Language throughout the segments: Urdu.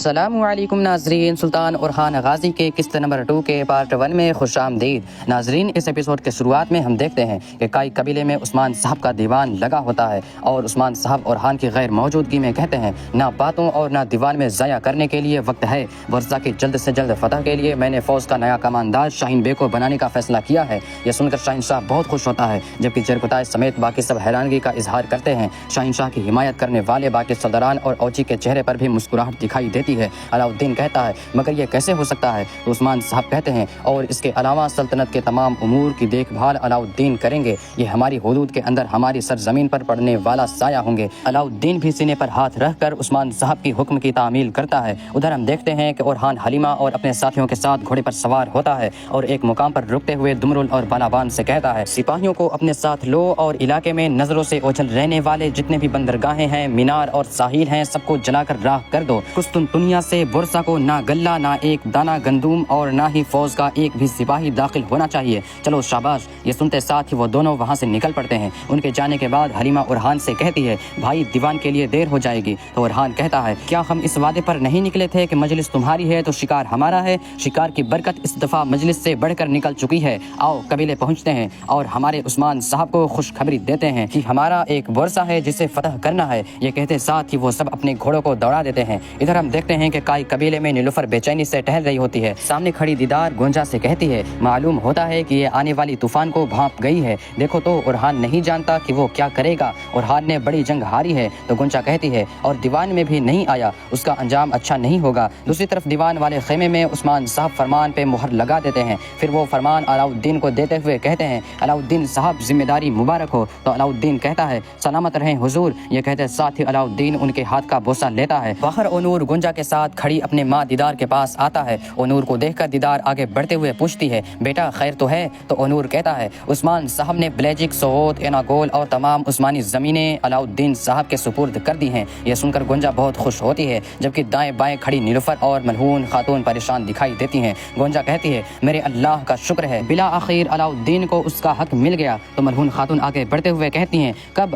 السلام علیکم ناظرین، سلطان اورحان غازی کے قسط نمبر 2 کے پارٹ 1 میں خوش آمدید۔ ناظرین، اس ایپیسوڈ کے شروعات میں ہم دیکھتے ہیں کہ کائی قبیلے میں عثمان صاحب کا دیوان لگا ہوتا ہے اور عثمان صاحب اورحان کی غیر موجودگی میں کہتے ہیں نہ باتوں اور نہ دیوان میں ضائع کرنے کے لیے وقت ہے، ورثہ کی جلد سے جلد فتح کے لیے میں نے فوج کا نیا کماندار شاہین بے کو بنانے کا فیصلہ کیا ہے۔ یہ سن کر شاہین شاہ بہت خوش ہوتا ہے، جبکہ جرکتائے سمیت باقی سب حیرانگی کا اظہار کرتے ہیں۔ شاہین شاہ کی حمایت کرنے والے باقی سرداران اور اوچی کے چہرے پر بھی مسکراہٹ دکھائی دیتی ہے۔ علاؤالدین کہتا ہے مگر یہ کیسے ہو سکتا ہے؟ تو عثمان صاحب کہتے ہیں اور اس کے علاوہ سلطنت کے تمام امور کی دیکھ بھال علاؤالدین کریں گے، یہ ہماری حدود کے اندر ہماری سرزمین پر پڑنے والا سایہ ہوں گے۔ علاؤالدین بھی سینے پر ہاتھ رکھ کر عثمان صاحب کی حکم کی تعمیل کرتا ہے۔ ادھر ہم دیکھتے ہیں کہ اورحان حلیمہ اور اپنے ساتھیوں کے ساتھ گھوڑے پر سوار ہوتا ہے اور ایک مقام پر رکتے ہوئے دمرل اور بالابان سے کہتا ہے سپاہیوں کو اپنے ساتھ لو اور علاقے میں نظروں سے اوجھل رہنے والے جتنے بھی بندرگاہیں ہیں، مینار اور ساحل ہیں، سب کو جلا کر راکھ کر دو۔ قسطنطنیہ سے بورصہ کو نہ غلہ، نہ ایک دانہ گندم اور نہ ہی فوج کا ایک بھی سپاہی داخل ہونا چاہیے۔ چلو شاباش۔ یہ سنتے ساتھ ہی وہ دونوں وہاں سے نکل پڑتے ہیں۔ ان کے جانے کے بعد حلیمہ اورحان سے کہتی ہے بھائی دیوان کے لیے دیر ہو جائے گی۔ تو اورحان کہتا ہے کیا ہم اس وعدے پر نہیں نکلے تھے کہ مجلس تمہاری ہے تو شکار ہمارا ہے؟ شکار کی برکت اس دفعہ مجلس سے بڑھ کر نکل چکی ہے۔ آؤ قبیلے پہنچتے ہیں اور ہمارے عثمان صاحب کو خوشخبری دیتے ہیں کہ ہمارا ایک بورصہ ہے جسے فتح کرنا ہے۔ یہ کہتے ساتھ ہی وہ سب اپنے گھوڑوں کو دوڑا دیتے ہیں۔ ادھر ہم دیکھتے ہیں کہ کائی قبیلے میں نیلوفر بے چینی سے ٹہل رہی ہوتی ہے۔ سامنے کھڑی دیدار گونجا سے کہتی ہے معلوم ہوتا ہے کہ یہ آنے والی طوفان کو بھانپ گئی ہے، دیکھو تو اورحان نہیں جانتا کہ وہ کیا کرے گا۔ اورحان نے بڑی جنگ ہاری ہے۔ تو گونجا کہتی ہے اور دیوان میں بھی نہیں آیا، اس کا انجام اچھا نہیں ہوگا۔ دوسری طرف دیوان والے خیمے میں عثمان صاحب فرمان پہ مہر لگا دیتے ہیں، پھر وہ فرمان علاؤالدین کو دیتے ہوئے کہتے ہیں علاؤالدین صاحب ذمہ داری مبارک ہو۔ تو علاؤالدین کہتا ہے سلامت رہیں حضور۔ یہ کہتے ساتھ ہی علاؤالدین ان کے ہاتھ کا بوسہ لیتا ہے۔ باہر اونور گونجا کے ساتھ کھڑی اپنے ماں دیدار کے پاس آتا ہے۔ اونور کو دیکھ کر دیدار آگے بڑھتے ہوئے پوچھتی ہے بیٹا خیر تو ہے؟ تو اونور کہتا ہے عثمان صاحب نے بلیجک، سوغوت، ایناگول اور تمام عثمانی زمینیں علاؤالدین صاحب کے سپرد کر دی ہیں۔ یہ سن کر گونجا بہت خوش ہوتی ہے، جبکہ دائیں بائیں کھڑی نیلوفر اور ملہون خاتون پریشان دکھائی دیتی ہیں۔ گونجا کہتی ہے میرے اللہ کا شکر ہے، بلا آخر علاؤالدین کو اس کا حق مل گیا۔ تو ملہون خاتون آگے بڑھتے ہوئے کہتی ہیں کب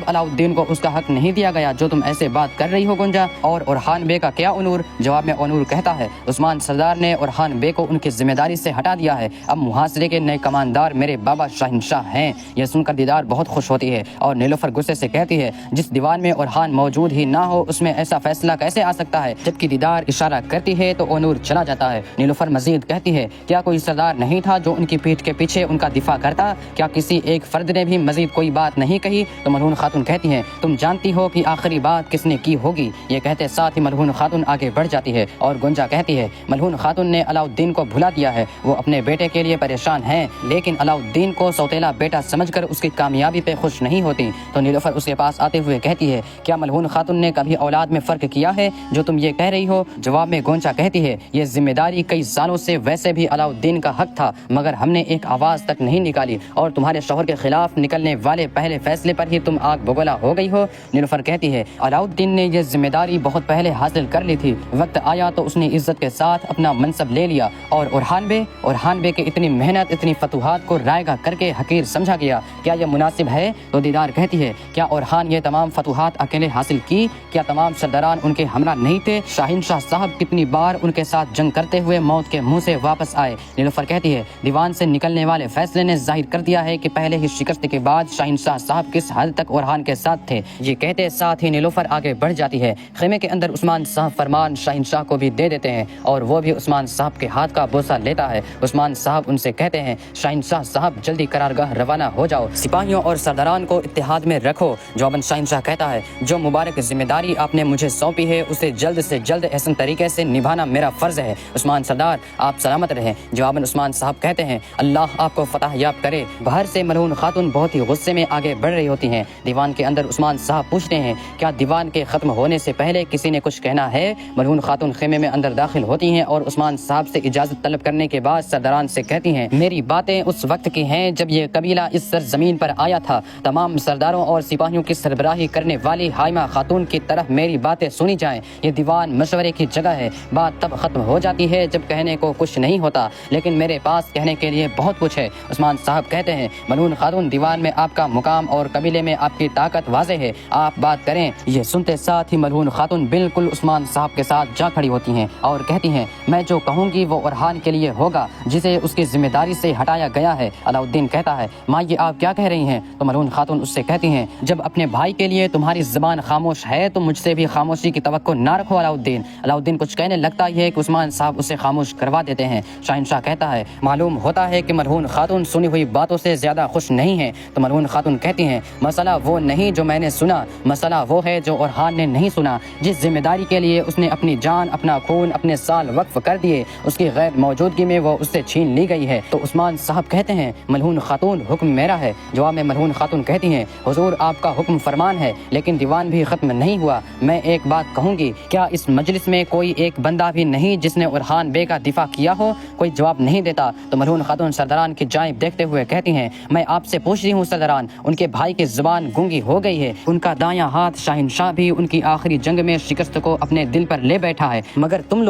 علاؤالدین کو اس کا حق نہیں دیا گیا جو تم ایسے بات کر رہی ہو گونجا؟ اور اورحان بے کا کیا؟ اونور جواب میں اونور کہتا ہے عثمان سردار نے اورحان بے کو ان کی ذمہ داری سے ہٹا دیا ہے، اب محاصرے کے نئے کماندار میرے بابا شاہین شاہ ہیں۔ یہ سن کر دیدار بہت خوش ہوتی ہے اور نیلوفر غصے سے کہتی ہے جس دیوان میں اورحان موجود ہی نہ ہو اس میں ایسا فیصلہ کیسے آ سکتا ہے؟ جبکہ دیدار اشارہ کرتی ہے تو اونور چلا جاتا ہے۔ نیلوفر مزید کہتی ہے کیا کوئی سردار نہیں تھا جو ان کی پیٹھ کے پیچھے ان کا دفاع کرتا؟ کیا کسی ایک فرد نے بھی مزید کوئی بات نہیں کہی؟ تو ملہون خاتون کہتی ہیں تم جانتی ہو کہ آخری بات کس نے کی ہوگی۔ یہ کہتے ساتھ ہی ملہون خاتون آگے بڑھ جاتی ہے اور گونجا کہتی ہے ملہون خاتون نے علاؤالدین کو بھلا دیا ہے، وہ اپنے بیٹے کے لیے پریشان ہیں لیکن علاؤالدین کو سوتیلا بیٹا سمجھ کر اس کی کامیابی پہ خوش نہیں ہوتی۔ تو نیلوفر اس کے پاس آتے ہوئے کہتی ہے کیا ملہون خاتون نے کبھی اولاد میں فرق کیا ہے جو تم یہ کہہ رہی ہو؟ جواب میں گونجا کہتی ہے یہ ذمہ داری کئی سالوں سے ویسے بھی علاؤالدین کا حق تھا، مگر ہم نے ایک آواز تک نہیں نکالی اور تمہارے شوہر کے خلاف نکلنے والے پہلے فیصلے پر ہی تم آگ بگولا ہو گئی ہو۔ نیلوفر کہتی ہے علاؤالدین نے یہ ذمہ داری بہت پہلے حاصل کر لی تھی، وقت آیا تو اس نے عزت کے ساتھ اپنا منصب لے لیا اور اورحان بے کے اتنی محنت، اتنی فتوحات کو رائگاں کر کے حقیر سمجھا گیا، کیا یہ مناسب ہے؟ تو دیدار کہتی ہے کیا اورحان یہ تمام فتوحات اکیلے حاصل کی؟ کیا تمام سرداران ان کے ہمراہ نہیں تھے؟ شاہین شاہ صاحب کتنی بار ان کے ساتھ جنگ کرتے ہوئے موت کے منہ سے واپس آئے۔ نیلوفر کہتی ہے دیوان سے نکلنے والے فیصلے نے ظاہر کر دیا ہے کہ پہلے ہی شکست کے بعد شاہین شاہ صاحب کس حد تک اورحان کے ساتھ تھے۔ یہ کہتے ساتھ ہی نیلوفر آگے بڑھ جاتی ہے۔ خیمے کے اندر عثمان صاحب فرمان شاہین شاہ کو بھی دے دیتے ہیں اور وہ بھی عثمان صاحب کے ہاتھ کا بوسہ لیتا ہے۔ عثمان صاحب ان سے کہتے ہیں شاہین شاہ صاحب جلدی قرارگاہ روانہ ہو جاؤ، سپاہیوں اور سرداران کو اتحاد میں رکھو۔ جواباً شاہین شاہ کہتا ہے جو مبارک ذمہ داری آپ نے مجھے سونپی ہے اسے جلد سے جلد احسن طریقے سے نبھانا میرا فرض ہے۔ عثمان سردار آپ سلامت رہیں۔ جواباً عثمان صاحب کہتے ہیں اللہ آپ کو فتح یاب کرے۔ باہر سے ملہون خاتون بہت ہی غصے میں آگے بڑھ رہی ہوتی ہیں۔ دیوان کے اندر عثمان صاحب پوچھتے ہیں کیا دیوان کے ختم ہونے سے پہلے کسی نے کچھ کہنا ہے؟ ملہون خاتون خیمے میں اندر داخل ہوتی ہیں اور عثمان صاحب سے اجازت طلب کرنے کے بعد سرداران سے کہتی ہیں میری باتیں اس وقت کی ہیں جب یہ قبیلہ اس سرزمین پر آیا تھا، تمام سرداروں اور سپاہیوں کی سربراہی کرنے والی حائمہ خاتون کی طرح میری باتیں سنی جائیں۔ یہ دیوان مشورے کی جگہ ہے، بات تب ختم ہو جاتی ہے جب کہنے کو کچھ نہیں ہوتا، لیکن میرے پاس کہنے کے لیے بہت کچھ ہے۔ عثمان صاحب کہتے ہیں ملہون خاتون دیوان میں آپ کا مقام اور قبیلے میں آپ کی طاقت واضح ہے، آپ بات کریں۔ یہ سنتے ساتھ ہی ملہون خاتون بالکل عثمان صاحب کے ساتھ جا کھڑی ہوتی ہیں اور کہتی ہیں میں جو کہوں گی وہ ارحان کے لیے ہوگا جسے اس کی ذمہ داری سے ہٹایا گیا ہے۔ علاؤالدین کہتا ہے ماں یہ آپ کیا کہہ رہی ہیں؟ تو ملعون خاتون اس سے کہتی ہیں جب اپنے بھائی کے لیے تمہاری زبان خاموش ہے تو مجھ سے بھی خاموشی کی توقع نہ رکھو علاؤالدین۔ علاؤالدین کچھ کہنے لگتا ہی ہے کہ عثمان صاحب اسے خاموش کروا دیتے ہیں۔ شاہنشاہ کہتا ہے معلوم ہوتا ہے کہ ملعون خاتون سنی ہوئی باتوں سے زیادہ خوش نہیں ہے۔ تو ملعون خاتون کہتی ہیں مسئلہ وہ نہیں جو میں نے سنا، مسئلہ وہ ہے جو ارحان نے نہیں سنا، جس ذمہ داری کے لیے اس نے اپنی جان، اپنا خون، اپنے سال وقف کر دیے، اس کی غیر موجودگی میں وہ اس سے چھین لی گئی ہے۔ تو عثمان صاحب کہتے ہیں ملعون خاتون حکم میرا ہے۔ جواب میں ملعون خاتون کہتی ہیں حضور آپ کا حکم فرمان ہے لیکن دیوان بھی ختم نہیں ہوا، میں ایک بات کہوں گی، کیا اس مجلس میں کوئی ایک بندہ بھی نہیں جس نے ارحان بے کا دفاع کیا ہو؟ کوئی جواب نہیں دیتا۔ تو ملعون خاتون سرداران کی جانب دیکھتے ہوئے کہتی ہیں میں آپ سے پوچھ رہی ہوں سرداران، ان کے بھائی کی زبان گونگی ہو گئی ہے، ان کا دایاں ہاتھ شاہنشاہ بھی ان کی آخری جنگ میں شکست کو اپنے دل پر لے بیٹھا ہے، مگر تم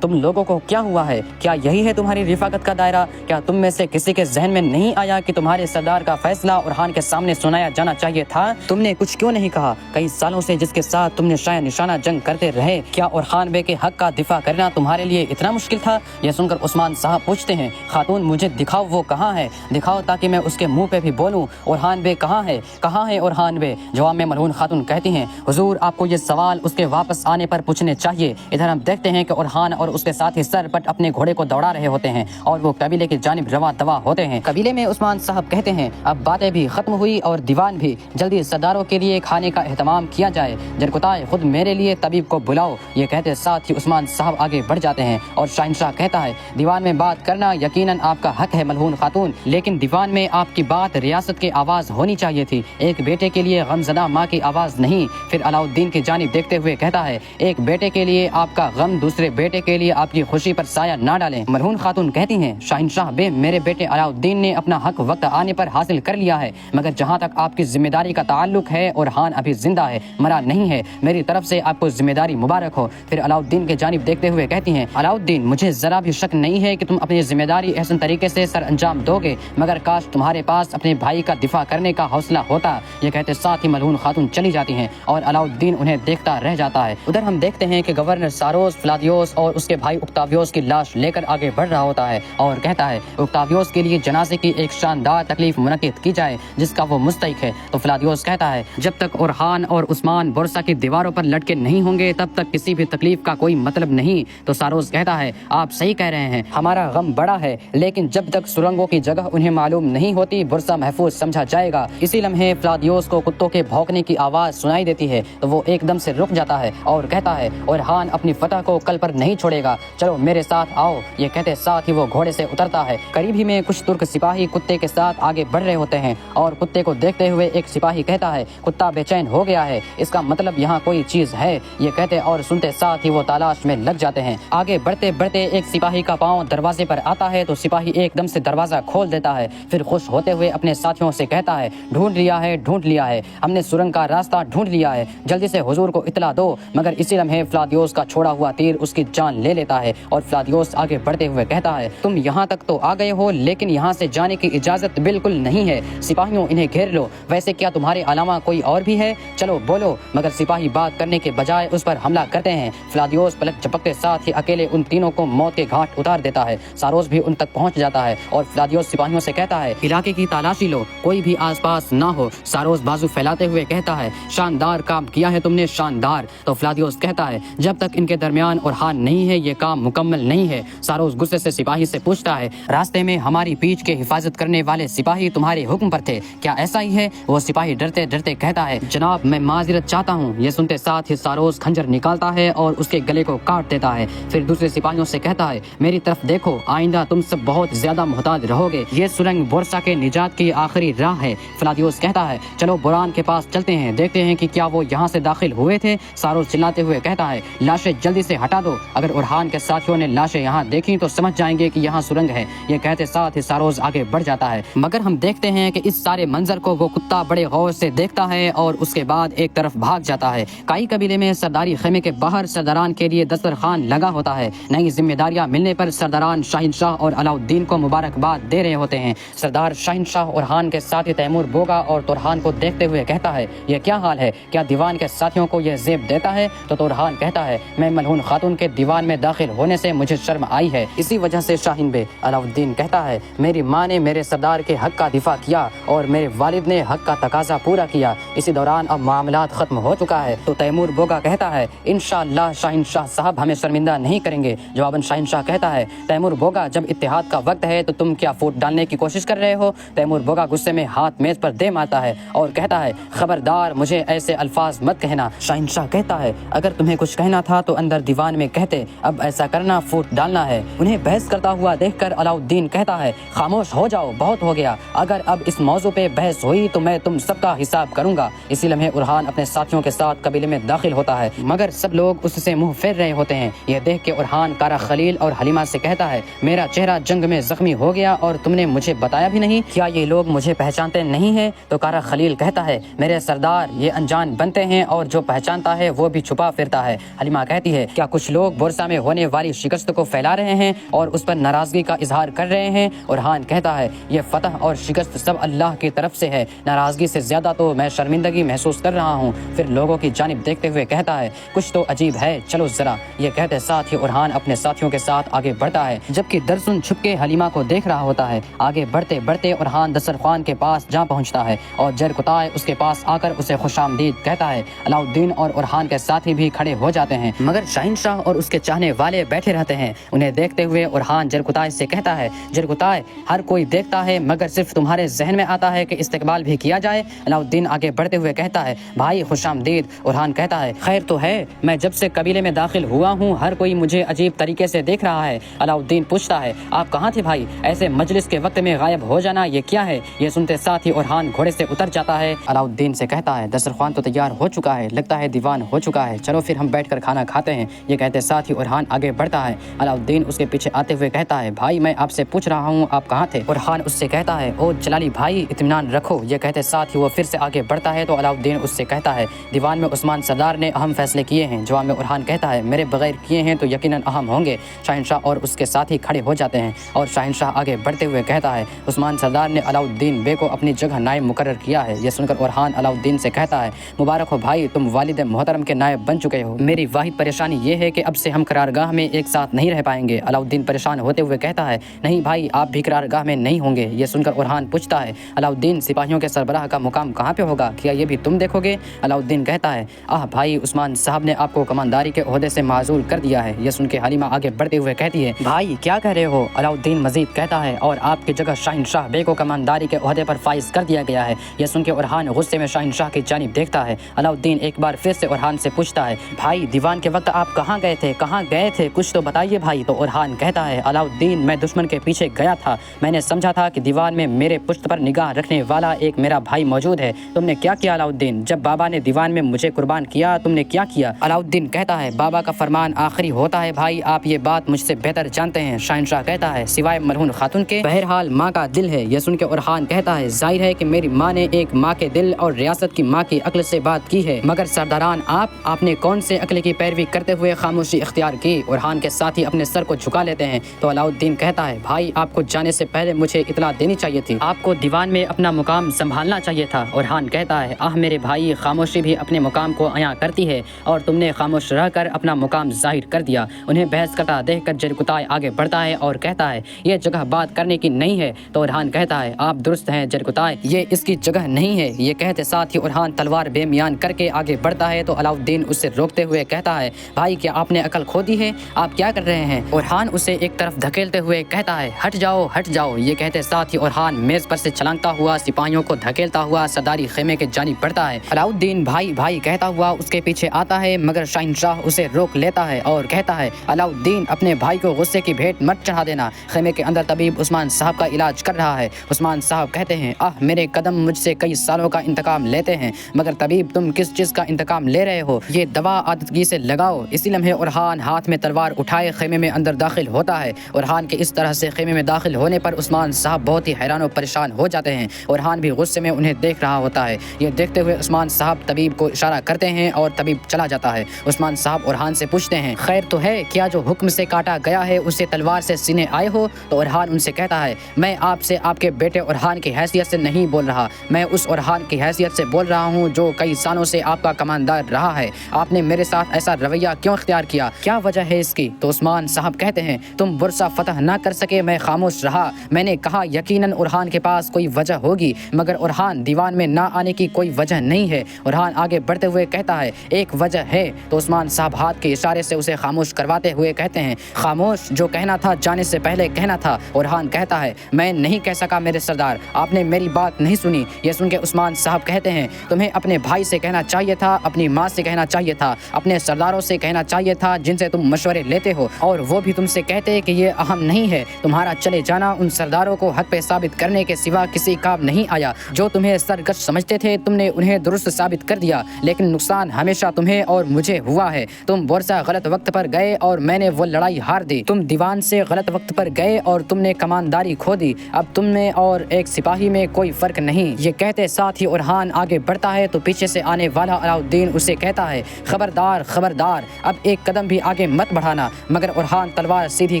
لوگوں کو کیا ہوا ہے؟ کیا یہی ہے تمہاری رفاقت کا دائرہ؟ کیا تم میں سے کسی کے ذہن میں نہیں آیا کہ تمہارے سردار کا فیصلہ ارحان کے سامنے سنایا جانا چاہیے تھا؟ تم نے کچھ کیوں نہیں کہا؟ کئی سالوں سے جس کے ساتھ تم نے شاہ نشانہ جنگ کرتے رہے، کیا ارحان بے کے حق کا دفاع کرنا تمہارے لیے اتنا مشکل تھا؟ یہ سن کر عثمان صاحب پوچھتے ہیں خاتون مجھے دکھاؤ وہ کہاں ہے، دکھاؤ تاکہ میں اس کے منہ پہ بھی بولوں، ارحان بے کہاں ہے، کہاں ہے ارحان بے؟ جواب میں ملعون خاتون کہتی ہیں حضور آپ کو یہ سوال اس کے واپس آنے پر پوچھنے چاہیے۔ ادھر ہم دیکھتے ہیں کہ ارحان اور اس کے ساتھی سرپٹ اپنے گھوڑے کو دوڑا رہے ہوتے ہیں اور وہ قبیلے کی جانب رواں دوا ہوتے ہیں۔ قبیلے میں عثمان صاحب کہتے ہیں اب باتیں بھی ختم ہوئی اور دیوان بھی، جلدی سرداروں کے لیے کھانے کا اہتمام کیا جائے، جرکتائے خود میرے لیے طبیب کو بلاؤ۔ یہ کہتے ساتھ ہی عثمان صاحب آگے بڑھ جاتے ہیں اور شاہنشاہ کہتا ہے دیوان میں بات کرنا یقیناً آپ کا حق ہے ملعون خاتون، لیکن دیوان میں آپ کی بات ریاست کی آواز ہونی چاہیے تھی، ایک بیٹے کے لیے غمزدہ ماں کی آواز نہیں۔ پھر علاؤالدین کی جانب دیکھتے ہوئے کہتا ہے ایک بیٹے کے لیے آپ کا غم دوسرے بیٹے کے لیے آپ کی خوشی پر سایہ نہ ڈالیں۔ ملعون خاتون کہتی ہیں شاہنشاہ بے میرے بیٹے علاؤالدین نے اپنا حق وقت آنے پر حاصل کر لیا ہے، مگر جہاں تک آپ کی ذمہ داری کا تعلق ہے ارحان ابھی زندہ ہے، مرا نہیں ہے، میری طرف سے آپ کو ذمہ داری مبارک ہو۔ پھر علاؤالدین کی جانب دیکھتے ہوئے کہتی ہیں علاؤالدین مجھے ذرا بھی شک نہیں ہے کہ تم اپنی ذمہ داری احسن طریقے سے سر انجام دو گے، مگر کاش تمہارے پاس اپنے بھائی کا دفاع کرنے کا حوصلہ ہوتا۔ یہ کہتے ساتھ ہی ملعون خاتون چلی جاتی ہیں اور علاؤالدین انہیں دیکھتا رہ جاتا ہے۔ ادھر ہم دیکھتے ہیں کہ گورنر ساروس فلادیوس اور اس کے بھائی اوکتاویوس کی لاش لے کر آگے بڑھ رہا ہوتا ہے اور کہتا ہے اوکتاویوس کے لیے جنازے کی ایک شاندار تکلیف منعقد کی جائے جس کا وہ مستحق ہے۔ تو فلادیوس کہتا ہے جب تک ارحان اور عثمان بورسا کی دیواروں پر لٹکے نہیں ہوں گے تب تک کسی بھی تکلیف کا کوئی مطلب نہیں۔ تو ساروس کہتا ہے آپ صحیح کہہ رہے ہیں، ہمارا غم بڑا ہے، لیکن جب تک سرنگوں کی جگہ انہیں معلوم نہیں ہوتی بورسا محفوظ سمجھا جائے گا۔ اسی لمحے فلادیوس کو کتوں کے بھونکنے کی آواز سنائی دیتی ہے تو وہ ایک دم سے رک جاتا ہے اور کہتا ہے ارحان اپنی فتح کو کل پر نہیں چھوڑے گا، چلو میرے ساتھ آؤ۔ یہ کہتے ساتھ ہی وہ گھوڑے سے اترتا ہے۔ قریب ہی میں کچھ ترک سپاہی کتے کے ساتھ آگے بڑھ رہے ہوتے ہیں اور کتے کو دیکھتے ہوئے ایک سپاہی کہتا ہے کتا بے چین ہو گیا ہے، اس کا مطلب یہاں کوئی چیز ہے۔ یہ کہتے اور سنتے ساتھ ہی وہ تلاش میں لگ جاتے ہیں۔ آگے بڑھتے بڑھتے ایک سپاہی کا پاؤں دروازے پر آتا ہے تو سپاہی ایک دم سے دروازہ کھول دیتا ہے، پھر خوش ہوتے ہوئے اپنے ساتھیوں سے کہتا ہے ڈھونڈ لیا ہے، ہم نے سرنگ کا راستہ ڈھونڈ لیا ہے، جلدی سے حضور کو اطلاع دو۔ مگر اسی لمحے فلادیوس کا چھوڑا ہوا تیر اس کی جان لے لیتا ہے اور فلادیوس آگے بڑھتے ہوئے کہتا ہے تم یہاں تک تو آ گئے ہو لیکن یہاں سے جانے کی اجازت بالکل نہیں ہے، سپاہیوں انہیں گھیر لو، ویسے کیا تمہارے علاوہ کوئی اور بھی ہے؟ چلو بولو۔ مگر سپاہی بات کرنے کے بجائے اس پر حملہ کرتے ہیں۔ فلادیوس پلک جھپکتے ساتھ ہی اکیلے ان تینوں کو موت کے گھاٹ اتار دیتا ہے۔ ساروس بھی ان تک پہنچ جاتا ہے اور فلادیوس سپاہیوں سے کہتا ہے علاقے کی تلاشی لو، کوئی بھی آس پاس نہ ہو۔ ساروس بازو پھیلاتے ہوئے کہتا ہے شاندار کام کیا ہے تم نے، شاندار۔ تو فلادیوس کہتا ہے جب تک ان کے درمیان ارحان نہیں ہے یہ کام مکمل نہیں ہے۔ ساروس غصے سے سپاہی سے پوچھتا ہے راستے میں ہماری پیٹھ کے حفاظت کرنے والے سپاہی تمہارے حکم پر تھے، کیا ایسا ہی ہے؟ وہ سپاہی ڈرتے ڈرتے کہتا ہے جناب میں معذرت چاہتا ہوں۔ یہ سنتے ساتھ ہی ساروس خنجر نکالتا ہے اور اس کے گلے کو کاٹ دیتا ہے، پھر دوسرے سپاہیوں سے کہتا ہے میری طرف دیکھو، آئندہ تم سب بہت زیادہ محتاط رہو گے، یہ سرنگ بورسا کے نجات کی آخری راہ ہے۔ فلادیوس کہتا ہے چلو بوران کے پاس چلتے ہیں، دیکھتے ہیں کہ کیا وہ یہاں سے داخل ہوئے تھے۔ ساروس چلاتے ہوئے کہتا ہے لاشیں جلدی سے ہٹا دو، اگر ارحان کے ساتھیوں نے لاشیں یہاں دیکھی تو سمجھ جائیں گے کہ یہاں سرنگ ہے۔ یہ کہتے ساتھ ہی ساروس آگے بڑھ جاتا ہے، مگر ہم دیکھتے ہیں کہ اس سارے منظر کو وہ کتا بڑے غور سے دیکھتا ہے اور اس کے بعد ایک طرف بھاگ جاتا ہے۔ کائی قبیلے میں سرداری خیمے کے باہر سرداران کے لیے دسترخوان لگا ہوتا ہے۔ نئی ذمہ داریاں ملنے پر سرداران شاہنشاہ اور علاؤالدین کو مبارکباد دے رہے ہوتے ہیں۔ سردار شاہنشاہ ارحان کے ساتھی تیمور بوگا اور ترحان کو دیکھتے ہوئے کہتا ہے یہ کیا حال ہے، کیا دیوان کے ساتھیوں کو یہ زیب دیتا ہے؟ تو ارحان ارحان کہتا ہے میں ملعون خاتون کے دیوان میں داخل ہونے سے مجھے شرم آئی ہے، اسی وجہ سے شاہین بے۔ علاؤالدین کہتا ہے میری ماں نے میرے سردار کے حق کا دفاع کیا اور میرے والد نے حق کا تقاضا پورا کیا، اسی دوران اب معاملات ختم ہو چکا ہے۔ تو تیمور بوگا کہتا ہے انشاءاللہ شاہین شاہ صاحب ہمیں شرمندہ نہیں کریں گے۔ جواباً شاہین شاہ کہتا ہے تیمور بوگا جب اتحاد کا وقت ہے تو تم کیا فوٹ ڈالنے کی کوشش کر رہے ہو؟ تیمور بوگا غصے میں ہاتھ میز پر دے مارتا ہے اور کہتا ہے خبردار مجھے ایسے الفاظ مت کہنا۔ شاہین شاہ کہتا ہے اگر تمہیں کچھ کہنا تھا تو اندر دیوان میں کہتے، اب ایسا کرنا فوٹ ڈالنا ہے۔ انہیں بحث کرتا ہوا دیکھ کر علاؤالدین کہتا ہے خاموش ہو جاؤ، بہت ہو گیا، اگر اب اس موضوع پہ بحث ہوئی تو میں تم سب کا حساب کروں گا۔ اسی لمحے ارحان اپنے ساتھیوں کے ساتھ قبیلے میں داخل ہوتا ہے مگر سب لوگ اس سے منہ پھیر رہے ہوتے ہیں۔ یہ دیکھ کے ارحان کارا خلیل اور حلیمہ سے کہتا ہے میرا چہرہ جنگ میں زخمی ہو گیا اور تم نے مجھے بتایا بھی نہیں، کیا یہ لوگ مجھے پہچانتے نہیں ہیں؟ تو کارا خلیل کہتا ہے میرے سردار یہ انجان بنتے ہیں اور جو پہچانتا ہے وہ بھی چھپا پھرتا ہے۔ حلیمہ کہتی ہے کیا کچھ لوگ بورسا میں ہونے والی شکست کو پھیلا رہے ہیں اور اس پر ناراضگی کا اظہار کر رہے ہیں؟ ارحان کہتا ہے یہ فتح اور شکست سب اللہ کی طرف سے ہے، ناراضگی سے زیادہ تو میں شرمندگی محسوس کر رہا ہوں۔ پھر لوگوں کی جانب دیکھتے ہوئے کہتا ہے کچھ تو عجیب ہے، چلو ذرا۔ یہ کہتے ساتھ ہی ارحان اپنے ساتھیوں کے ساتھ آگے بڑھتا ہے جبکہ درسن چھپ کے حلیمہ کو دیکھ رہا ہوتا ہے۔ آگے بڑھتے بڑھتے ارحان دسترخوان کے پاس جا پہنچتا ہے اور جرکتائے اس کے پاس آ کر اسے خوش آمدید کہتا ہے۔ علاؤالدین اور ارحان کے ساتھی بھی کھڑے ہو جاتے ہیں مگر شاہین شاہ اور اس کے چاہنے والے بیٹھے رہتے ہیں۔ انہیں دیکھتے ہوئے ارحان جرکتائے سے کہتا ہے جرکتائے ہر کوئی دیکھتا ہے مگر صرف تمہارے ذہن میں آتا ہے کہ استقبال بھی کیا جائے؟ علاؤالدین آگے بڑھتے ہوئے کہتا ہے بھائی خوش آمدید۔ ارحان کہتا ہے خیر تو ہے، میں جب سے قبیلے میں داخل ہوا ہوں ہر کوئی مجھے عجیب طریقے سے دیکھ رہا ہے۔ علاؤالدین پوچھتا ہے آپ کہاں تھے بھائی؟ ایسے مجلس کے وقت میں غائب ہو جانا یہ کیا ہے؟ یہ سنتے ساتھ ہی ارحان گھوڑے سے اتر جاتا ہے۔ علاؤالدین سے کہتا ہے دسترخوان تو تیار ہو چکا ہے، لگتا ہے دیوان ہو چکا ہے، چلو پھر ہم بیٹھ کر کھانا کھاتے ہیں۔ یہ کہتے ساتھ ہی ارحان آگے بڑھتا ہے۔ علاؤالدین اس کے پیچھے آتے ہوئے کہتا ہے بھائی میں آپ سے پوچھ رہا ہوں آپ کہاں تھے؟ ارحان اس سے کہتا ہے او جلالی بھائی اطمینان رکھو۔ یہ کہتے ساتھ ہی وہ پھر سے آگے بڑھتا ہے تو علاؤالدین اس سے کہتا ہے دیوان میں عثمان سردار نے اہم فیصلے کیے ہیں۔ جواب میں ارحان کہتا ہے میرے بغیر کیے ہیں تو یقیناً اہم ہوں گے۔ شاہین شاہ اور اس کے ساتھی کھڑے ہو جاتے ہیں اور شاہین شاہ آگے بڑھتے ہوئے کہتا ہے عثمان سردار نے علاؤالدین بے کو اپنی جگہ نائب مقرر کیا ہے۔ یہ سن کر ارحان علاؤالدین سے کہتا ہے مبارک ہو بھائی، تم والد محترم کے نائب بن چکے ہو۔ میری واحد پریشانی یہ ہے کہ اب سے ہم قرارگاہ میں ایک ساتھ نہیں رہ پائیں گے۔ علاؤالدین پریشان ہوتے ہوئے کہتا ہے نہیں بھائی آپ بھی قرارگاہ میں نہیں ہوں گے۔ یہ سن کر ارحان پوچھتا ہے علاؤالدین سپاہیوں کے سربراہ کا مقام کہاں پہ ہوگا، کیا یہ بھی تم دیکھو گے؟ علاؤالدین کہتا ہے بھائی عثمان صاحب نے آپ کو کمانداری کے عہدے سے معزول کر دیا ہے۔ یہ سن کے حلیمہ آگے بڑھتے ہوئے کہتی ہے بھائی کیا کہہ رہے ہو؟ علاؤالدین مزید کہتا ہے اور آپ کی جگہ شاہین شاہ بے کو کمانداری کے عہدے پر فائز کر دیا گیا ہے۔ یہ سن کے ارحان غصے میں شاہین شاہ کی جانب دیکھتا ہے۔ علاؤالدین ایک بار پھر سے ارحان سے پوچھتا ہے بھائی دیوان کے وقت آپ کہاں گئے تھے، کہاں گئے تھے، کچھ تو بتائیے بھائی۔ تو ارحان کہتا ہے علاؤالدین میں دشمن کے پیچھے گیا تھا، میں نے سمجھا تھا کہ دیوان میں میرے پشت پر نگاہ رکھنے والا ایک میرا بھائی موجود ہے۔ تم نے کیا کیا علاؤالدین؟ جب بابا نے دیوان میں مجھے قربان کیا تم نے کیا کیا؟ علاؤالدین کہتا ہے بابا کا فرمان آخری ہوتا ہے بھائی، آپ یہ بات مجھ سے بہتر جانتے ہیں۔ شاہین شاہ کہتا ہے سوائے ملعون خاتون کے، بہرحال ماں کا دل ہے۔ یہ سن کے ارحان کہتا ہے ظاہر ہے کہ میری ماں نے ایک ماں کے دل اور ریاست کی ماں کی عقل سے بات کی ہے، مگر سرداران آپ نے کون سے عقل کی پیروی کرتے ہوئے خاموشی اختیار کی؟ ارحان کے ساتھی اپنے سر کو جھکا لیتے ہیں تو علاؤالدین کہتا ہے بھائی آپ کو جانے سے پہلے مجھے اطلاع دینی چاہیے تھی، آپ کو دیوان میں اپنا مقام سنبھالنا چاہیے تھا۔ ارحان کہتا ہے میرے بھائی خاموشی بھی اپنے مقام کو عیاں کرتی ہے اور تم نے خاموش رہ کر اپنا مقام ظاہر کر دیا۔ انہیں بحث کرتا دیکھ کر جرکتائے آگے بڑھتا ہے اور کہتا ہے یہ جگہ بات کرنے کی نہیں ہے۔ تو ارحان کہتا ہے آپ درست ہیں جرکتائے، یہ اس کی جگہ نہیں ہے۔ یہ کہتے ساتھ ہی ارحان تلوار بے میان کر کے آگے بڑھتا ہے تو علاؤالدین اسے روکتے ہوئے کہتا ہے بھائی کیا آپ نے عقل کھو دی ہے، آپ کیا کر رہے ہیں؟ ارحان اسے ایک طرف دھکیلتے ہوئے کہتا ہے ہٹ جاؤ ہٹ جاؤ۔ یہ کہتے ساتھ ہی ارحان میز پر سے چھلانگتا ہوا سپاہیوں کو دھکیلتا ہوا سرداری خیمے کے جانب بڑھتا ہے۔ علاؤالدین بھائی بھائی کہتا ہوا اس کے پیچھے آتا ہے مگر شاہین شاہ اسے روک لیتا ہے اور کہتا ہے علاؤالدین اپنے بھائی کو غصے کی بھیٹ مت چڑھا دینا، خیمے کے اندر طبیب عثمان صاحب کا علاج کر رہا ہے۔ عثمان صاحب کہتے ہیں میرے قدم مجھ سے کئی سالوں کا انتقام لیتے ہیں، مگر طبیب تم کس چیز کا انتقام لے رہے ہو؟ یہ دوا عادتگی سے لگاؤ۔ اسی لمحے ارحان ہاتھ میں تلوار اٹھائے خیمے میں اندر داخل ہوتا ہے۔ ارحان کے اس طرح سے خیمے میں داخل ہونے پر عثمان صاحب بہت ہی حیران و پریشان ہو جاتے ہیں۔ ارحان بھی غصے میں انہیں دیکھ رہا ہوتا ہے۔ یہ دیکھتے ہوئے عثمان صاحب طبیب کو اشارہ کرتے ہیں اور طبیب چلا جاتا ہے۔ عثمان صاحب ارحان سے پوچھتے ہیں خیر تو ہے، کیا جو حکم سے کاٹا گیا ہے اسے تلوار سے سینے آئے ہو؟ تو ارحان ان سے کہتا ہے میں آپ سے آپ کے بیٹے ارحان کی حیثیت سے نہیں بول رہا، میں اس ارحان کی حیثیت سے بول رہا ہوں جو کئی سالوں سے آپ کا کماندار رہا ہے۔ آپ نے میرے ساتھ ایسا رویہ کیوں اختیار کیا؟ کیا وجہ ہے اس کی؟ تو عثمان صاحب کہتے ہیں تم برسا فتح نہ کر سکے، میں خاموش رہا۔ میں نے کہا یقیناً اورحان کے پاس کوئی وجہ ہوگی، مگر اورحان دیوان میں نہ آنے کی کوئی وجہ نہیں ہے۔ اورحان آگے بڑھتے ہوئے کہتا ہے ایک وجہ ہے۔ تو عثمان صاحب ہاتھ کے اشارے سے اسے خاموش کرواتے ہوئے کہتے ہیں خاموش، جو کہنا تھا جانے سے پہلے کہنا تھا۔ اورحان کہتا ہے میں نہیں کہہ سکا میرے سردار، آپ نے میری بات نہیں سنی۔ یہ سن کے عثمان صاحب کہتے ہیں تمہیں اپنے بھائی سے کہنا چاہیے تھا، اپنی ماں سے کہنا چاہیے تھا، اپنے سرداروں سے کہنا چاہیے تھا جن سے تم مشورے لیتے ہو، اور وہ بھی تم سے کہتے کہ یہ اہم نہیں ہے۔ تمہارا چلے جانا ان سرداروں کو حق پہ ثابت کرنے کے سوا کسی کام نہیں آیا۔ جو تمہیں سرکش سمجھتے تھے تم نے انہیں درست ثابت کر دیا، لیکن نقصان ہمیشہ تمہیں اور مجھے ہوا ہے۔ تم بورسا غلط وقت پر گئے اور میں نے وہ لڑائی ہار دی۔ تم دیوان سے غلط وقت پر گئے اور تم نے کمانداری کھو دی۔ اب تم میں اور ایک سپاہی میں کوئی فرق نہیں۔ یہ کہتے ساتھ ہی اورحان آگے بڑھتا ہے تو پیچھے سے آنے والا علاؤالدین اسے کہتا ہے خبردار خبردار، اب ایک قدم بھی آگے مت بڑھانا۔ مگر اورحان تلوار سیدھی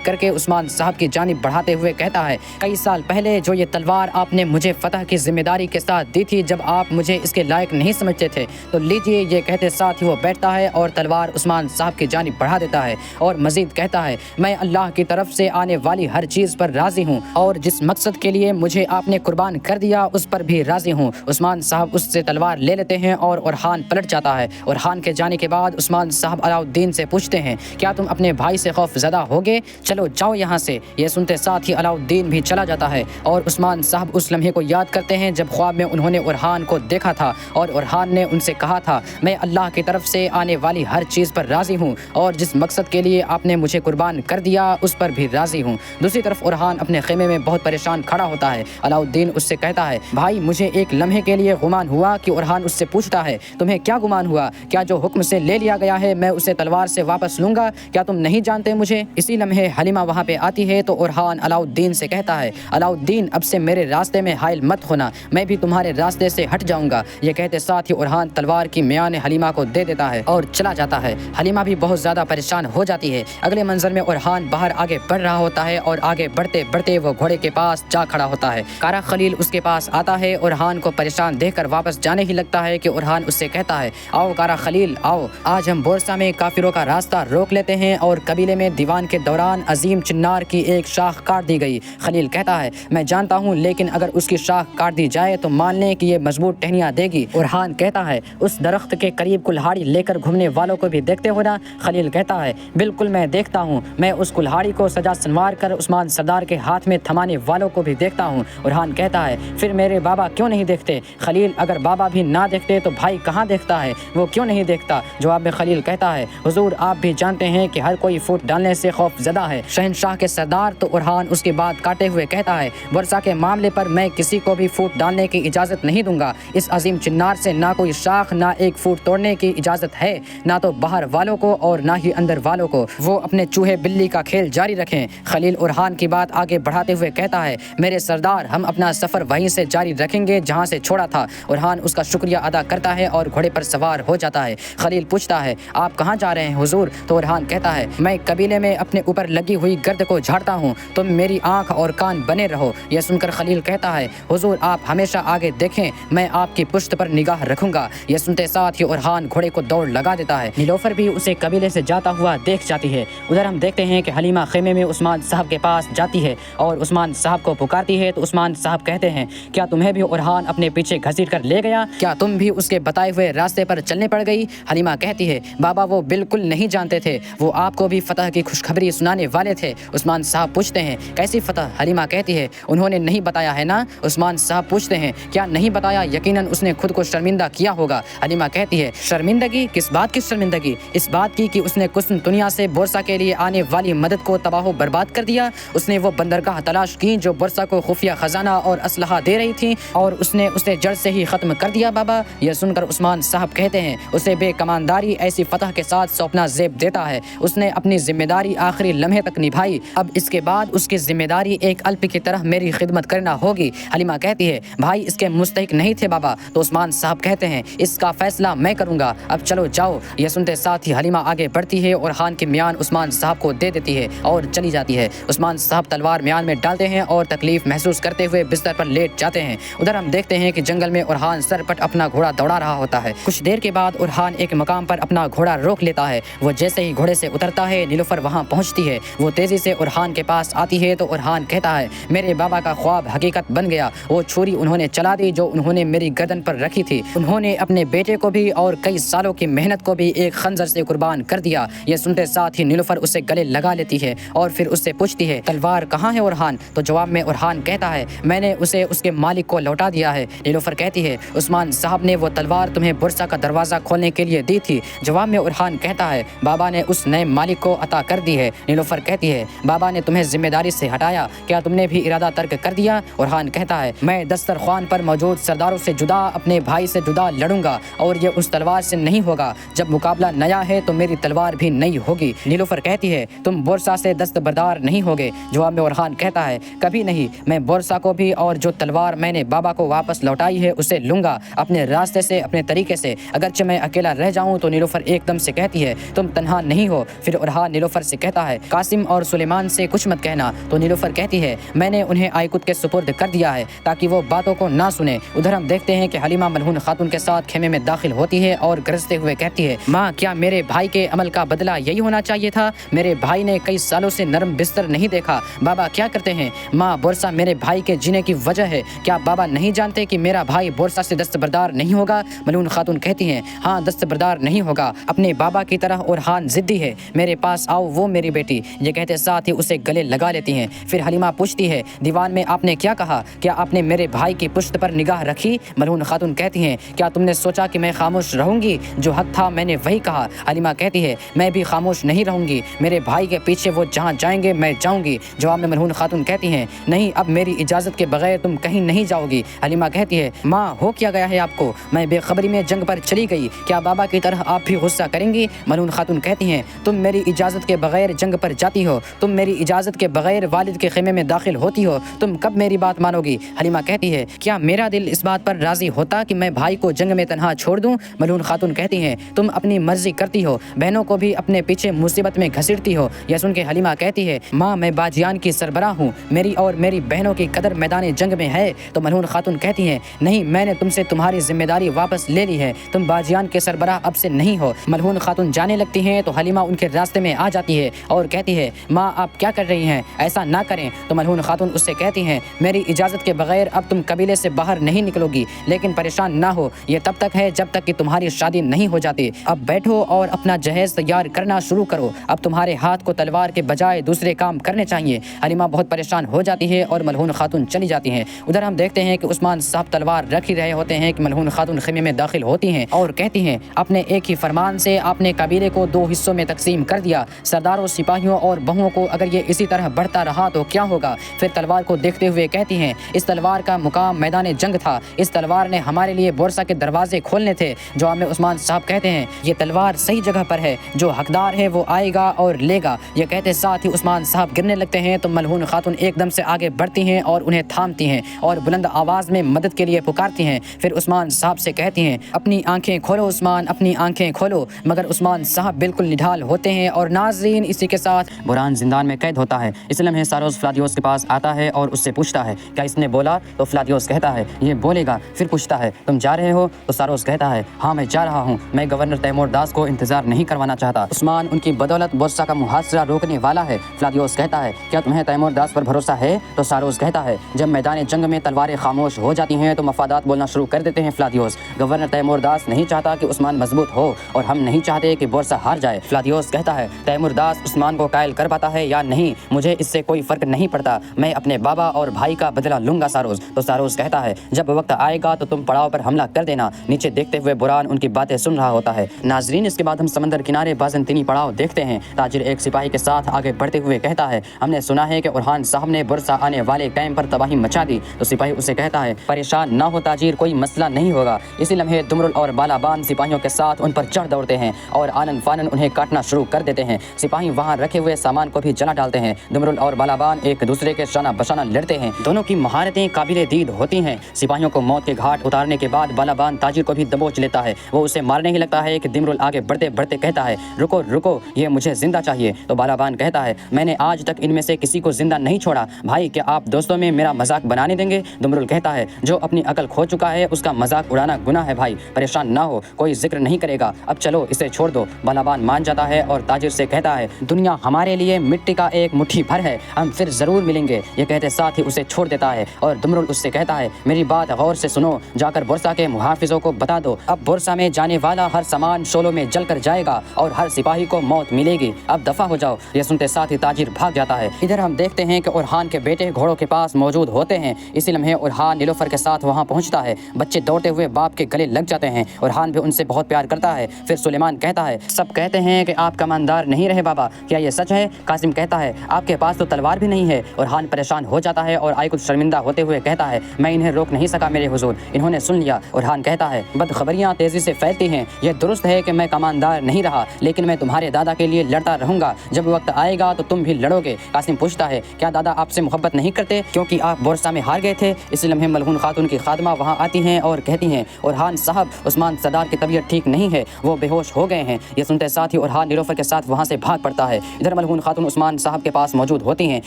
کر کے عثمان صاحب کی جانب بڑھاتے ہوئے کہتا ہے کئی سال پہلے جو یہ تلوار آپ نے مجھے فتح کی ذمہ داری کے ساتھ دی تھی، جب آپ مجھے اس کے لائق نہیں سمجھتے تھے، تو لیجئے۔ یہ کہتے ساتھ ہی وہ بیٹھتا ہے اور تلوار عثمان صاحب کی جانب بڑھا دیتا ہے اور مزید کہتا ہے میں اللہ کی طرف سے آنے والی ہر چیز پر راضی ہوں، اور جس مقصد کے لیے مجھے آپ نے قربان کر دیا اس پر بھی راضی ہوں۔ عثمان صاحب اس سے تلوار لے لیتے ہیں اور اورحان پلٹ جاتا ہے۔ اورحان کے جانے کے بعد عثمان صاحب علاؤالدین سے پوچھتے ہیں کیا تم اپنے بھائی سے خوف زدہ ہوگے؟ چلو جاؤ یہاں سے۔ یہ سنتے ساتھ ہی علاؤالدین بھی چلا جاتا ہے، اور عثمان صاحب اس لمحے کو یاد کرتے ہیں جب خواب میں انہوں نے اورحان کو دیکھا تھا اور اورحان نے ان سے کہا تھا میں اللہ کی طرف سے آنے والی ہر چیز پر راضی ہوں، اور جس مقصد کے لیے آپ نے مجھے قربان کر دیا اس پر بھی راضی ہوں۔ دوسری طرف اورحان اپنے خیمے میں بہت پریشان کھڑا ہوتا ہے۔ علاؤالدین اس سے کہتا ہے بھائی مجھے ایک لمحے کے لیے گمان ہوا کہ اورحان اس سے پوچھتا ہے تمہیں کیا گمان ہوا؟ کیا جو حکم سے لے لیا گیا ہے میں اسے تلوار سے واپس لوں گا؟ کیا تم نہیں جانتے مجھے؟ اسی لمحے حلیمہ وہاں پہ آتی ہے تو اورحان علاؤالدین سے کہتا ہے علاؤالدین اب سے میرے راستے میں حائل مت ہونا، میں بھی تمہارے راستے سے ہٹ جاؤں گا۔ یہ کہتے ساتھ ہی اورحان تلوار کی میان حلیمہ کو دے دیتا ہے اور چلا جاتا ہے۔ حلیمہ بھی بہت زیادہ پریشان ہو جاتی ہے۔ اگلے منظر میں اورحان باہر آگے بڑھ رہا ہوتا ہے اور آگے بڑھتے بڑھتے وہ گھوڑے کے پاس جا کھڑا ہوتا ہے۔ کارا خلیل اس کے پاس آتا ہے، اورحان کو پریشان دیکھ کر واپس جانے ہی لگتا ہے کہ اورحان اس سے کہتا ہے آؤ کارا خلیل آؤ، آج ہم بورسا میں کافروں کا راستہ روک لیتے ہیں اور قبیلے میں دیوان کے دوران عظیم چنار کی ایک شاخ کاٹ دی گئی۔ خلیل کہتا ہے میں جانتا ہوں، لیکن اگر اس کی شاخ کاٹ دی جائے تو مان لیں کہ یہ مضبوط ٹہنیاں دے گی۔ اورحان کہتا ہے اس درخت کے قریب کلہاڑی لے کر گھومنے والوں کو بھی دیکھتے ہو نا؟ خلیل کہتا ہے بالکل میں دیکھتا ہوں، میں اس کلہاڑی کو سجا سنوار کر عثمان سردار کے ہاتھ میں تھمانے والوں کو بھی دیکھتا ہوں۔ اورحان کہتا ہے پھر میرے بابا کیوں نہیں دیکھتے؟ خلیل اگر بابا بھی نہ دیکھتے تو بھائی کہاں دیکھتا ہے؟ وہ کیوں نہیں دیکھتا؟ جواب میں خلیل کہتا ہے حضور آپ بھی جانتے ہیں کہ ہر کوئی فوٹ ڈالنے سے خوف زدہ ہے، شہنشاہ کے سردار۔ تو اورحان اس کی بات کاٹے ہوئے کہتا ہے ورثہ کے معاملے پر میں کسی کو بھی فوٹ ڈالنے کی اجازت نہیں دوں گا۔ اس عظیم چنار سے نہ کوئی شاخ نہ ایک فوٹ توڑنے کی اجازت ہے، نہ تو باہر والوں کو اور نہ ہی اندر والوں کو۔ وہ اپنے چوہے بلی کا کھیل جاری رکھیں۔ خلیل اورحان کی بات آگے بڑھاتے ہوئے کہتا ہے میرے سردار ہم اپنا سفر وہیں سے جاری رکھیں گے جہاں سے چھوڑا تھا۔ اورحان اس کا شکریہ ادا کرتا ہے اور گھوڑے پر سوار ہو جاتا ہے۔ خلیل پوچھتا ہے آپ کہاں جا رہے ہیں حضور؟ تو اورحان کہتا ہے میں قبیلے میں اپنے اوپر لگی ہوئی گرد کو جھاڑتا ہوں، تم میری آنکھ اور کان بنے رہو۔ یہ سن کر خلیل کہتا ہے حضور آپ ہمیشہ آگے دیکھیں، میں آپ کی پشت پر نگاہ رکھوں گا۔ یہ سنتے ساتھ ہی اورحان گھوڑے کو دوڑ لگا دیتا ہے۔ نیلوفر بھی اسے قبیلے سے جاتا ہوا دیکھ جاتی ہے۔ ادھر ہم دیکھتے ہیں کہ حلیمہ خیمے میں عثمان صاحب کے پاس جاتی ہے اور عثمان صاحب کو پکارتی ہے تو عثمان صاحب کہتے ہیں کیا تمہیں بھی اورحان اپنے پیچھے گھسیٹ کر لے گیا؟ کیا تم بھی اس کے بتائے ہوئے راستے پر چلنے پڑ گئی؟ حلیمہ کہتی ہے بابا وہ بالکل نہیں جانتے تھے، وہ آپ کو بھی فتح کی خوشخبری سنانے والے تھے۔ عثمان صاحب پوچھتے ہیں کیسی فتح؟ حلیمہ کہتی ہے انہوں نے نہیں بتایا ہے نا؟ عثمان صاحب پوچھتے ہیں کیا نہیں بتایا؟ یقیناً اس نے خود کو شرمندہ کیا ہوگا۔ حلیمہ کہتی ہے شرمندگی؟ کس بات کی شرمندگی؟ اس بات کی کہ اس نے قسطنطنیہ سے بورسا کے لیے آنے والی مدد کو تباہ و برباد کر دیا۔ اس نے وہ بندرگاہ تلاش کی جو بورسا کو خفیہ خزانہ اور اسلحہ دے رہی تھی اور اس نے اسے جڑ سے ہی ختم کر دیا بابا۔ یہ سن کر عثمان صاحب کہتے ہیں اسے بے کمانداری ایسی فتح کے ساتھ سونپنا زیب دیتا ہے، اس نے اپنی ذمہ داری آخری لمحے تک نبھائی، اب اس کے بعد اس کی ذمہ داری ایک الپ کی طرح میری خدمت کرنا ہوگی۔ حلیمہ کہتی ہے بھائی اس کے مستحق نہیں تھے بابا۔ تو عثمان صاحب کہتے ہیں اس کا فیصلہ میں کروں گا، اب چلو جاؤ۔ یہ سنتے ساتھ ہی حلیمہ آگے بڑھتی ہے اور خان کی میان عثمان صاحب کو دے دیتی ہے اور چلی جاتی ہے۔ عثمان صاحب تلوار میان میں ڈالتے ہیں اور تکلیف محسوس کرتے ہوئے بستر پر لیٹ جاتے ہیں۔ ادھر ہم دیکھتے ہیں کہ جنگل میں اورحان سر پٹ اپنا گھوڑا دوڑا رہا ہوتا ہے۔ کچھ دیر کے بعد اورحان ایک مقام مقام پر اپنا گھوڑا روک لیتا ہے۔ وہ جیسے ہی گھوڑے سے اترتا ہے نیلوفر وہاں پہنچتی ہے۔ وہ تیزی سے ارحان کے پاس آتی ہے تو ارحان کہتا ہے میرے بابا کا خواب حقیقت بن گیا، وہ چھری انہوں نے چلا دی جو انہوں نے میری گردن پر رکھی تھی، انہوں نے اپنے بیٹے کو بھی اور کئی سالوں کی محنت کو بھی ایک خنجر سے قربان کر دیا۔ یہ سنتے ساتھ ہی نیلوفر اسے گلے لگا لیتی ہے اور پھر اس سے پوچھتی ہے تلوار کہاں ہے ارحان؟ تو جواب میں ارحان کہتا ہے میں نے اسے اس کے مالک کو لوٹا دیا ہے۔ نیلوفر کہتی ہے عثمان صاحب نے وہ تلوار تمہیں بورصہ کا دروازہ کھولنے کے لیے دی تھی۔ جواب میں ارحان کہتا ہے بابا نے اس نئے مالک کو عطا کر دی ہے۔ نیلوفر کہتی ہے بابا نے تمہیں ذمہ داری سے ہٹایا، کیا تم نے بھی ارادہ ترک کر دیا؟ ارحان کہتا ہے میں دسترخوان پر موجود سرداروں سے جدا اپنے بھائی سے جدا لڑوں گا اور یہ اس تلوار سے نہیں ہوگا، جب مقابلہ نیا ہے تو میری تلوار بھی نئی ہوگی۔ نیلوفر کہتی ہے تم بورصہ سے دستبردار نہیں ہوگے۔ جواب میں ارحان کہتا ہے کبھی نہیں، میں بورصہ کو بھی اور جو تلوار میں نے بابا کو واپس لوٹائی ہے اسے لوں گا، اپنے راستے سے، اپنے طریقے سے، اگرچہ میں اکیلا رہ جاؤں۔ تو نیلوفر ایک دم سے کہتی ہے تم تنہا نہیں ہو۔ پھر ارحان نیلوفر سے کہتا ہے قاسم اور سلیمان سے کچھ مت کہنا۔ تو نیلوفر کہتی ہے میں نے انہیں آئیکت کے سپرد کر دیا ہے تاکہ وہ باتوں کو نہ سنے۔ ادھر ہم دیکھتے ہیں کہ حلیمہ ملعون خاتون کے ساتھ خیمے میں داخل ہوتی ہے اور گرجتے ہوئے کہتی ہے ماں کیا میرے بھائی کے عمل کا بدلہ یہی ہونا چاہیے تھا؟ میرے بھائی نے کئی سالوں سے نرم بستر نہیں دیکھا، بابا کیا کرتے ہیں؟ ماں بورصہ میرے بھائی کے جینے کی وجہ ہے، کیا بابا نہیں جانتے کہ میرا بھائی بورصہ سے دستبردار نہیں ہوگا؟ ملعون خاتون کہتی ہیں ہاں دستبردار نہیں ہوگا، اپنے بابا کی طرح ارحان ضدی ہے، میرے پاس آؤ وہ میری بیٹی۔ یہ کہتے ساتھ ہی اسے گلے لگا لیتی ہیں۔ پھر حلیمہ پوچھتی ہے دیوان میں آپ نے کیا کہا؟ کیا آپ نے میرے بھائی کی پشت پر نگاہ رکھی؟ ملعون خاتون کہتی ہیں کیا تم نے سوچا کہ میں خاموش رہوں گی؟ جو حق تھا میں نے وہی کہا۔ حلیمہ کہتی ہے میں بھی خاموش نہیں رہوں گی، میرے بھائی کے پیچھے وہ جہاں جائیں گے میں جاؤں گی۔ جواب میں ملعون خاتون کہتی ہیں نہیں، اب میری اجازت کے بغیر تم کہیں نہیں جاؤ گی۔ حلیمہ کہتی ہے ماں ہو کیا گیا ہے آپ کو؟ میں بے خبری میں جنگ پر چلی گئی، کیا بابا کی طرح آپ بھی غصہ کریں گی؟ ملعون خاتون کہتی ہیں تم میری اجازت کے بغیر جنگ پر جاتی ہو، تم میری اجازت کے بغیر والد کے خیمے میں داخل ہوتی ہو، تم کب میری بات مانو گی؟ حلیمہ کہتی ہے کیا میرا دل اس بات پر راضی ہوتا کہ میں بھائی کو جنگ میں تنہا چھوڑ دوں؟ ملعون خاتون کہتی ہیں تم اپنی مرضی کرتی ہو، بہنوں کو بھی اپنے پیچھے مصیبت میں گھسیٹتی ہو۔ یہ سن کے حلیمہ کہتی ہے ماں میں باجیان کی سربراہ ہوں، میری اور میری بہنوں کی قدر میدان جنگ میں ہے۔ تو ملعون خاتون کہتی ہیں نہیں، میں نے تم سے تمہاری ذمہ داری واپس لے لی ہے، تم باجیان کے سربراہ اب سے نہیں ہو۔ ملعون خاتون جانے لگتی ہیں تو حلیمہ ان کے راستے میں آ جاتی ہے اور کہتی ہے ماں آپ کیا کر رہی ہیں؟ ایسا نہ کریں۔ تو ملعون خاتون اس سے کہتی ہیں میری اجازت کے بغیر اب تم قبیلے سے باہر نہیں نکلو گی، لیکن پریشان نہ ہو، یہ تب تک ہے جب تک کہ تمہاری شادی نہیں ہو جاتی۔ اب بیٹھو اور اپنا جہیز تیار کرنا شروع کرو، اب تمہارے ہاتھ کو تلوار کے بجائے دوسرے کام کرنے چاہیے۔ حلیمہ بہت پریشان ہو جاتی ہے اور ملعون خاتون چلی جاتی ہیں۔ ادھر ہم دیکھتے ہیں کہ عثمان صاحب تلوار رکھ ہی رہے ہوتے ہیں کہ ملعون خاتون خیمے میں داخل ہوتی ہیں اور کہتی ہیں اپنے ایک ہی فرمان سے آپ نے قبیلے کو دو حصوں میں تقسیم کر دیا، سرداروں، سپاہیوں اور بہوؤں کو، اگر یہ اسی طرح بڑھتا رہا تو کیا ہوگا؟ پھر تلوار کو دیکھتے ہوئے کہتی ہیں اس تلوار کا مقام میدان جنگ تھا، اس تلوار نے ہمارے لیے بورصہ کے دروازے کھولنے تھے۔ جواب میں عثمان صاحب کہتے ہیں یہ تلوار صحیح جگہ پر ہے، جو حقدار ہے وہ آئے گا اور لے گا۔ یہ کہتے ساتھ ہی عثمان صاحب گرنے لگتے ہیں تو ملعون خاتون ایک دم سے آگے بڑھتی ہیں اور انہیں تھامتی ہیں اور بلند آواز میں مدد کے لیے پکارتی ہیں۔ پھر عثمان صاحب سے کہتی ہیں اپنی آنکھیں کھولو عثمان، اپنی آنکھیں کھولو، مگر عثمان صاحب بالکل نڈھال ہوتے ہیں۔ اور ناظرین اسی کے ساتھ برہان زندان میں قید ہوتا ہے۔ اس لمحے ساروس فلادیوس کے پاس آتا ہے اور اس سے پوچھتا ہے کیا اس نے بولا؟ تو فلادیوس کہتا ہے یہ بولے گا۔ پھر پوچھتا ہے تم جا رہے ہو؟ تو ساروس کہتا ہے ہاں میں جا رہا ہوں، میں گورنر تیمور داس کو انتظار نہیں کروانا چاہتا، عثمان ان کی بدولت بورصہ کا محاصرہ روکنے والا ہے۔ فلادیوس کہتا ہے کیا تمہیں تیمور داس پر بھروسہ ہے؟ تو ساروس کہتا ہے جب میدان جنگ میں تلواریں خاموش ہو جاتی ہیں تو مفادات بولنا شروع کر دیتے ہیں۔ فلادیوس گورنر تیمور داس نہیں چاہتا کہ عثمان مضبوط ہو اور ہم نہیں چاہتے کہ بورصہ ہار جائے۔ فلادیوس کہتا ہے تیمور داس عثمان کو قائل کر پاتا ہے یا نہیں، مجھے اس سے کوئی فرق نہیں پڑتا، میں اپنے بابا اور بھائی کا بدلہ لوں گا ساروس۔ تو ساروس کہتا ہے جب وقت آئے گا تو تم پڑاؤ پر حملہ کر دینا۔ نیچے دیکھتے ہوئے برہان ان کی باتیں سن رہا ہوتا ہے۔ ناظرین اس کے بعد ہم سمندر کنارے بازنطینی پڑاؤ دیکھتے ہیں۔ تاجر ایک سپاہی کے ساتھ آگے بڑھتے ہوئے کہتا ہے ہم نے سنا ہے کہ ارحان صاحب نے بورصہ آنے والے کیمپ پر تباہی مچا دی۔ تو سپاہی اسے کہتا ہے پریشان نہ ہو تاجر، کوئی مسئلہ نہیں ہوگا۔ اسی لمحے دمرل اور بالابان سپاہیوں کے ساتھ ان پر چڑھ دوڑتے ہیں اور آنن فانن انہیں کاٹنا شروع کر دیتے ہیں۔ سپاہی وہاں رکھے ہوئے سامان کو بھی جلا ڈالتے ہیں۔ دمرل اور بالابان ایک دوسرے کے شانہ بشانہ لڑتے ہیں، دونوں کی مہارتیں قابل دید ہوتی ہیں۔ سپاہیوں کو موت کے گھاٹ اتارنے کے بعد بالابان تاجر کو بھی دبوچ لیتا ہے، وہ اسے مارنے ہی لگتا ہے کہ دمرل آگے بڑھتے بڑھتے کہتا ہے رکو رکو، یہ مجھے زندہ چاہیے۔ تو بالابان کہتا ہے میں نے آج تک ان میں سے کسی کو زندہ نہیں چھوڑا، بھائی کیا آپ دوستوں میں میرا مذاق بنانے دیں گے؟ دمرل کہتا ہے جو اپنی عقل کھو چکا ہے اس کا مذاق اڑانا گناہ ہے بھائی، پریشان نہ ہو، کوئی ذکر نہیں کرے کرے گا، اب چلو اسے چھوڑ دو۔ بالابان مان جاتا ہے اور تاجر سے کہتا ہے دنیا ہمارے لیے مٹی کا ایک مٹھی بھر ہے، ہم پھر ضرور ملیں گے۔ یہ کہتے ساتھ ہی اسے چھوڑ دیتا ہے اور دمرل اس سے کہتا ہے میری بات غور سے سنو، جا کر بورسا کے محافظوں کو بتا دو اب بورسا میں جانے والا ہر سامان شولوں میں جل کر جائے گا اور ہر سپاہی کو موت ملے گی، اب دفع ہو جاؤ۔ یہ سنتے ساتھ ہی تاجر بھاگ جاتا ہے۔ ادھر ہم دیکھتے ہیں کہ اورحان کے بیٹے گھوڑوں کے پاس موجود ہوتے ہیں۔ اسی لمحے اورحان نیلوفر کے ساتھ وہاں پہنچتا ہے۔ بچے دوڑتے ہوئے باپ کے گلے لگ جاتے ہیں۔ اورحان بھی ان سے بہت پیار کرتا ہے۔ پھر سلیمان کہتا ہے سب کہتے ہیں کہ آپ کماندار نہیں رہے بابا، کیا یہ سچ ہے؟ قاسم کہتا ہے آپ کے پاس تو تلوار بھی نہیں ہے۔ اورحان پریشان ہو جاتا ہے اور کچھ شرمندہ ہوتے ہوئے کہتا ہے میں انہیں روک نہیں سکا میرے حضور، انہوں نے سن لیا۔ اورحان کہتا ہے بدخبریاں تیزی سے پھیلتی ہیں، یہ درست ہے کہ میں کماندار نہیں رہا، لیکن میں تمہارے دادا کے لیے لڑتا رہوں گا، جب وقت آئے گا تو تم بھی لڑو گے۔ قاسم پوچھتا ہے کیا دادا آپ سے محبت نہیں کرتے کیونکہ آپ بورسا میں ہار گئے تھے؟ اسی لمحے ملعون خاتون کی خادمہ وہاں آتی ہیں اور کہتی ہیں اورحان صاحب عثمان سردار کی طبیعت ٹھیک نہیں ہے، وہ بے ہوش ہو گئے ہیں۔ یہ سنتے ساتھ ہی اورحان نیلوفر کے ساتھ وہاں سے بھاگ پڑتا ہے۔ ادھر ملعون خاتون عثمان صاحب کے پاس موجود ہوتی ہیں۔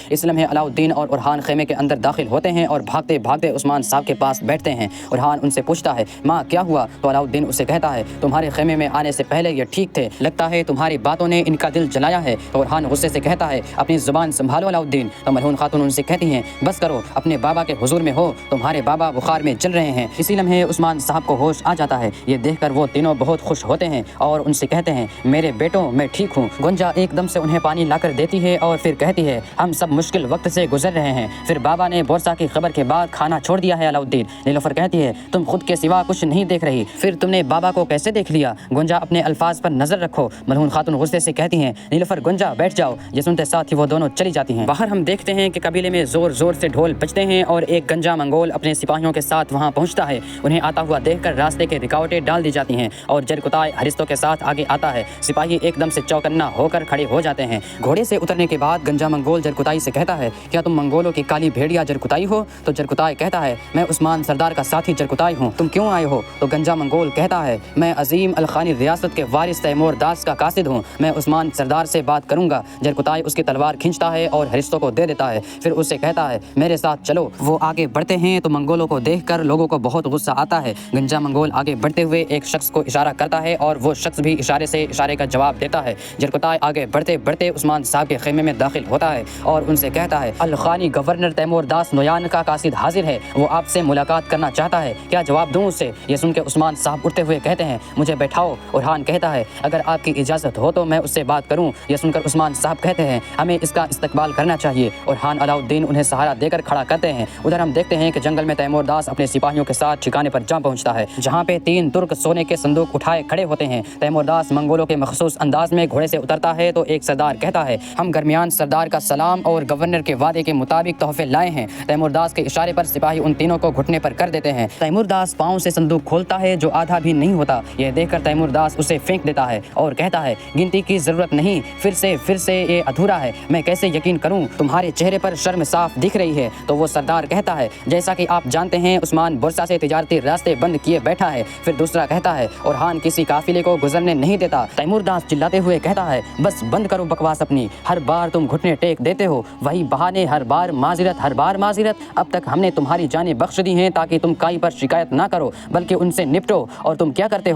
اس لمحے علاؤالدین اور اورحان خیمے کے اندر داخل ہوتے ہیں اور بھاگتے بھاگتے عثمان صاحب کے پاس بیٹھتے ہیں۔ اورحان ان سے پوچھتا ہے ماں کیا ہوا؟ تو علاؤالدین اسے کہتا ہے تمہارے خیمے میں آنے سے پہلے یہ ٹھیک تھے، لگتا ہے تمہاری باتوں نے ان کا دل جلایا ہے۔ تو اورحان غصے سے کہتا ہے اپنی زبان سنبھالو علاؤالدین۔ تو ملعون خاتون ان سے کہتی ہیں بس کرو، اپنے بابا کے حضور میں ہو، تمہارے بابا بخار میں جل رہے ہیں۔ اسی لمحے عثمان صاحب کو ہوش آ جاتا ہے۔ یہ دیکھ کر وہ تینوں بہت خوش ہوتے ہیں اور ان سے کہتے ہیں میرے بیٹوں میں ٹھیک ہوں۔ گنجا ایک دم سے انہیں پانی لا کر دیتی ہے اور پھر کہتی ہے ہم سب مشکل وقت سے گزر رہے ہیں، پھر بابا نے بورسا کی خبر کے بعد کھانا چھوڑ دیا ہے علاؤالدین۔ نیلوفر کہتی ہے تم خود کے سوا کچھ نہیں دیکھ رہی، پھر تم نے بابا کو کیسے دیکھ لیا؟ گنجا اپنے الفاظ پر نظر رکھو۔ ملعون خاتون غصے سے کہتی ہیں نیلوفر گنجا بیٹھ جاؤ۔ یہ سنتے ساتھ ہی وہ دونوں چلی جاتی ہیں۔ باہر ہم دیکھتے ہیں کہ قبیلے میں زور زور سے ڈھول بجتے ہیں اور ایک گنجا منگول اپنے سپاہیوں کے ساتھ وہاں پہنچتا ہے۔ انہیں آتا ہوا دیکھ کر راستے کے رکاوٹیں ڈال دی جاتی ہیں اور جرکتائے ہرستوں کے ساتھ آگے آتا ہے۔ سپاہی ایک دم سے چوکنا ہو کر کھڑے ہو جاتے ہیں۔ گھوڑے سے اترنے کے بعد گنجا منگول جرکتائی سے کہتا ہے کیا تم منگولوں کی کالی بھیڑیا جرکتائی ہو؟ تو جرکتائی کہتا ہے میں عثمان سردار کا ساتھی جرکتائی ہوں، تم کیوں آئے ہو؟ تو گنجا منگول کہتا ہے میں عظیم الخانی ریاست کے وارث تیمور داس کا قاصد ہوں، میں عثمان سردار سے بات کروں گا۔ جرکتائی اس کی تلوار کھینچتا ہے اور ہرستوں کو دے دیتا ہے، پھر اسے کہتا ہے میرے ساتھ چلو۔ وہ آگے بڑھتے ہیں تو منگولوں کو دیکھ کر لوگوں کو بہت غصہ آتا ہے۔ گنجا منگول آگے بڑھتے ہوئے ایک شخص کو اشارہ کرتا ہے اور وہ شخص بھی اشارے سے اشارے کا جواب دیتا ہے۔ جرکتائی آگے بڑھتے بڑھتے عثمان صاحب کے خیمے میں داخل ہوتا ہے اور ان سے کہتا ہے الخانی گورنر تیمور داس نویان کا قاصد حاضر ہے، وہ آپ سے ملاقات کرنا چاہتا ہے، کیا جواب دوں اسے؟ یہ سن کے عثمان صاحب اٹھتے ہوئے کہتے ہیں مجھے بیٹھاؤ۔ اورحان کہتا ہے اگر آپ کی اجازت ہو تو میں اس سے بات کروں۔ یہ سن کر عثمان صاحب کہتے ہیں ہمیں اس کا استقبال کرنا چاہیے۔ اورحان علاؤالدین انہیں سہارا دے کر کھڑا کرتے ہیں۔ ادھر ہم دیکھتے ہیں کہ جنگل میں تیمور داس اپنے سپاہیوں کے ساتھ ٹھکانے پر جا پہنچتا ہے، جہاں پہ 3 ترک سونے کے صندوق اٹھائے کھڑے ہوتے ہیں۔ تیمور داس منگولوں کے مخصوص انداز میں گھوڑے سے اترتا ہے تو ایک سردار کہتا ہے ہم گرمیان سردار کا سلام اور گورنر کے وعدے کے مطابق تحفے لائے ہیں۔ تیمور داس کے اشارے پر سپاہی ان تینوں کو گھٹنے پر کر دیتے ہیں۔ تیمور داس پاؤں سے صندوق کھولتا ہے جو آدھا بھی نہیں ہوتا۔ یہ دیکھ کر تیمور داس اسے پھینک دیتا ہے اور کہتا ہے گنتی کی ضرورت نہیں، پھر سے یہ ادھورا ہے، میں کیسے یقین کروں؟ تمہارے چہرے پر شرم صاف دکھ رہی ہے۔ تو وہ سردار کہتا ہے جیسا کہ آپ جانتے ہیں عثمان بورسا سے تجارتی راستے بند کیے بیٹھا ہے۔ پھر دوسرا کہتا ہے اورحان کسی قافلے کو گزرنے نہیں دیتا۔ تیمور داس چلاتے ہوئے کہتا ہے بس بند کرو بکواس اپنی، ہر بار تم گھٹنے ٹیک دیتے ہو، وہی بہانے، ہر بار معذرت۔ اب تک ہم نے تمہاری جانیں بخش دی ہیں تاکہ تم کائی پر شکایت نہ کرو بلکہ ان سے نپٹو، اور تم کیا کرتے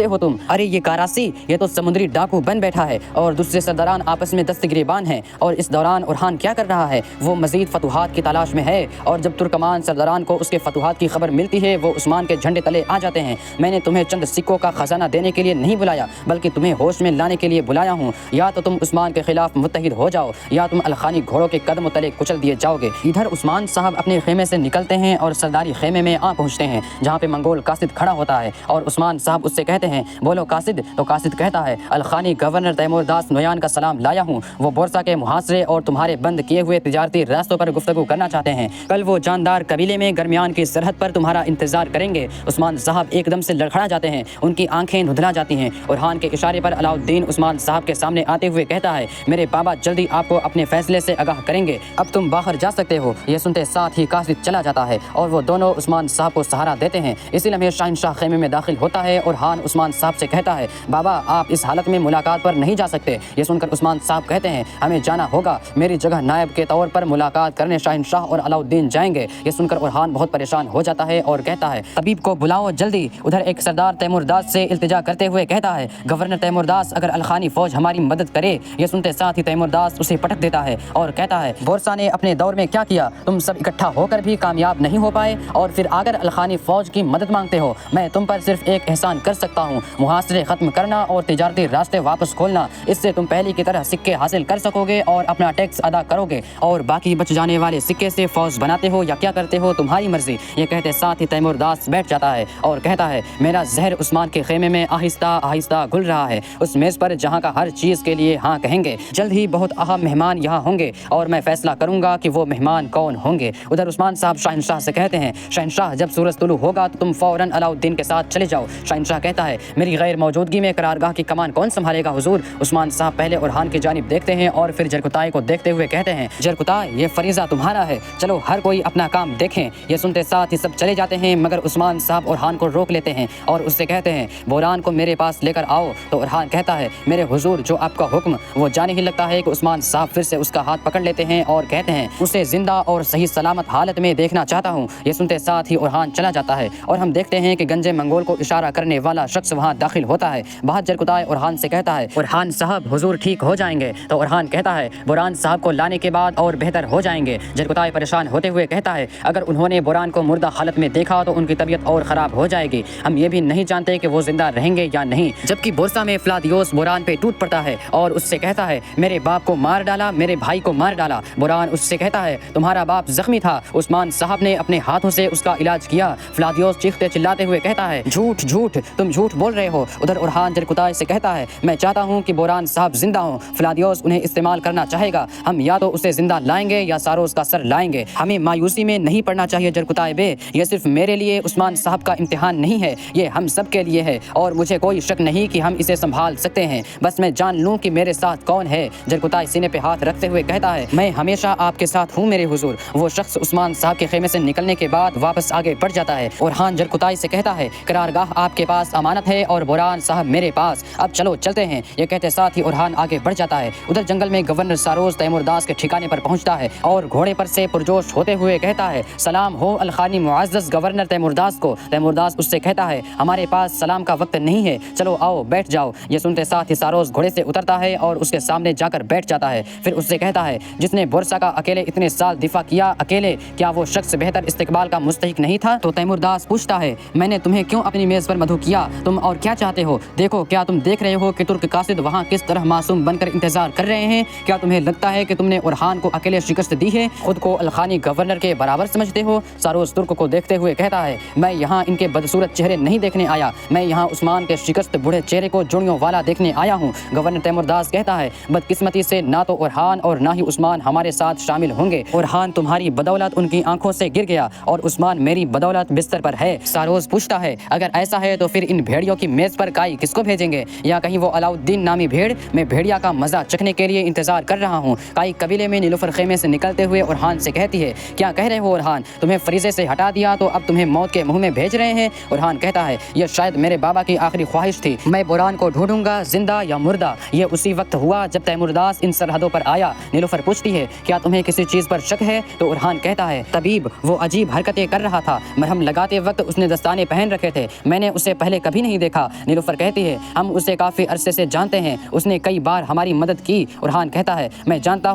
ہو تم؟ ارے یہ کاراسی، یہ تو سمندری ڈاکو بن بیٹھا ہے اور دوسرے سرداران آپس میں دستگریبان ہیں، اور اس دوران اورحان کیا کر رہا ہے؟ وہ مزید فتوحات کی تلاش میں ہے، اور جب ترکمان سرداران کو اس کے فتوحات کی خبر ملتی ہے وہ عثمان کے جھنڈے تلے آ جاتے ہیں۔ میں نے تمہیں چند سکوں کا خزانہ دینے کے لیے نہیں بلایا بلکہ تمہیں ہوش میں لانے کے لیے بلایا ہوں، یا تو تم عثمان کے خلاف متحد ہو جاؤ یا تم الخانی گھوڑوں کے قدم تلے کچل دیے جاؤ گے۔ ادھر عثمان صاحب اپنے خیمے سے نکلتے ہیں اور سرداری خیمے میں آ پہنچتے ہیں، جہاں پہ منگول قاصد کھڑا ہوتا ہے اور عثمان صاحب اس سے کہتے ہیں بولو قاصد۔ تو قاصد کہتا ہے الخانی گورنر تیمور داس نویان کا سلام لایا ہوں، وہ بورسا کے محاصرے اور تمہارے بند کیے ہوئے تجارتی راستوں پر گفتگو کرنا چاہتے ہیں۔ کل وہ جاندار قبیلے میں گرمیان کی سرحد پر تمہارا انتظار کریں گے۔ عثمان صاحب ایک دم سے لڑکھڑا جاتے ہیں، ان کی آنکھیں دھندلا جاتی ہیں۔ اورحان کے اشارے پر علاؤالدین عثمان صاحب کے سامنے آتے ہوئے کہتا ہے میرے بابا جلدی آپ کو اپنے فیصلے سے آگاہ کریں گے، اب تم باہر جا سکتے ہو۔ یہ سنتے ساتھ ہی قاصد چلا جاتا ہے اور وہ دونوں عثمان صاحب کو سہارا دیتے ہیں۔ اسی لمحے شاہنشاہ خیمے میں داخل ہوتا ہے اور اورحان عثمان صاحب سے کہتا ہے بابا آپ اس حالت میں ملاقات پر نہیں جا سکتے۔ یہ سن کر عثمان صاحب کہتے ہیں ہمیں جانا ہوگا، میری جگہ نائب کے طور پر ملاقات کرنے شاہنشاہ اور علاؤالدین جائیں گے۔ یہ سن کر اورحان بہت پریشان ہو جاتا ہے اور کہتا ہے طبیب کو بلاؤ جلدی۔ ادھر ایک سردار تیمور داس سے التجا کرتے ہوئے کہتا ہے، گورنر تیمورداس، اگر الخانی فوج ہماری مدد کرے۔ یہ سنتے ساتھ ہی تیمورداس اسے پٹک دیتا ہے اور کہتا ہے، بورسا نے اپنے دور میں کیا کیا؟ تم سب اکٹھا ہو کر بھی کامیاب نہیں ہو پائے اور پھر آگر الخانی فوج کی مدد مانگتے ہو۔ میں تم پر صرف ایک احسان کر سکتا ہوں، محاصرے ختم کرنا اور تجارتی راستے واپس کھولنا۔ اس سے تم پہلے کی طرح سکے حاصل کر سکو گے اور اپنا ٹیکس ادا کرو گے، اور باقی بچ جانے والے سکے سے فوج بناتے ہو یا کیا کرتے ہو، تمہاری مرضی۔ یہ کہتے ساتھ ہی تیمورداس بیٹھ جاتا ہے اور کہتا ہے، میرا زہر عثمان کے خیمے میں آہستہ آہستہ گل رہا ہے، اس میز پر جہاں کا ہر چیز کے لیے ہاں کہیں گے۔ جلد ہی بہت اہم مہمان یہاں ہوں گے اور میں فیصلہ کروں گا کہ وہ مہمان کون ہوں گے۔ ادھر عثمان صاحب شہنشاہ سے کہتے ہیں، شہنشاہ، جب سورج طلوع ہوگا تو تم فوراً علاؤالدین کے ساتھ چلے جاؤ۔ شہنشاہ کہتا ہے، میری غیر موجودگی میں قرارگاہ کی کمان کون سنبھالے گا حضور؟ عثمان صاحب پہلے اورحان کی جانب دیکھتے ہیں اور پھر جرکتائے کو دیکھتے ہوئے کہتے ہیں، جرکتائے، یہ فریضہ تمہارا ہے، چلو ہر کوئی اپنا کام دیکھیں۔ یہ سنتے ساتھ ہی سب چلے جاتے ہیں، مگر عثمان صاحب اورحان کو روک لیتے ہیں اور اس سے کہتے ہیں، بوران کو میرے پاس لے کر آؤ۔ تو اورحان کہتا ہے، میرے حضور، جو آپ کا حکم۔ وہ جانے ہی لگتا ہے کہ عثمان صاحب پھر سے اس کا ہاتھ پکڑ لیتے ہیں اور کہتے ہیں، اسے زندہ اور صحیح سلامت حالت میں دیکھنا چاہتا ہوں۔ یہ سنتے ساتھ ہی اورحان چلا جاتا ہے اور ہم دیکھتے ہیں کہ گنجے منگول کو اشارہ کرنے والا شخص وہاں داخل ہوتا ہے۔ باہر جرکتائے اورحان سے کہتا ہے، اورحان صاحب، حضور ٹھیک ہو جائیں گے؟ تو اورحان کہتا ہے، بوران صاحب کو لانے کے بعد اور بہتر ہو جائیں گے۔ جرکتائے پریشان ہوتے ہوئے کہتا ہے، اگر انہوں نے بوران کو مردہ حالت میں دیکھا تو ان کی طبیعت اور خراب ہو جائے گی، ہم یہ بھی نہیں جانتے کہ وہ زندہ رہیں گے یا نہیں۔ جبکہ بورسا میں فلادیوس بوران پہ ٹوٹ پڑتا ہے اور اس سے کہتا ہے، میرے باپ کو مار ڈالا، میرے بھائی کو مار ڈالا۔ بوران اس سے کہتا ہے، تمہارا باپ زخمی تھا، عثمان صاحب نے اپنے ہاتھوں سے اس کا علاج کیا۔ فلادیوس چیختے چلاتے ہوئے کہتا ہے، جھوٹ جھوٹ، تم جھوٹ بول رہے ہو۔ ادھر اورحان جرکتائے سے کہتا ہے، میں چاہتا ہوں کہ بوران صاحب زندہ ہوں، فلادیوس انہیں استعمال کرنا چاہے گا، ہم یا تو اسے زندہ لائیں گے یا ساروس کا سر لائیں گے۔ ہمیں مایوسی میں نہیں پڑنا چاہیے جرکتائے بے، یہ صرف میرے لیے عثمان صاحب کا امتحان نہیں ہے، یہ ہم سب کے لیے ہے اور مجھے کوئی شک نہیں کہ ہم اسے سنبھال سکتے ہیں، بس میں جان لوں کہ میرے ساتھ کون ہے۔ جرکتائے سینے پہ ہاتھ رکھتے ہوئے کہتا ہے، میں ہمیشہ آپ کے ساتھ ہوں میرے حضور۔ وہ شخص عثمان صاحب کے خیمے سے نکلنے کے بعد واپس آگے بڑھ جاتا ہے۔ اورحان جرکتائے سے کہتا ہے، قرارگاہ آپ کے پاس امانت ہے اور بوران صاحب میرے پاس، اب چلو چلتے ہیں۔ یہ کہتے ساتھ ہی اورحان آگے بڑھ جاتا ہے۔ ادھر جنگل میں گورنر ساروس تیمورداس کے ٹھکانے پر پہنچتا ہے اور گھوڑے پر سے پرجوش ہوتے ہوئے کہتا ہے، سلام ہو الخانی معزز گورنر تیمورداس کو۔ تیمورداس اس سے کہتا ہے، ہمارے پاس سلام کا وقت نہیں ہے، چلو آؤ بیٹھ جاؤ۔ یہ سنتے ساتھ ہی ساروس گھوڑے سے اترتا ہے اور اس کے سامنے جا کر بیٹھ جاتا ہے، پھر اس سے کہتا ہے، جس نے بورسا کا اکیلے اتنے سال دفاع کیا، اکیلے، کیا وہ شخص بہتر استقبال کا مستحق نہیں تھا؟ تو تیمورداس پوچھتا ہے، میں نے تمہیں کیوں اپنی میز پر مدعو کیا؟ تم اور کیا چاہتے ہو؟ دیکھو، کیا تم دیکھ رہے ہو کہ ترک قاصد وہاں کس طرح معصوم بن کر انتظار کر رہے ہیں؟ کیا تمہیں لگتا ہے کہ تم نے اورحان کو اکیلے شکست دی ہے؟ خود کو الخانی گورنر کے برابر سمجھتے ہو؟ ساروس ترک کو دیکھتے ہوئے کہتا ہے، میں یہاں ان کے بدصورت چہرے نہیں دیکھنے آیا، میں یہاں عثمان کے شکست بوڑھے چہرے کو جوڑیوں والا دیکھنے آیا ہوں۔ گورنر تیمورداس کہتا ہے، بدقسمتی سے نہ تو اورحان اور نہ ہی عثمان ہمارے ساتھ شامل ہوں گے۔ اورحان تمہاری بدولت ان کی آنکھوں سے گر گیا اور عثمان میری بدولت بستر پر ہے۔ ساروس پوچھتا ہے، اگر ایسا ہے تو پھر ان بھیڑیوں کی میز پر کائی کس کو بھیجیں گے؟ یا کہیں وہ علاؤالدین نامی بھیڑ؟ میں بھیڑیا کا مزہ چکھنے کے لیے انتظار کر رہا ہوں۔ کائی قبیلے میں نیلوفر خیمے سے نکلتے ہوئے اورحان سے کہتی ہے، کیا کہہ رہے ہو اورحان؟ تمہیں فریضے سے ہٹا دیا تو اب تمہیں موت کے منہ میں بھیج رہے ہیں؟ اورحان کہتا ہے، یہ شاید میرے بابا کی آخری خواہش تھی، میں بوران کو ڈھونڈوں گا زندہ یا مردہ۔ یہ اسی وقت ہوا جب تیمورداس ان سرحدوں پر آیا۔ نیلوفر پوچھتی ہے، کیا تمہیں کسی چیز پر شک ہے؟ تو اورحان کہتا ہے، طبیب، وہ عجیب حرکتیں کر رہا تھا، مرہم لگاتے وقت اس نے دستانے پہن رکھے تھے، میں نے اسے پہلے کبھی نہیں دیکھا۔ نیلوفر کہتی ہے، ہم اسے کافی عرصے سے جانتے ہیں، اس نے کئی بار ہماری مدد کی۔ اورحان کہتا ہے، میں جانتا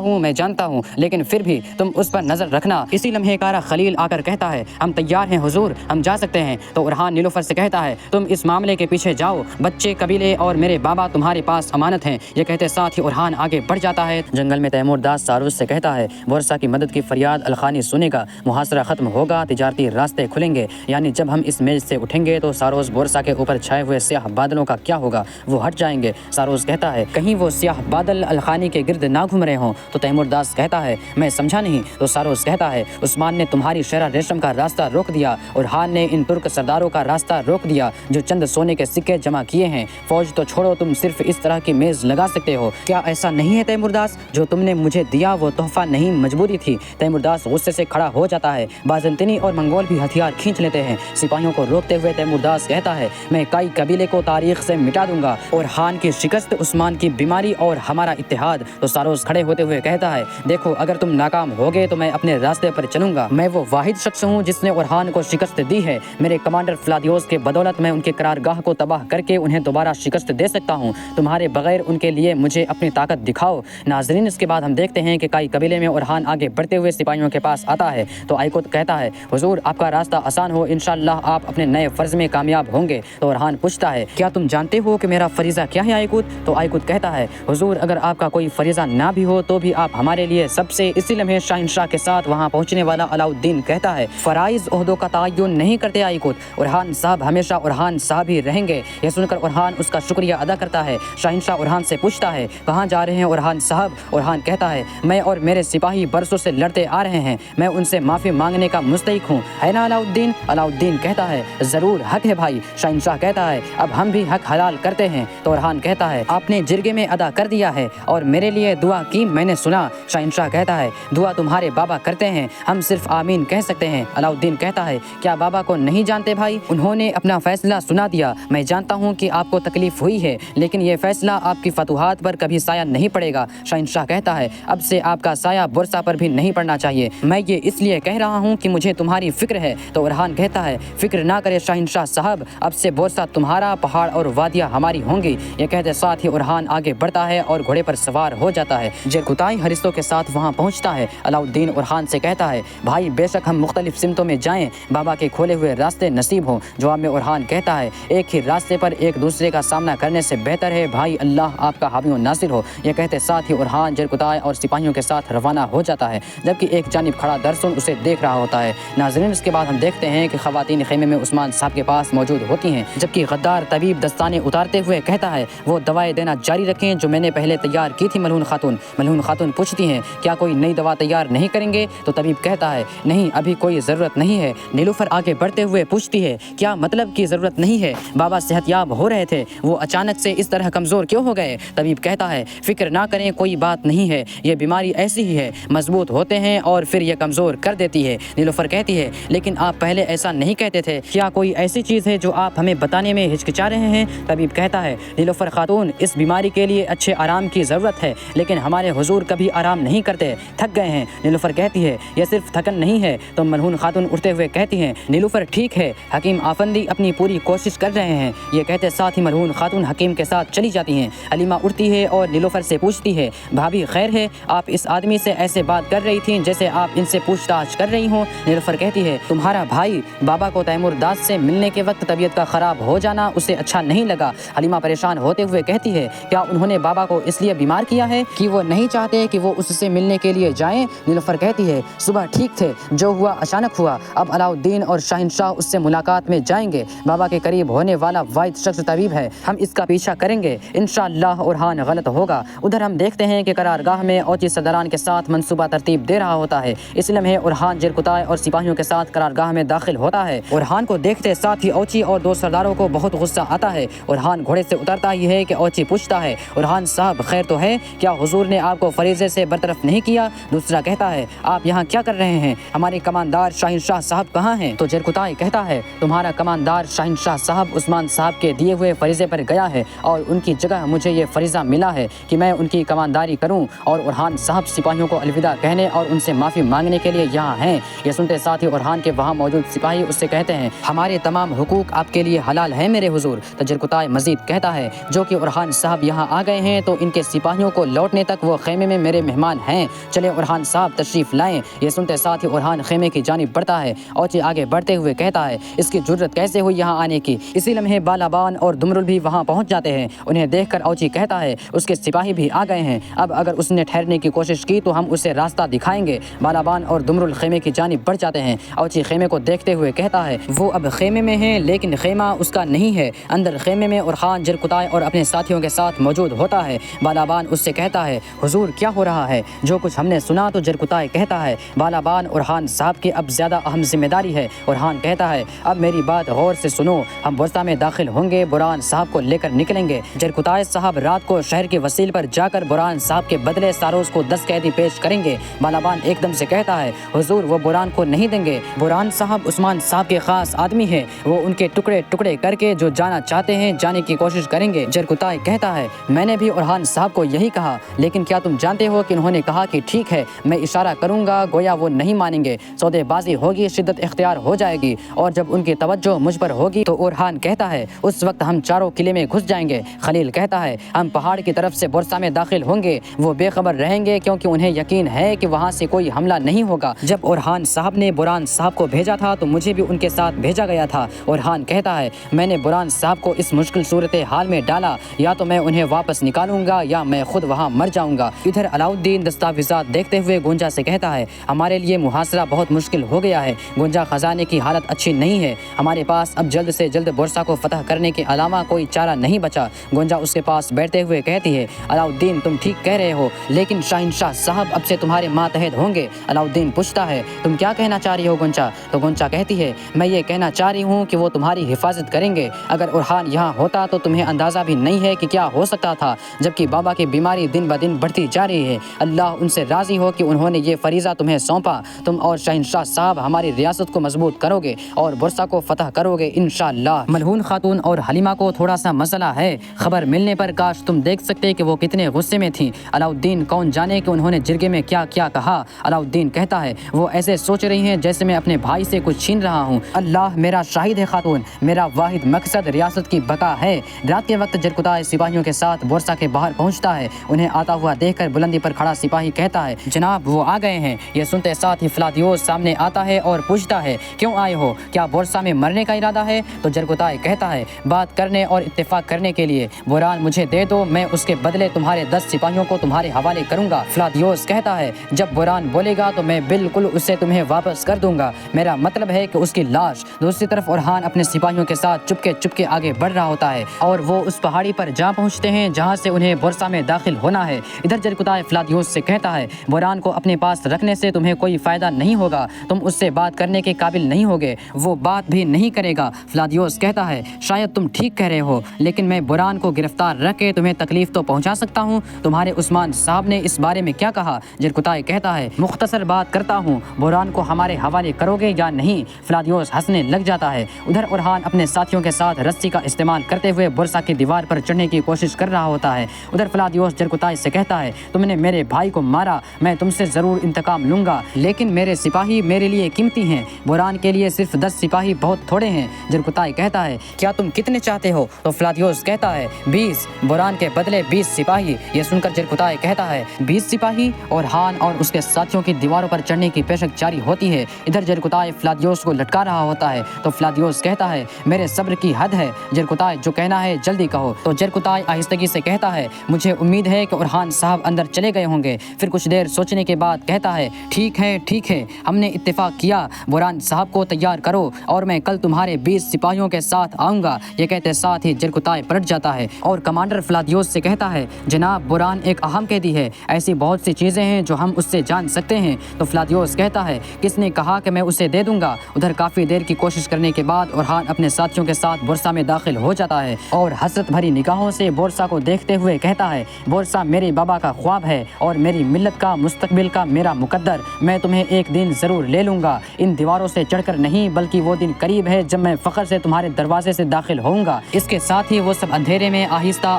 ہوں، لیکن پھر بھی تم اس پر نظر رکھنا۔ اسی لمحے کارا خلیل آ کر کہتا ہے، ہم تیار ہیں حضور، ہم جا سکتے ہیں۔ تو اورحان نیلوفر سے کہتا ہے، تم اس معاملے کے پیچھے جاؤ، بچے، قبیلے اور میرے بابا تمہارے پاس امانت ہیں۔ یہ کہتے ساتھ ہی اورحان آگے بڑھ جاتا ہے۔ جنگل میں تیمورداس ساروس سے کہتا ہے، بورسا کی مدد کی فریاد الخانی سنے گا، محاصرہ ختم ہوگا، تجارتی راستے کھلیں گے، یعنی جب ہم اس میز سے اٹھیں گے تو ساروس بورسا کے اوپر چھائے ہوئے سیاہ بادلوں کا کیا ہوگا؟ وہ ہٹ جائیں گے۔ ساروس کہتا ہے، کہیں وہ سیاہ بادل الخانی کے گرد نہ گھوم رہے ہوں؟ تو تیمورداس کہتا ہے، میں سمجھا نہیں۔ تو ساروس کہتا ہے، عثمان نے تمہاری شہرہ ریشم کا راستہ روک دیا اور خان نے ان ترک سرداروں کا راستہ روک دیا جو چند سونے کے سکے جمع کیے ہیں۔ فوج تو چھوڑو، تم صرف اس طرح کی میز لگا سکتے ہو۔ کیا ایسا نہیں ہے تیمورداس؟ جو تم نے مجھے دیا وہ تحفہ نہیں، مجبوری تھی۔ تیمورداس غصے سے کھڑا ہو جاتا ہے۔ بازنطینی اور منگول بھی ہتھیار کھینچ لیتے ہیں۔ سپاہیوں کو روکتے ہوئے تیمورداس کہتا ہے، میں کئی قبیلے کو تاریخ سے مٹا دوں گا، اور خان کی شکست، عثمان کی بیماری اور ہمارا اتحاد۔ تو ساروس کھڑے ہوتے ہوئے کہتا ہے، دیکھو، اگر تم ناکام ہوگے تو میں اپنے راستے پر چلوں گا۔ میں وہ واحد شخص ہوں جس نے اورحان کو شکست دی ہے۔ میرے کمانڈر فلادیوس کے بدولت میں ان کی قرارگاہ کو تباہ کر کے انہیں دوبارہ شکست دے سکتا ہوں، تمہارے بغیر ان کے لیے مجھے اپنی طاقت دکھاؤ۔ ناظرین، اس کے بعد ہم دیکھتے ہیں کہ کائی قبیلے میں اورہان آگے بڑھتے ہوئے سپاہیوں کے پاس آتا ہے تو آئیکوت کہتا ہے، حضور آپ کا راستہ آسان ہو، انشاءاللہ آپ اپنے نئے فرض میں کامیاب ہوں گے۔ تو اورہان پوچھتا ہے، کیا تم جانتے ہو کہ میرا فریضہ کیا ہے آئیکوت؟ تو آئیکوت کہتا ہے، حضور اگر آپ کا کوئی فریضہ نہ بھی ہو تو بھی آپ ہمارے لیے سب سے اسی لمحے شہنشاہ کے ساتھ وہاں پہنچنے والا علاؤالدین کہتا ہے، فرائض عہدوں کا تعین نہیں کرتے آئیکوت، اورہان صاحب ہمیشہ اورہان صاحب ہی رہیں گے۔ یہ سن کر اورہان اس کا شکریہ ادا کرتا ہے۔ شہنشاہ اورہان سے پوچھتا ہے، کہاں جا رہے ہیں اورہان صاحب؟ اورہان کہتا ہے، میں اور میرے سپاہی برسوں سے لڑتے آ رہے ہیں، میں ان سے معافی مانگنے کا مستحق ہوں، ہے نا علاؤالدین؟ علاؤالدین کہتا ہے، ضرور حق ہے بھائی۔ شہنشاہ کہتا ہے، اب ہم بھی حق حلال کرتے ہیں۔ تو اورہان کہتا ہے، آپ نے جرگے میں ادا کر دیا ہے اور میرے لیے دعا کی میں نے سنا۔ شہنشاہ کہتا ہے، دعا تمہارے بابا کرتے ہیں، ہم صرف آمین کہہ سکتے ہیں۔ علاؤالدین کہتا ہے، کیا بابا کو نہیں جانتے بھائی؟ انہوں نے اپنا فیصلہ سنا دیا، میں جانتا ہوں کہ آپ کو تکلیف ہوئی ہے لیکن یہ فیصلہ آپ کی فتوحات پر کبھی سایہ نہیں پڑے گا۔ شہنشاہ کہتا ہے، اب سے آپ کا سایہ بورسا پر بھی نہیں پڑنا چاہیے، میں یہ اس لیے کہہ رہا ہوں کہ مجھے تمہاری فکر ہے۔ تو اورہان کہتا ہے، فکر نہ کرے شہنشاہ صاحب، اب سے بورسا تمہارا، پہاڑ اور وادیاں ہماری ہوں گی۔ یہ کہتے ساتھ ہی اورہان آگے بڑھتا ہے اور گھوڑے پر سوار ہو جاتا ہے۔ جرکتائی حریصوں کے ساتھ وہاں پہنچتا ہے۔ علاؤالدین اورہان سے کہتا ہے، بھائی بے شک ہم مختلف سمتوں میں جائیں، بابا کے کھولے ہوئے راستے نصیب ہوں۔ جواب میں اورہان کہتا ہے، ایک ہی راستے پر ایک دوسرے کا سامنا کرنے سے بہتر ہے بھائی اللہ آپ کا حامی و ناصر ہو۔ یہ کہتے ساتھ ہی اورہان جرکتائی اور سپاہیوں کے ساتھ روانہ ہو جاتا ہے جبکہ ایک جانب کھڑا درسن اسے دیکھ رہا ہوتا ہے۔ ناظرین، اس کے بعد ہم دیکھتے ہیں کہ خواتین خیمے میں عثمان صاحب کے پاس موجود ہوتی ہیں جبکہ غدار طبیب دستانے اتارتے ہوئے کہتا ہے، وہ دوائیں دینا جاری رکھیں جو میں نے پہلے تیار کی تھی ملعون خاتون۔ ملعون خاتون پوچھتی ہیں، کیا کوئی نئی دوا تیار نہیں کریں گے؟ تو طبیب کہتا ہے، نہیں ابھی کوئی ضرورت نہیں ہے۔ نیلوفر آگے بڑھتے ہوئے پوچھتی ہے، کیا مطلب کی ضرورت نہیں ہے؟ بابا صحت یاب ہو رہے تھے، وہ اچانک سے اس طرح کمزور کیوں ہو گئے؟ طبیب کہتا ہے، فکر نہ کریں کوئی بات نہیں ہے، یہ بیماری ایسی ہی ہے، مضبوط ہوتے ہیں اور پھر یہ کمزور کر دیتی ہے۔ نیلوفر کہتی ہے، لیکن آپ پہلے ایسا نہیں کہتے تھے، کیا کوئی ایسی چیز ہے جو آپ ہمیں بتانے میں ہچکچا رہے ہیں؟ طبیب کہتا ہے، نیلوفر خاتون اس بیماری کے لیے اچھے آرام کی ضرورت ہے لیکن ہمارے حضور کبھی آرام نہیں کرتے، تھک گئے ہیں۔ نیلوفر کہتی ہے، یہ صرف تھکن نہیں ہے۔ تو ملعون خاتون اٹھتے ہوئے کہتی ہیں، نیلوفر ٹھیک ہے، حکیم آفندی اپنی پوری کوشش کر رہے ہیں۔ یہ کہتے ساتھ ہی ملعون خاتون حکیم کے ساتھ چلی جاتی ہیں۔ حلیمہ اٹھتی ہے اور نیلوفر سے پوچھتی ہے، بھابھی خیر ہے؟ آپ اس آدمی سے ایسے بات کر رہی تھیں جیسے آپ ان سے پوچھ تاچھ کر رہی ہوں۔ نیلوفر کہتی ہے، تمہارا بھائی بابا کو تیمور داس سے ملنے کے وقت طبیعت کا خراب ہو جانا اسے اچھا نہیں لگا۔ حلیمہ پریشان ہوتے ہوئے کہتی ہے، کیا انہوں نے بابا کو اس لیے بیمار کیا ہے کہ وہ نہیں چاہتے کہ وہ اس سے ملنے کے لیے جائیں؟ نیلوفر کہتی ہے، صبح ٹھیک تھے، جو ہوا اچانک ہوا، اب علاؤالدین اور شہنشاہ اس سے ملاقات میں جائیں گے، بابا کے قریب ہونے والا واحد شخص طبیب ہے، ہم اس کا پیچھا کریں گے، انشاءاللہ اورہان غلط ہوگا۔ ادھر ہم دیکھتے ہیں کہ قرارگاہ میں اوچی سرداران کے ساتھ منصوبہ ترتیب دے رہا ہوتا ہے۔ اس لمحے اورہان جرکتائی اور سپاہیوں کے ساتھ قرارگاہ میں داخل ہوتا ہے۔ اورہان کو دیکھتے ساتھ ہی اوچی اور دو سرداروں کو بہت غصہ آتا ہے۔ اورہان گھوڑے سے اترتا ہی ہے کہ اوچی پوچھتا ہے، اورہان صاحب خیر تو ہے؟ کیا حضور نے آپ کو فریضے سے برطرف نہیں کیا؟ دوسرا کہتا ہے، آپ یہاں کیا کر رہے ہیں؟ ہمارے کماندار شہنشاہ صاحب کہاں ہیں؟ تو جرکتائی کہتا ہے، تمہارا کماندار شہنشاہ صاحب عثمان صاحب کے دیے ہوئے فریضے پر گیا ہے اور ان کی جگہ مجھے یہ فریضہ ملا ہے کہ میں ان کی کمانداری کروں، اور اورہان صاحب سپاہیوں کو الوداع کہنے اور ان سے معافی مانگنے کے لیے یہاں ہیں۔ یہ سنتے ساتھ ہی اورہان کے وہاں موجود سپاہی اس سے کہتے ہیں، ہمارے تمام حقوق آپ کے لیے حلال ہیں میرے حضور۔ تو جرکتائی مزید کہتا ہے، جو کہ اورہان صاحب یہاں آ گئے ہیں تو ان کے سپاہیوں کو لوٹنے تک وہ خیمے میں میرے مہمان ہیں، چلے اورہان صاحب تشریف لائیں۔ یہ سنتے ساتھ ہی اورہان خیمے کی جانب بڑھتا ہے۔ اوچی آگے بڑھتے ہوئے کہتا ہے، اس کی جرت کیسے ہوئی یہاں آنے کی؟ اسی لمحے بالابان اور دمرل بھی وہاں پہنچ جاتے ہیں۔ انہیں دیکھ کر اوچی کہتا ہے، اس کے سپاہی بھی آ گئے ہیں، اب اگر اس نے ٹھہرنے کی کوشش کی تو ہم اسے راستہ دکھائیں گے۔ بالابان اور دمرل خیمے کی جانب بڑھ جاتے ہیں۔ اوچی خیمے کو دیکھتے ہوئے کہتا ہے، وہ اب خیمے میں ہیں لیکن خیمہ اس کا نہیں ہے۔ اندر خیمے میں اورخان جرکتائی اور اپنے ساتھیوں کے ساتھ موجود ہوتا ہے۔ بالابان اس سے کہتا ہے، حضور کیا ہو رہا ہے؟ جو کچھ ہم نے سنا تو جرکتائی کہتا ہے، بالابان اورخان صاحب کی اب زیادہ اہم ذمہ داری ہے۔ اورخان کہتا ہے، اب میری بات غور سے سنو، ہم بورسا میں داخل ہوں گے، بران صاحب کو لے کر نکلیں گے۔ جرکتائی صاحب رات کو شہر کے وسیل پر جا کر بران صاحب کے بدلے ساروس کو 10 قیدی پیش کریں گے۔ بالابان ایک دم سے کہتا ہے، حضور وہ بران کو نہیں دیں گے، بران صاحب عثمان صاحب کے خاص آدمی ہیں، وہ ان کے ٹکڑے ٹکڑے کر کے جو جانا چاہتے ہیں جانے کی کوشش کریں گے۔ جرکتائی کہتا ہے، میں نے بھی اورخان صاحب کو یہی کہا، لیکن کیا تم جانتے ہو کہ انہوں نے کہا کہ ٹھیک ہے میں اشارہ کروں گا، گویا وہ نہیں مانیں گے، سودے بازی ہوگی، شدت اختیار ہو جائے گی، اور جب ان کی توجہ مجھ پر ہوگی تو اورحان کہتا ہے اس وقت ہم چاروں قلعے میں گھس جائیں گے۔ خلیل کہتا ہے ہم پہاڑ کی طرف سے بورسا میں داخل ہوں گے۔ وہ بے خبر رہیں گے کیونکہ انہیں یقین ہے کہ وہاں سے کوئی حملہ نہیں ہوگا۔ جب اورحان صاحب نے بوران صاحب کو بھیجا تھا تو مجھے بھی ان کے ساتھ بھیجا گیا تھا۔ اورحان کہتا ہے میں نے بوران صاحب کو اس مشکل صورتحال میں ڈالا، یا تو میں انہیں واپس نکالوں گا یا میں خود وہاں مر جاؤں گا۔ ادھر علاؤالدین دستاویزات دیکھتے ہوئے گونجا سے کہتا ہے ہمارے لیے محاصرہ بہت مشکل ہو گیا ہے۔ گونجا خزانے کی حالت اچھی نہیں ہے، ہمارے پاس اب جلد سے جلد بورسا کو فتح کرنے کے علاوہ کوئی چارہ نہیں بچا۔ گونجا اس کے پاس بیٹھتے ہوئے کہتی ہے علاؤالدین تم ٹھیک کہہ رہے ہو، لیکن شاہنشاہ صاحب اب سے تمہارے ماتحت ہوں گے۔ علاؤالدین پوچھتا ہے تم کیا کہنا چاہ رہی ہو گونجا؟ تو گونجا کہتی ہے میں یہ کہنا چاہ رہی ہوں کہ وہ تمہاری حفاظت کریں گے۔ اگر اورحان یہاں ہوتا تو تمہیں اندازہ بھی نہیں ہے کہ کیا ہو سکتا تھا، جبکہ بابا کی بیماری دن بدن بڑھتی جا رہی ہے۔ اللہ ان سے راضی ہو کہ انہوں نے یہ فریضہ تمہیں سونپا۔ تم اور شاہنشاہ صاحب ہماری ریاست کو مضبوط کرو گے اور بورسا کو فتح کرو گے انشاءاللہ۔ ملعون خاتون اور حلیمہ کو تھوڑا سا مسئلہ ہے، خبر ملنے پر کاش تم دیکھ سکتے کہ وہ کتنے غصے میں تھیں۔ علاؤالدین کون جانے کہ انہوں نے جرگے میں کیا کیا کہا۔ علاؤالدین کہتا ہے وہ ایسے سوچ رہی ہیں جیسے میں اپنے بھائی سے کچھ چھین رہا ہوں۔ اللہ میرا شاہد ہے خاتون، میرا واحد مقصد ریاست کی بقا ہے۔ رات کے وقت جرکتائے سپاہیوں کے ساتھ بورسا کے باہر پہنچتا ہے۔ انہیں آتا ہوا دیکھ کر بلندی پر کھڑا سپاہی کہتا ہے جناب وہ آ گئے ہیں۔ یہ سنتے ساتھ ہی فلادیوس سامنے آتا ہے اور پوچھتا ہے کیوں آئے ہو، کیا بورسا میں مرنے کا ارادہ ہے؟ تو جرکتائے کہتا ہے بات کرنے اور اتفاق کرنے کے لیے، بوران مجھے دے دو، میں اس کے بدلے تمہارے 10 سپاہیوں کو تمہارے حوالے کروں گا۔ فلادیوس کہتا ہے جب بوران بولے گا تو میں بالکل اسے تمہیں واپس کر دوں گا، میرا مطلب ہے کہ اس کی لاش۔ دوسری طرف اورحان اپنے سپاہیوں کے ساتھ چپکے آگے بڑھ رہا ہوتا ہے اور وہ اس پہاڑی پر جا پہنچتے ہیں جہاں سے انہیں بورسا میں داخل ہونا ہے۔ ادھر جرکتائے فلادیوس سے کہتا ہے بوران کو اپنے پاس رکھنے سے تمہیں کوئی فائدہ نہیں ہوگا، تم اس سے بات کرنے کے قابل نہیں ہوگے، وہ بات بھی نہیں کرے گا۔ فلادیوس کہتا ہے شاید تم ٹھیک کہہ رہے ہو، لیکن میں بوران کو گرفتار رکھ کے تمہیں تکلیف تو پہنچا سکتا ہوں۔ تمہارے عثمان صاحب نے اس بارے میں کیا کہا؟ جرکتائے کہتا ہے مختصر بات کرتا ہوں، بوران کو ہمارے حوالے کرو گے یا نہیں؟ فلادیوس ہنسنے لگ جاتا ہے۔ ادھر اورحان اپنے ساتھیوں کے ساتھ رسی کا استعمال کرتے ہوئے بورسا کی دیوار پر چڑھنے کی کوشش کر رہا ہوتا ہے۔ ادھر فلادیوس جرکتائے سے کہتا ہے تم نے میرے بھائی کو مارا، میں تم سے ضرور انتقام لوں گا، لیکن میرے سپاہی میرے لیے قیمتی ہیں، بوران کے لیے صرف 10 سپاہی بہت تھوڑے ہیں۔ جرکتائے کہتا ہے کیا تم کتنے چاہتے ہو؟ تو فلادیوس کہتا ہے 20، بوران کے بدلے 20 سپاہی۔ یہ سن کر جرکتائے کہتا ہے 20 سپاہی؟ اورحان اور اس کے ساتھیوں کی دیواروں پر چڑھنے کی پیشک جاری ہوتی ہے۔ ادھر جرکتائے فلادیوس کو لٹکا رہا ہوتا ہے تو فلادیوس کہتا ہے میرے صبر کی حد ہے، جرکتائے جو کہنا ہے جلدی کہو۔ تو جرکتائے آہستگی سے کہتا ہے مجھے امید ہے کہ اورحان صاحب اندر چلے گئے ہوں گے۔ پھر کچھ دیر سوچنے کے بعد کہتا ہے ٹھیک ہے، ہم نے اتفاق کیا، بوران صاحب کو تیار کرو اور میں کل تمہارے 20 سپاہیوں کے ساتھ آؤں گا۔ یہ کہتے ساتھ ہی جرکتائے پلٹ جاتا ہے اور کمانڈر فلادیوس سے کہتا ہے جناب بوران ایک اہم قیدی ہے، ایسی بہت سی چیزیں ہیں جو ہم اس سے جان سکتے ہیں۔ تو فلادیوس کہتا ہے کس نے کہا کہ میں اسے دے دوں گا؟ ادھر کافی دیر کی کوشش کرنے کے بعد اورحان اپنے ساتھیوں کے ساتھ بورسا میں داخل ہو جاتا ہے اور حسرت بھری نگاہوں سے بورسا کو دیکھتے ہوئے کہتا ہے بورسا میرے بابا کا خواب ہے اور میری ملت کا مستقبل کا میرا مقدر، میں تمہیں ایک دن ضرور لے لوں گا، ان دیواروں سے چڑھ کر نہیں بلکہ وہ دن قریب ہے جب میں فخر سے تمہارے دروازے سے داخل ہوں گا۔ اس کے ساتھ ہی وہ سب اندھیرے میں آہستہ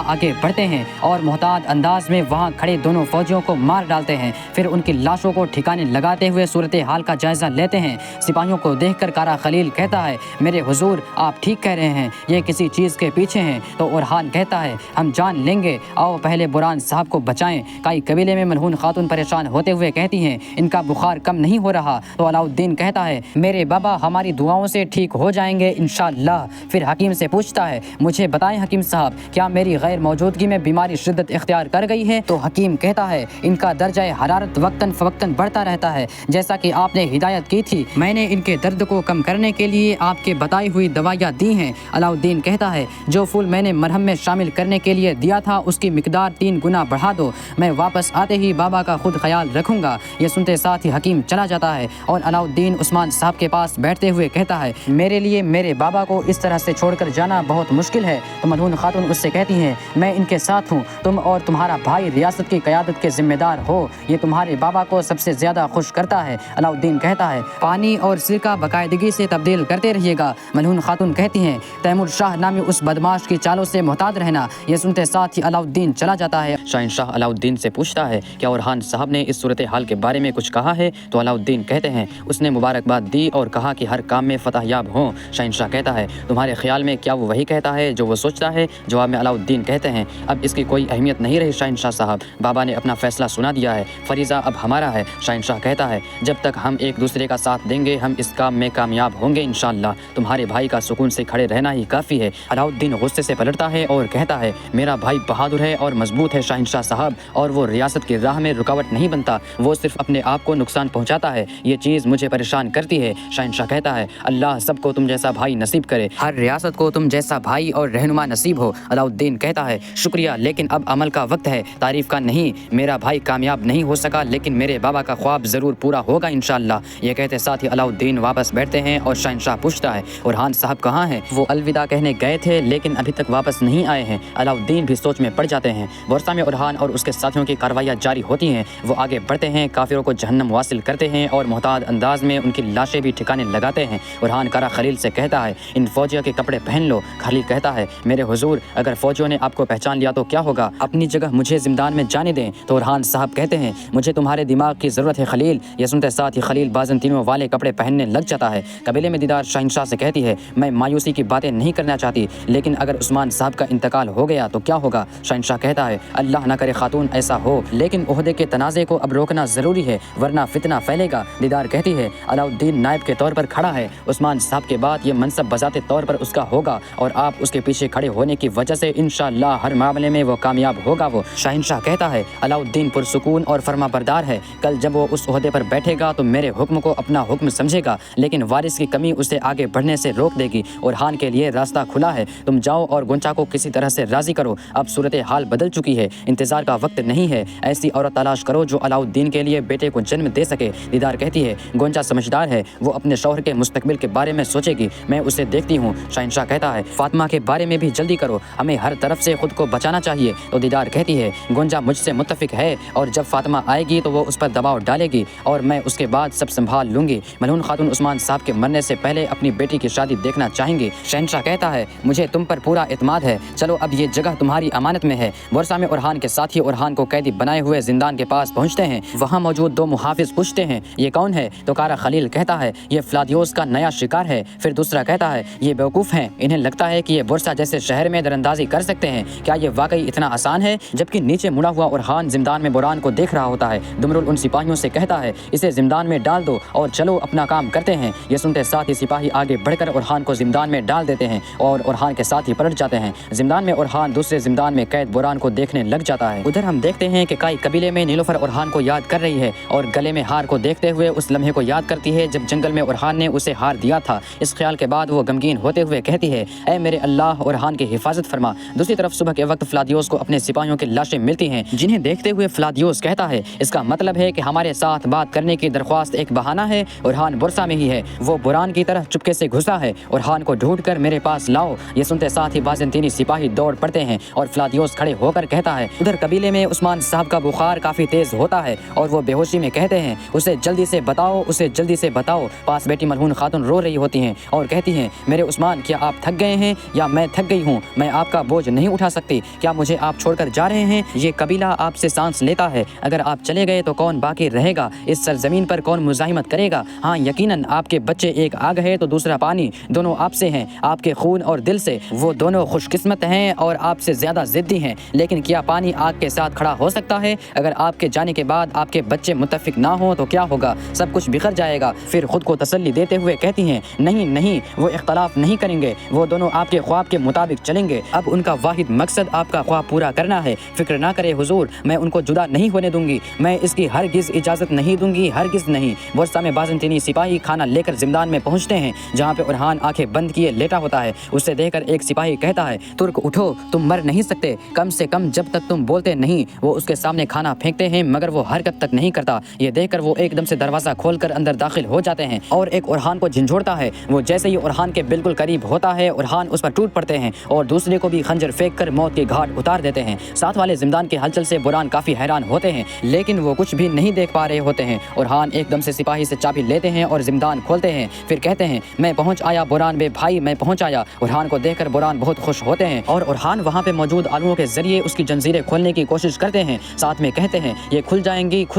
آگے بڑھتے ہیں اور محتاط انداز میں وہاں کھڑے دونوں فوجیوں کو مار ڈالتے ہیں، پھر ان کی لاشوں کو ٹھکانے لگاتے ہوئے صورتحال کا جائزہ لیتے ہیں۔ سپاہیوں کو دیکھ کر کارا خلیل کہتا ہے میرے حضور آپ ٹھیک کہہ رہے ہیں، یہ کسی چیز کے پیچھے ہیں۔ تو اورحان کہتا ہے ہم جان لیں گے، آؤ پہلے بوران صاحب کو بچائیں۔ کئی قبیلے میں ملعون خاتون پریشان ہوتے ہوئے کہتی ہیں ان کا بخار کم نہیں ہو رہا۔ تو علاؤالدین کہتا ہے میرے بابا ہماری دعاؤں سے ٹھیک ہو جائیں گے انشاءاللہ۔ پھر حکیم سے پوچھتا ہے مجھے بتائیں حکیم صاحب کیا میری غیر موجودگی میں بیماری شدت اختیار کر گئی ہے؟ تو حکیم کہتا ہے ان کا درجہ حرارت وقتاً فوقتاً بڑھتا رہتا ہے، جیسا کہ آپ نے ہدایت کی تھی، میں نے ان کے درد کو کم کرنے کے لیے آپ کے بتائی ہوئی دوائیاں دی ہیں۔ علاؤالدین کہتا ہے جو پھول میں نے مرہم میں شامل کرنے کے لیے دیا تھا اس کی مقدار 3 گنا بڑھا دو، میں واپس آتے ہی بابا کا خود خیال رکھوں گا۔ یہ سنتے ساتھ ہی حکیم چلا جاتا ہے اور علاؤالدین عثمان صاحب کے پاس بیٹھتے ہوئے کہتا ہے میرے لیے میرے بابا کو اس طرح سے چھوڑ کر جانا بہت مشکل ہے۔ تو ملعون خاتون اس سے کہتی ہیں میں ان کے ساتھ ہوں، تم اور تمہارا بھائی ریاست کی قیادت کے ذمہ دار ہو، یہ تمہارے بابا کو سب سے زیادہ خوش کرتا ہے۔ علاؤالدین کہتا ہے پانی اور سرکہ باقاعدگی سے تبدیل کرتے رہیے گا۔ ملعون خاتون کہتی ہیں تیمور شاہ نامی اس بدماش کی چالوں سے محتاط رہنا۔ یہ سنتے ساتھ ہی علاؤالدین چلا جاتا ہے۔ شاہنشاہ علاؤالدین سے پوچھتا ہے کیا اورحان صاحب نے اس صورتحال کے بارے میں کچھ کہا ہے؟ تو علاؤالدین کہتے ہیں اس نے مبارکباد دی اور کہا کہ ہر کام میں فتح یاب ہوں۔ شہنشاہ کہتا ہے تمہارے خیال میں کیا وہ وہی کہتا ہے جو وہ سوچتا ہے؟ جواب میں علاؤالدین کہتے ہیں اب اس کی کوئی اہمیت نہیں رہی شہنشاہ صاحب، بابا نے اپنا فیصلہ سنا دیا ہے، فریضہ اب ہمارا ہے۔ شہنشاہ کہتا ہے جب تک ہم ایک دوسرے کا ساتھ دیں گے ہم اس کام میں کامیاب ہوں گے انشاءاللہ، تمہارے بھائی کا سکون سے کھڑے رہنا ہی کافی ہے۔ علاؤالدین غصے سے پلٹتا ہے اور کہتا ہے میرا بھائی بہادر ہے اور مضبوط ہے شہنشاہ صاحب، اور وہ ریاست کی راہ میں رکاوٹ نہیں بنتا، وہ صرف اپنے آپ کو نقصان پہنچاتا ہے، یہ چیز مجھے پریشان کرتی ہے۔ شہنشاہ کہتا ہے اللہ سب کو تم جیسا بھائی نصیب کرے، ہر ریاست کو تم جیسا بھائی اور رہنما نصیب ہو۔ علاؤالدین کہتا ہے شکریہ، لیکن اب عمل کا وقت ہے، تعریف کا نہیں۔ میرا بھائی کامیاب نہیں ہو سکا لیکن میرے بابا کا خواب ضرور پورا ہوگا انشاءاللہ۔ یہ کہتے ساتھ ہی علاؤالدین واپس بیٹھتے ہیں اور شہنشاہ پوچھتا ہے اورحان صاحب کہاں ہیں؟ وہ الوداع کہنے گئے تھے لیکن ابھی تک واپس نہیں آئے ہیں۔ علاؤالدین بھی سوچ میں پڑ جاتے ہیں۔ بورسا میں اورحان اور اس کے ساتھیوں کی کارروائیاں جاری ہوتی ہیں، وہ آگے بڑھتے ہیں، کافروں کو جہنم واصل کرتے ہیں اور محتاط انداز میں ان کی لاشیں بھی ٹھکانے لگاتے ہیں۔ اورحان کارا خلیل سے کہتا ہے ان فوجیوں کے کپڑے پہن لو۔ خلیل کہتا ہے میرے حضور اگر فوجیوں نے آپ کو پہچان لیا تو کیا ہوگا؟ اپنی جگہ مجھے زندان میں جانے دیں۔ تو اورحان صاحب کہتے ہیں مجھے تمہارے دماغ کی ضرورت ہے خلیل۔ یہ سنتے ساتھ ہی خلیل بازنطینوں والے کپڑے پہننے لگ جاتا ہے۔ قبیلے میں دیدار شہنشاہ سے کہتی ہے میں مایوسی کی باتیں نہیں کرنا چاہتی لیکن اگر عثمان صاحب کا انتقال ہو گیا تو کیا ہوگا؟ شہنشاہ کہتا ہے اللہ نہ کرے خاتون ایسا ہو، لیکن عہدے کے تنازع کو اب روکنا ضروری ہے ورنہ فتنہ پھیلے گا۔ دیدار کہتی ہے علاؤالدین نائب کے طور پر کھڑا ہے، عثمان صاحب کے بعد یہ منصب بذات طور پر اس کا ہوگا اور آپ اس کے پیچھے کھڑے ہونے کی وجہ سے انشاءاللہ ہر معاملے میں وہ کامیاب ہوگا۔ وہ شہنشاہ کہتا ہے علاؤالدین پرسکون اور فرما بردار ہے، کل جب وہ اس عہدے پر بیٹھے گا تو میرے حکم کو اپنا حکم سمجھے گا لیکن وارث کی کمی اسے آگے بڑھنے سے روک دے گی۔ اورحان کے لیے راستہ کھلا ہے، تم جاؤ اور گونچا کو کسی طرح سے راضی کرو، اب صورتحال بدل چکی ہے، انتظار کا وقت نہیں ہے، ایسی عورت تلاش کرو جو علاؤالدین کے لیے بیٹے کو جنم دے سکے۔ دیدار کہتی ہے گونچا سمجھدار ہے، وہ اپنے شوہر کے مستقبل کے بارے میں سوچے گی، میں اسے دیکھتی ہوں۔ شہنشاہ کہتا ہے فاطمہ کے بارے میں بھی جلدی کرو، ہمیں ہر طرف سے خود کو بچانا چاہیے۔ تو دیدار کہتی ہے گونجا مجھ سے متفق ہے اور جب فاطمہ آئے گی تو وہ اس پر دباؤ ڈالے گی اور میں اس کے بعد سب سنبھال لوں گی۔ ملعون خاتون عثمان صاحب کے مرنے سے پہلے اپنی بیٹی کی شادی دیکھنا چاہیں گی۔ شہنشاہ کہتا ہے مجھے تم پر پورا اعتماد ہے، چلو اب یہ جگہ تمہاری امانت میں ہے۔ بورسا میں اورحان کے ساتھی اورحان کو قیدی بنائے ہوئے زندان کے پاس پہنچتے ہیں، وہاں موجود دو محافظ پوچھتے ہیں یہ کون ہے؟ تو کارا خلیل کہتا ہے یہ فلادیوس کا نیا شکار ہے۔ پھر دوسرا کہتا ہے یہ بیوقوف ہیں، انہیں لگتا ہے کہ یہ بورسا جیسے شہر میں دراندازی کر سکتے ہیں، کیا یہ واقعی اتنا آسان ہے؟ جبکہ نیچے مڑا ہوا اورحان زندان میں بوران کو دیکھ رہا ہوتا ہے۔ دمرل ان سپاہیوں سے کہتا ہے اسے زندان میں ڈال دو اور چلو اپنا کام کرتے ہیں۔ یہ سنتے ساتھ ہی سپاہی آگے بڑھ کر اورحان کو زندان میں ڈال دیتے ہیں اور اورحان کے ساتھ ہی پلٹ جاتے ہیں۔ زندان میں اورحان دوسرے زندان میں قید بوران کو دیکھنے لگ جاتا ہے۔ ادھر ہم دیکھتے ہیں کہ کائی قبیلے میں نیلوفر اورحان کو یاد کر رہی ہے اور گلے میں ہار کو دیکھتے ہوئے اس لمحے کو یاد کرتی ہے جب جنگل میں اورحان نے اسے ہار دیا تھا۔ اس خیال کے بعد وہ غمگین ہوتے ہوئے کہتی ہے اے میرے اللہ اورحان کی حفاظت فرما۔ دوسری طرف صبح کے وقت فلادیوس کو اپنے سپاہیوں کی لاشیں ملتی ہیں جنہیں دیکھتے ہوئے فلادیوس کہتا ہے اس کا مطلب ہے کہ ہمارے ساتھ بات کرنے کی درخواست ایک بہانہ ہے، اورحان بورسا میں ہی ہے، وہ بوران کی طرح چپکے سے گھسا ہے، اورحان کو ڈھونڈ کر میرے پاس لاؤ۔ یہ سنتے ساتھ ہی بازنطینی سپاہی دوڑ پڑتے ہیں اور فلادیوس کھڑے ہو کر کہتا ہے ادھر قبیلے میں عثمان صاحب کا بخار کافی تیز ہوتا ہے اور وہ بے ہوشی میں کہتے ہیں اسے جلدی سے بتاؤ، اسے جلدی سے بتاؤ۔ پاس بیٹی ملعون خاتون رو رہی ہوتی ہیں اور کہتی ہیں میرے عثمان کیا آپ تھک گئے ہیں یا میں تھک گئی ہوں؟ میں آپ کا بوجھ نہیں اٹھا سکتی، کیا مجھے آپ چھوڑ کر جا رہے ہیں؟ یہ قبیلہ آپ سے سانس لیتا ہے، اگر آپ چلے گئے تو کون باقی رہے گا؟ اس سرزمین پر کون مزاحمت کرے گا؟ ہاں یقیناً آپ کے بچے ایک آگ ہے تو دوسرا پانی، دونوں آپ سے ہیں، آپ کے خون اور دل سے، وہ دونوں خوش قسمت ہیں اور آپ سے زیادہ ضدی ہیں، لیکن کیا پانی آگ کے ساتھ کھڑا ہو سکتا ہے؟ اگر آپ کے جانے کے بعد آپ کے بچے متفق نہ ہوں تو کیا ہوگا؟ سب کچھ بکھر جائے گا۔ پھر خود کو تسلی دیتے ہوئے کہتی ہیں نہیں نہیں، وہ اختلاف نہیں کریں گے، وہ دونوں آپ کے خواب کے مطابق چلیں گے، اب ان کا واحد مقصد آپ کا خواب پورا کرنا ہے، فکر نہ کرے حضور، میں ان کو جدا نہیں ہونے دوں گی، میں اس کی ہرگز اجازت نہیں دوں گی، ہرگز نہیں۔ بورسا میں بازنطینی سپاہی کھانا لے کر زندان میں پہنچتے ہیں جہاں پہ اورحان آنکھیں بند کیے لیٹا ہوتا ہے۔ اسے دیکھ کر ایک سپاہی کہتا ہے ترک اٹھو، تم مر نہیں سکتے، کم سے کم جب تک تم بولتے نہیں۔ وہ اس کے سامنے کھانا پھینکتے ہیں مگر وہ حرکت تک نہیں کرتا۔ یہ دیکھ کر وہ ایک دم سے دروازہ کھول کر اندر داخل ہو جاتے ہیں اور ایک اورحان کو جھنجھوڑتا ہے۔ وہ جیسے ہی اورحان کے بالکل قریب ہوتا ہے اورحان اس پر ٹوٹ پڑتے ہیں اور دوسرے کو بھی خنجر پھینک کر موت کے گھاٹ اتار دیتے ہیں۔ ساتھ والے زندان کے ہلچل سے بوران کافی حیران ہوتے ہیں لیکن وہ کچھ بھی نہیں دیکھ پا رہے ہوتے ہیں۔ اورحان ایک دم سے سپاہی سے چابی لیتے ہیں اور زندان کھولتے ہیں، پھر کہتے ہیں میں پہنچ آیا بوران بے بھائی، میں پہنچ آیا۔ اورحان کو دیکھ کر بوران بہت خوش ہوتے ہیں اور اورحان وہاں پہ موجود آلوؤں کے ذریعے اس کی جنزیریں کھولنے کی کوشش کرتے ہیں، ساتھ میں کہتے ہیں یہ کھل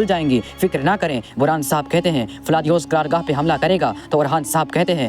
جائیں گی، فکر نہ کریں۔ بوران صاحب کہتے ہیں فلادیوس قرارگاہ پہ حملہ کرے گا، تو اورحان صاحب کہتے ہیں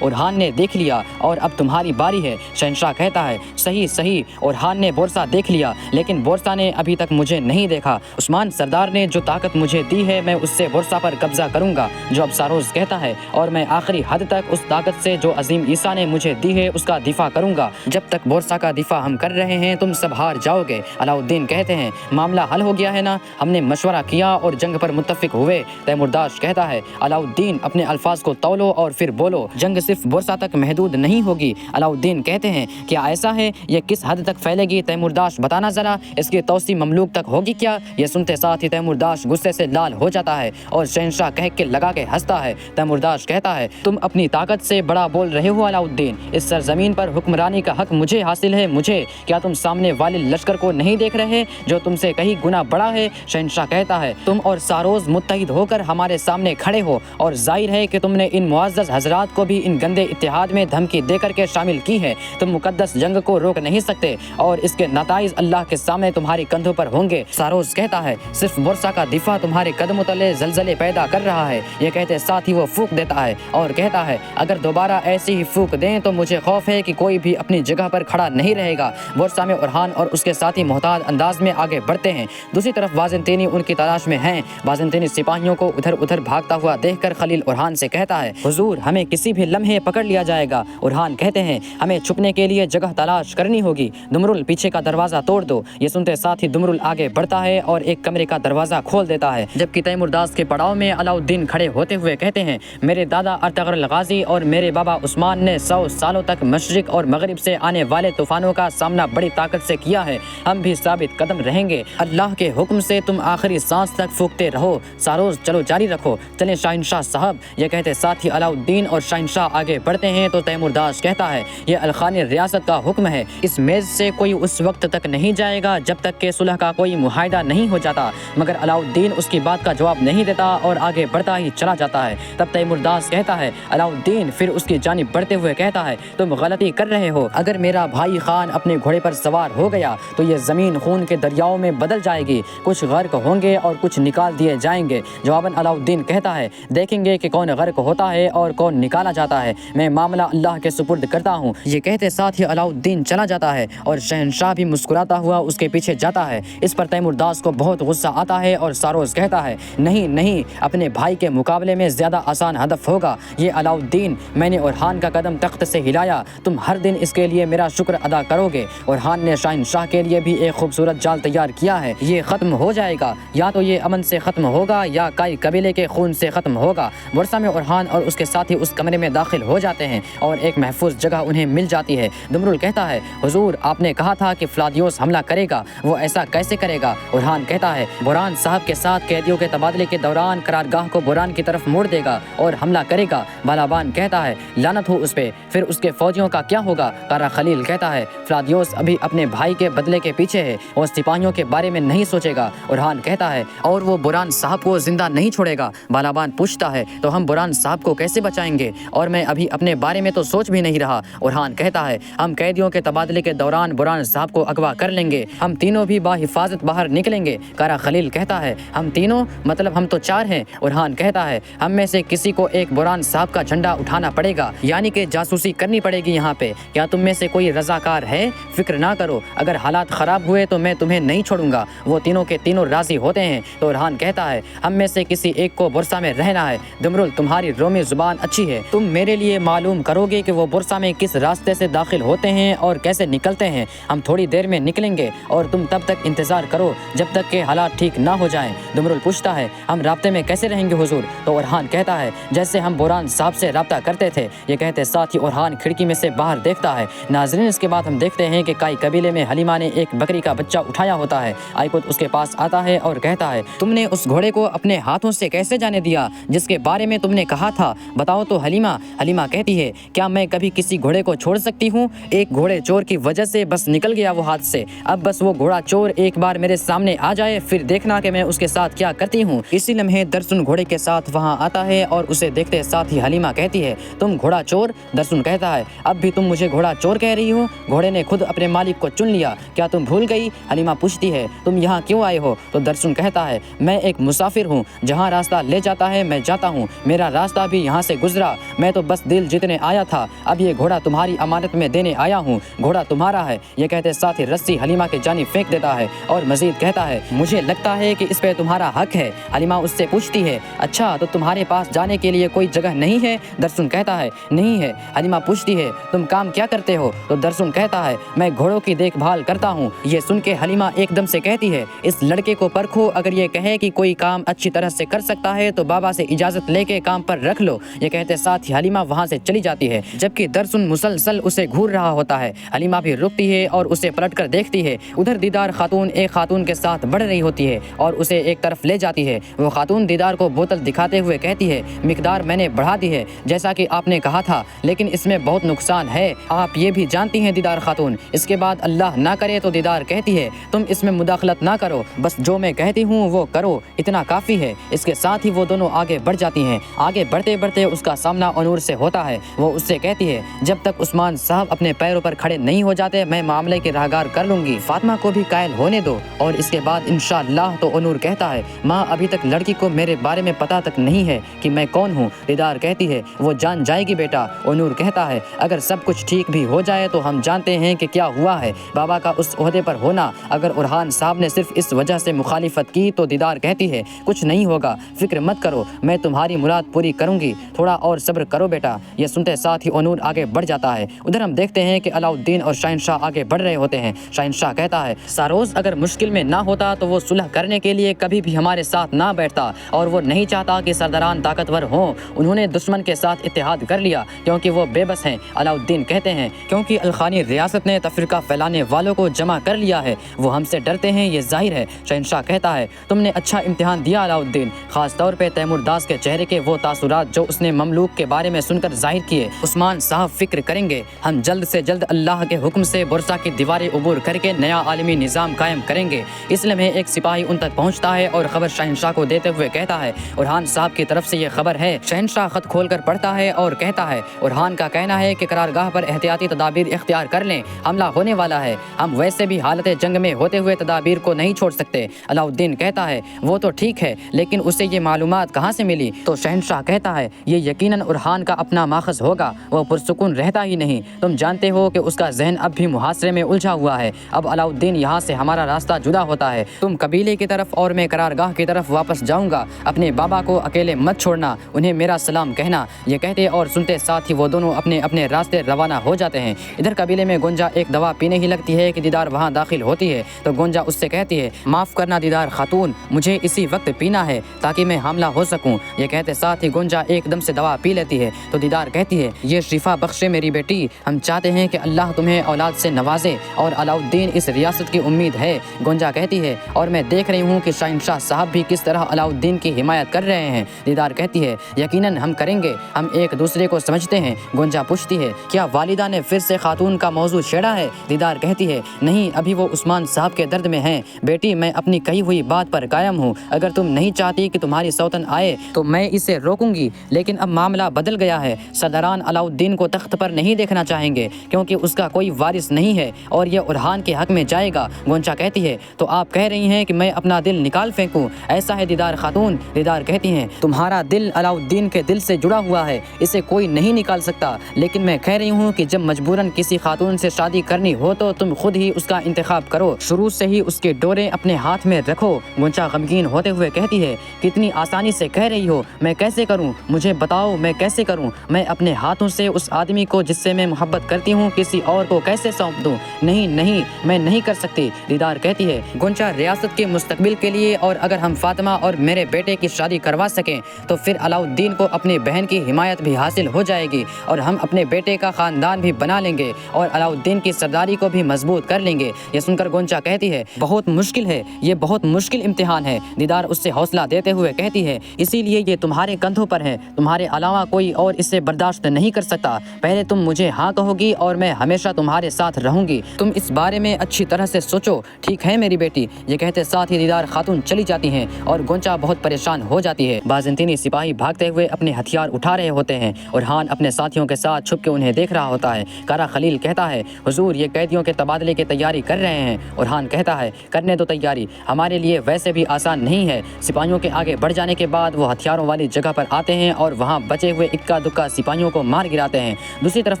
اورحان نے دیکھ لیا اور اب تمہاری باری ہے۔ شہنشاہ کہتا ہے صحیح صحیح۔ اورحان نے بورسا دیکھ لیا لیکن بورسا نے ابھی تک مجھے نہیں دیکھا۔ عثمان سردار نے جو طاقت مجھے دی ہے میں اس سے بورسا پر قبضہ کروں گا، جو اب ساروس کہتا ہے، اور میں آخری حد تک اس طاقت سے جو عظیم عیسیٰ نے مجھے دی ہے اس کا دفاع کروں گا۔ جب تک بورسا کا دفاع ہم کر رہے ہیں تم سب ہار جاؤ گے۔ علاؤالدین کہتے ہیں معاملہ حل ہو گیا ہے نا، ہم نے مشورہ کیا اور جنگ پر متفق ہوئے۔ تیمورداش کہتا ہے علاؤالدین اپنے الفاظ کو تولو اور پھر بولو، جنگ صرف بورسا تک محدود نہیں ہوگی۔ علاؤالدین کہتے ہیں کیا ایسا ہے؟ یہ کس حد تک پھیلے گی تیمورداش بتانا ذرا، اس کی توسیع مملوک تک ہوگی کیا؟ یہ سنتے ساتھ ہی تیمورداش غصے سے لال ہو جاتا ہے اور شہنشاہ کہہ کے لگا کے ہنستا ہے۔ تیمورداش کہتا ہے تم اپنی طاقت سے بڑا بول رہے ہو علاؤالدین، اس سرزمین پر حکمرانی کا حق مجھے حاصل ہے، مجھے۔ کیا تم سامنے والے لشکر کو نہیں دیکھ رہے جو تم سے کئی گنا بڑا ہے؟ شہنشاہ کہتا ہے تم اور ساروس متحد ہو کر ہمارے سامنے کھڑے ہو اور ظاہر ہے کہ تم نے ان معزز حضرات کو بھی ان گندے اتحاد میں دھمکی دے کر کے شامل کی ہے۔ تم مقدس جنگ کو روک نہیں سکتے اور اس کے نتائج اللہ کے سامنے تمہاری کندھوں پر ہوں گے۔ ساروس کہتا ہے صرف بورسا کا دفاع تمہارے قدموں تلے زلزلے پیدا کر رہا ہے۔ یہ کہتے ساتھ ہی وہ پھونک دیتا ہے اور کہتا ہے اگر دوبارہ ایسی ہی پھونک دیں تو مجھے خوف ہے کہ کوئی بھی اپنی جگہ پر کھڑا نہیں رہے گا۔ بورسا میں اورحان اور اس کے ساتھی محتاط انداز میں آگے بڑھتے ہیں۔ دوسری طرف بازنطینی ان کی تلاش میں ہیں۔ بازنطینی سپاہیوں کو ادھر ادھر بھاگتا ہوا دیکھ کر خلیل اورحان سے کہتا ہے حضور ہمیں کسی بھی لمحے پکڑ لیا جائے گا۔ اورحان کہتے ہیں ہمیں چھپنے کے لیے جگہ تلاش کرنی ہوگی، دمرل پیچھے کا دروازہ توڑ دو۔ یہ سنتے ساتھ ہی دمرل آگے بڑھتا ہے اور ایک کمرے کا دروازہ کھول دیتا ہے، جبکہ تیمورداس کے پڑاؤ میں علاؤالدین کھڑے ہوتے ہوئے کہتے ہیں میرے دادا ارطغرل غازی اور میرے بابا عثمان نے 100 سالوں تک مشرق اور مغرب سے آنے والے طوفانوں کا سامنا بڑی طاقت سے کیا ہے، ہم بھی ثابت قدم رہیں گے۔ اللہ کے حکم سے تم آخری سانس تک پھونکتے رہو۔ ساروس چلو جاری رکھو، چلیں شاہنشاہ صاحب۔ یہ کہتے ساتھ ہی علاؤالدین اور شاہنشاہ آگے بڑھتے ہیں تو تیمورداش کہتا ہے یہ الخانی ریاست کا حکم ہے، اس میز سے کوئی اس وقت تک نہیں جائے گا جب تک کہ صلح کا کوئی معاہدہ نہیں ہو جاتا۔ مگر علاؤالدین اس کی بات کا جواب نہیں دیتا اور آگے بڑھتا ہی چلا جاتا ہے۔ تب تیمورداس کہتا ہے علاؤالدین پھر اس کی جانب بڑھتے ہوئے کہتا ہے تم غلطی کر رہے ہو، اگر میرا بھائی خان اپنے گھوڑے پر سوار ہو گیا تو یہ زمین خون کے دریاؤں میں بدل جائے گی، کچھ غرق ہوں گے اور کچھ نکال دیے جائیں گے۔ جواباً علاؤالدین کہتا ہے دیکھیں گے کہ کون غرق ہوتا ہے اور کون نکالا جاتا ہے، میں معاملہ اللہ کے سپرد کرتا ہوں۔ یہ کہتے ساتھ ہی علاؤالدین چلا جاتا ہے اور شہنشاہ بھی مسکراتا ہوا اس کے پیچھے جاتا ہے۔ اس پر تیمورداس کو بہت غصہ آتا ہے اور ساروس کہتا ہے نہیں نہیں، اپنے بھائی کے مقابلے میں زیادہ آسان ہدف ہوگا یہ علاؤالدین، میں نے اورحان کا قدم تخت سے ہلایا، تم ہر دن اس کے لیے میرا شکر ادا کرو گے۔ اورحان نے شاہنشاہ کے لیے بھی ایک خوبصورت جال تیار کیا ہے، یہ ختم ہو جائے گا، یا تو یہ امن سے ختم ہوگا یا کئی قبیلے کے خون سے ختم ہوگا۔ بورسا میں اورحان اور اس کے ساتھی اس کمرے میں داخل ہو جاتے ہیں اور ایک محفوظ جگہ انہیں مل جاتی ہے۔ دمرل کہتا ہے حضور آپ نے کہا تھا کہ فلادیوس حملہ کرے گا، وہ ایسا کیسے کرے گا؟ اورحان کہتا ہے بوران صاحب کے ساتھ قیدیوں کے تبادلے کے دوران قرارگاہ کو بوران کی طرف موڑ دے گا اور حملہ کرے گا۔ بالابان کہتا ہے لعنت ہو اس پہ، پھر اس کے فوجیوں کا کیا ہوگا؟ کارا خلیل کہتا ہے فلادیوس ابھی اپنے بھائی کے بدلے کے پیچھے ہے، وہ سپاہیوں کے بارے میں نہیں سوچے گا۔ اورحان کہتا ہے اور وہ بوران صاحب کو زندہ نہیں چھوڑے گا۔ بالابان پوچھتا ہے تو ہم بوران صاحب کو کیسے بچائیں گے؟ اور میں ابھی اپنے بارے میں تو سوچ بھی نہیں رہا۔ اورحان کہتا ہے ہم قیدیوں کے تبادلے کے دوران بوران صاحب کو اغوا کر لیں گے، ہم تینوں بھی باحفاظت باہر نکلیں گے۔ کارا خلیل کہتا ہے ہم تینوں مطلب ہم تو 4 ہیں۔ اورحان کہتا ہے ہم میں سے کسی کو ایک بوران صاحب کا جھنڈا اٹھانا پڑے گا، یعنی کہ جاسوسی کرنی پڑے گی یہاں پہ۔ کیا تم میں سے کوئی رضاکار ہے؟ فکر نہ کرو، اگر حالات خراب ہوئے تو میں تمہیں نہیں چھوڑوں گا۔ وہ تینوں کے تینوں راضی ہوتے ہیں تو اورحان کہتا ہے ہم میں سے کسی ایک کو بورسا میں رہنا ہے۔ دمرل تمہاری رومی زبان اچھی ہے، تم میرے لیے معلوم کرو گے کہ وہ بورسا میں کس راستے سے داخل ہوتے ہیں اور کیسے نکلتے ہیں۔ ہم تھوڑی دیر میں نکلیں گے اور تم تب تک انتظار کرو جب تک کہ حالات ٹھیک نہ ہو جائیں۔ دمرل پوچھتا ہے ہم رابطے میں کیسے رہیں گے حضور؟ تو اورحان کہتا ہے جیسے ہم بوران صاحب سے رابطہ کرتے تھے۔ یہ کہتے ساتھ ہی اورحان کھڑکی میں سے باہر دیکھتا ہے۔ ناظرین اس کے بعد ہم دیکھتے ہیں کہ کائی قبیلے میں حلیمہ نے ایک بکری کا بچہ اٹھایا ہوتا ہے۔ آئیکوت اس کے پاس آتا ہے اور کہتا ہے تم نے اس گھوڑے کو اپنے ہاتھوں سے کیسے جانے دیا جس کے بارے میں تم نے کہا تھا؟ بتاؤ تو حلیمہ۔ حلیمہ کہتی ہے کیا میں کبھی کسی گھوڑے کو چھوڑ سکتی ہوں؟ ایک گھوڑے چور کی وجہ سے بس نکل گیا وہ ہاتھ سے، اب بس وہ گھوڑا چور ایک بار میرے سامنے آ جائے پھر دیکھنا کہ میں اس کے ساتھ کیا کرتی ہوں۔ اسی لمحے درسن گھوڑے کے ساتھ وہاں آتا ہے اور اسے دیکھتے ساتھ ہی حلیمہ کہتی ہے تم گھوڑا چور؟ درسن کہتا ہے اب بھی تم مجھے گھوڑا چور کہہ رہی ہو؟ گھوڑے نے خود اپنے مالک کو چن لیا، کیا تم بھول گئی؟ حلیمہ پوچھتی ہے تم یہاں کیوں آئے ہو؟ تو درسن کہتا ہے میں ایک مسافر ہوں، جہاں راستہ لے جاتا ہے میں جاتا ہوں، میرا راستہ بھی یہاں سے گزرا، میں تو بس دل جیتنے آیا تھا، اب یہ گھوڑا تمہاری امانت میں دینے آیا ہوں، گھوڑا تمہارا ہے۔ یہ کہتے ساتھ ہی رسی حلیمہ کے جانب پھینک دیتا ہے اور مزید کہتا ہے مجھے لگتا ہے کہ اس پہ تمہارا حق ہے۔ حلیمہ اس سے پوچھتی ہے اچھا تو تمہارے پاس جانے کے لیے کوئی جگہ نہیں ہے؟ درسن کہتا ہے نہیں ہے۔ حلیمہ پوچھتی ہے تم کام کیا کرتے ہو؟ تو درسن کہتا ہے میں گھوڑوں کی دیکھ بھال کرتا ہوں۔ یہ سن کے حلیمہ ایک دم سے کہتی ہے اس لڑکے کو پرکھو، اگر یہ کہے کہ کوئی کام اچھی طرح سے کر سکتا ہے تو بابا سے اجازت لے کے کام پر رکھ لو۔ یہ کہتے ساتھ ہی حلیمہ وہاں سے چلی جاتی ہے، جبکہ درسن مسلسل اسے گھور رہا ہوتا ہے۔ حلیمہ بھی رکتی ہے اور اسے پلٹ کر دیکھتی ہے، ادھر دیدار خاتون ایک خاتون کے ساتھ بڑھ رہی ہوتی ہے اور اسے ایک طرف لے جاتی ہے۔ وہ خاتون دیدار کو بوتل دکھاتے ہوئے کہتی ہے مقدار میں نے بڑھا دی ہے جیسا کہ آپ نے کہا تھا، لیکن اس میں بہت نقصان ہے، آپ یہ بھی جانتی ہیں دیدار خاتون۔ اس کے بعد اللہ نہ کرے تو دیدار کہتی ہے تم اس میں مداخلت نہ کرو، بس جو میں کہتی ہوں وہ کرو، اتنا کافی ہے۔ اس کے ساتھ ہی وہ دونوں آگے بڑھ جاتی ہیں۔ آگے بڑھتے بڑھتے اس کا سامنا انور سے ہوتا ہے۔ وہ اس سے کہتی ہے جب تک عثمان صاحب اپنے پیروں پر کھڑے نہیں ہو جاتے میں معاملے کے راہگار کر لوں گی، فاطمہ کو بھی قائل ہونے دو اور اس کے بعد انشاءاللہ۔ تو انور کہتا ہے ماں ابھی تک لڑکی کو میرے بارے میں پتہ تک نہیں ہے کہ میں کون ہوں۔ دیدار کہتی ہے وہ جان جائے گی بیٹا۔ انور کہتا ہے اگر سب کچھ ٹھیک بھی ہو جائے تو ہم جانتے ہیں کہ کیا ہوا ہے، بابا کا اس عہدے پر ہونا، اگر ارحان صاحب نے صرف اس وجہ سے مخالفت کی تو دیدار کہتی ہے کچھ نہیں ہوگا، فکر مت کرو، میں تمہاری مراد پوری کروں گی، تھوڑا اور صبر کرو بیٹا۔ یہ سنتے ساتھ ہی انور آگے بڑھ جاتا ہے۔ ادھر ہم دیکھتے ہیں کہ علاؤالدین اور شہنشاہ آگے بڑھ رہے ہوتے ہیں۔ شہنشاہ کہتا ہے ساروس اگر مشکل میں نہ ہوتا تو وہ صلح کرنے کے لیے کبھی بھی ہمارے ساتھ نہ بیٹھتا، اور وہ نہیں چاہتا کہ سرداران طاقتور ہوں، انہوں نے دشمن کے ساتھ اتحاد کر لیا کیونکہ وہ بے بس ہیں۔ علاؤالدین کہتے ہیں کیونکہ الخانی ریاست نے تفرقہ پھیلانے والوں کو جمع کر لیا ہے، وہ ہم سے ڈرتے ہیں، یہ ظاہر ہے۔ شہنشاہ کہتا ہے تم نے اچھا امتحان دیا علاؤالدین، خاص طور پہ تیمور داس کے چہرے کے وہ تاثرات جو اس نے مملوک کے بارے میں سن کر ظاہر کیے۔ عثمان صاحب فکر کریں گے، ہم جلد سے جلد اللہ کے حکم سے برسا کی دیواریں عبور کر کے نیا عالمی نظام قائم کریں گے۔ اس لمحے ایک سپاہی ان تک پہنچتا ہے اور خبر شہنشاہ کو دیتے ہوئے کہتا ہے ارحان صاحب کی طرف سے یہ خبر ہے۔ شہنشاہ خط کھول کر پڑھتا ہے اور کہتا ہے ارحان کا کہنا ہے کہ قرارگاہ پر احتیاطی تدابیر اختیار کر لیں، حملہ ہونے والا ہے، ہم ویسے بھی حالت جنگ میں ہوتے ہوئے تدابیر کو نہیں چھوڑ سکتے۔ علاؤالدین کہتا ہے وہ تو ٹھیک ہے لیکن اسے یہ معلومات کہاں سے ملی؟ تو شہنشاہ کہتا ہے یہ یقیناً ارحان کا اپنا ماخذ ہوگا، وہ پرسکون رہتا ہی نہیں، تم جانتے ہو کہ اس کا ذہن اب بھی محاصرے میں الجھا ہوا ہے۔ اب علاؤالدین یہاں سے ہمارا راستہ جدا ہوتا ہے، تم قبیلے کی طرف اور میں قرارگاہ کی طرف واپس جاؤں گا، اپنے بابا کو اکیلے مت چھوڑنا، انہیں میرا سلام کہنا۔ یہ کہتے اور سنتے ساتھ ہی وہ دونوں اپنے اپنے راستے روانہ ہو جاتے ہیں۔ ادھر قبیلے میں گونجا ایک دوا پینے ہی لگتی ہے کہ دیدار وہاں داخل ہوتی ہے تو گونجا اس سے کہتی ہے معاف کرنا دیدار خاتون، مجھے اسی وقت پینا ہے تاکہ میں حاملہ ہو سکوں۔ یہ کہتے ساتھ ہی گونجا ایک دم سے دوا پی لیتی ہے تو دیدار کہتی ہے یہ شفا بخشے میری بیٹی، ہم چاہتے ہیں کہ اللہ تمہیں اولاد سے نوازے اور علاؤالدین اس ریاست کی امید ہے۔ گونجا کہتی ہے اور میں دیکھ رہی ہوں کہ شہنشاہ صاحب بھی کس طرح علاؤالدین کی حمایت کر رہے ہیں۔ دیدار کہتی ہے یقیناً ہم کریں گے، ہم ایک دوسرے کو سمجھتے ہیں۔ گونجا پوچھتی ہے کیا والدہ نے پھر سے خاتون کا موضوع چھیڑا ہے؟ دیدار کہتی ہے نہیں، ابھی وہ عثمان صاحب کے درد میں ہیں۔ بیٹی میں اپنی کہی ہوئی بات پر قائم ہوں، اگر تم نہیں چاہتی کہ تمہاری سوتن آئے تو میں اسے روکوں گی، لیکن اب معاملہ بدل گیا ہے، سرداران علاؤالدین کو تخت پر نہیں دیکھنا چاہیں گے کیونکہ اس کا کوئی وارث نہیں ہے اور یہ ارحان کے حق میں جائے گا۔ گونجا کہتی ہے تو آپ کہہ رہی ہیں کہ میں اپنا دل نکال پھینکوں؟ ایسا ہے دیدار خاتون؟ دیدار کہتی ہیں تمہارا دل علاؤالدین کے دل سے جڑا ہوا ہے، اسے کوئی نہیں نکال سکتا، لیکن میں کہہ رہی ہوں کہ جب مجبوراً کسی خاتون سے شادی کرنی ہو تو تم خود ہی اس کا انتخاب کرو، شروع سے ہی اس کے ڈورے اپنے ہاتھ میں رکھو۔ گونجا غمگین ہوتے ہوئے کہتی ہے کتنی آسانی سے کہہ رہی ہو، میں کیسے کروں؟ مجھے بتاؤ میں کیسے کروں؟ میں اپنے ہاتھوں سے اس آدمی کو جس سے میں محبت کرتی ہوں کسی اور کو کیسے سونپ دوں؟ نہیں نہیں، میں نہیں کر سکتی۔ دیدار کہتی ہے گونجا ریاست کے مستقبل کے لیے اور اگر ہم فاطمہ اور میرے بیٹے کی شادی کروا سکیں تو پھر علاؤالدین کو اپنی بہن کی حمایت بھی حاصل ہو جائے گی اور ہم اپنے بیٹے کا خاندان بھی بنا لیں گے اور علاؤالدین کی سرداری کو بھی مضبوط کر لیں گے۔ یہ سن کر گونجا کہتی ہے بہت مشکل ہے، یہ بہت مشکل امتحان ہے۔ دیدار اس سے حوصلہ دیتے ہوئے کہتی ہے اسی لیے یہ تمہارے کندھوں پر ہے، تمہارے علاوہ کوئی اور اسے برداشت نہیں کر سکتا۔ پہلے تم مجھے ہاں کہو گی اور میں ہمیشہ تمہارے ساتھ رہوں گی، تم اس بارے میں اچھی طرح سے سوچو، ٹھیک ہے میری بیٹی؟ یہ کہتے ساتھ ہی دیدار خاتون چلی جاتی ہیں اور گونجا بہت پریشان ہو جاتی ہے۔ بازنطینی سپاہی بھاگتے ہوئے اپنے ہتھیار اٹھا رہے ہوتے ہیں، ارحان اپنے ساتھیوں کے ساتھ چھپ کے انہیں دیکھ رہا ہوتا ہے۔ کارا خلیل کہتا ہے حضور یہ قیدیوں کے تبادلے کی تیاری کر رہے ہیں۔ ارحان کہتا ہے کرنے دو تیاری، ہمارے لیے ویسے بھی آسان نہیں ہے، سپاہیوں کے آگے بڑھ جانے کے بعد وہ ہتھیاروں والی جگہ پر آتے ہیں اور وہاں بچے ہوئے اکا دکا سپاہیوں کو مار گراتے ہیں۔ دوسری طرف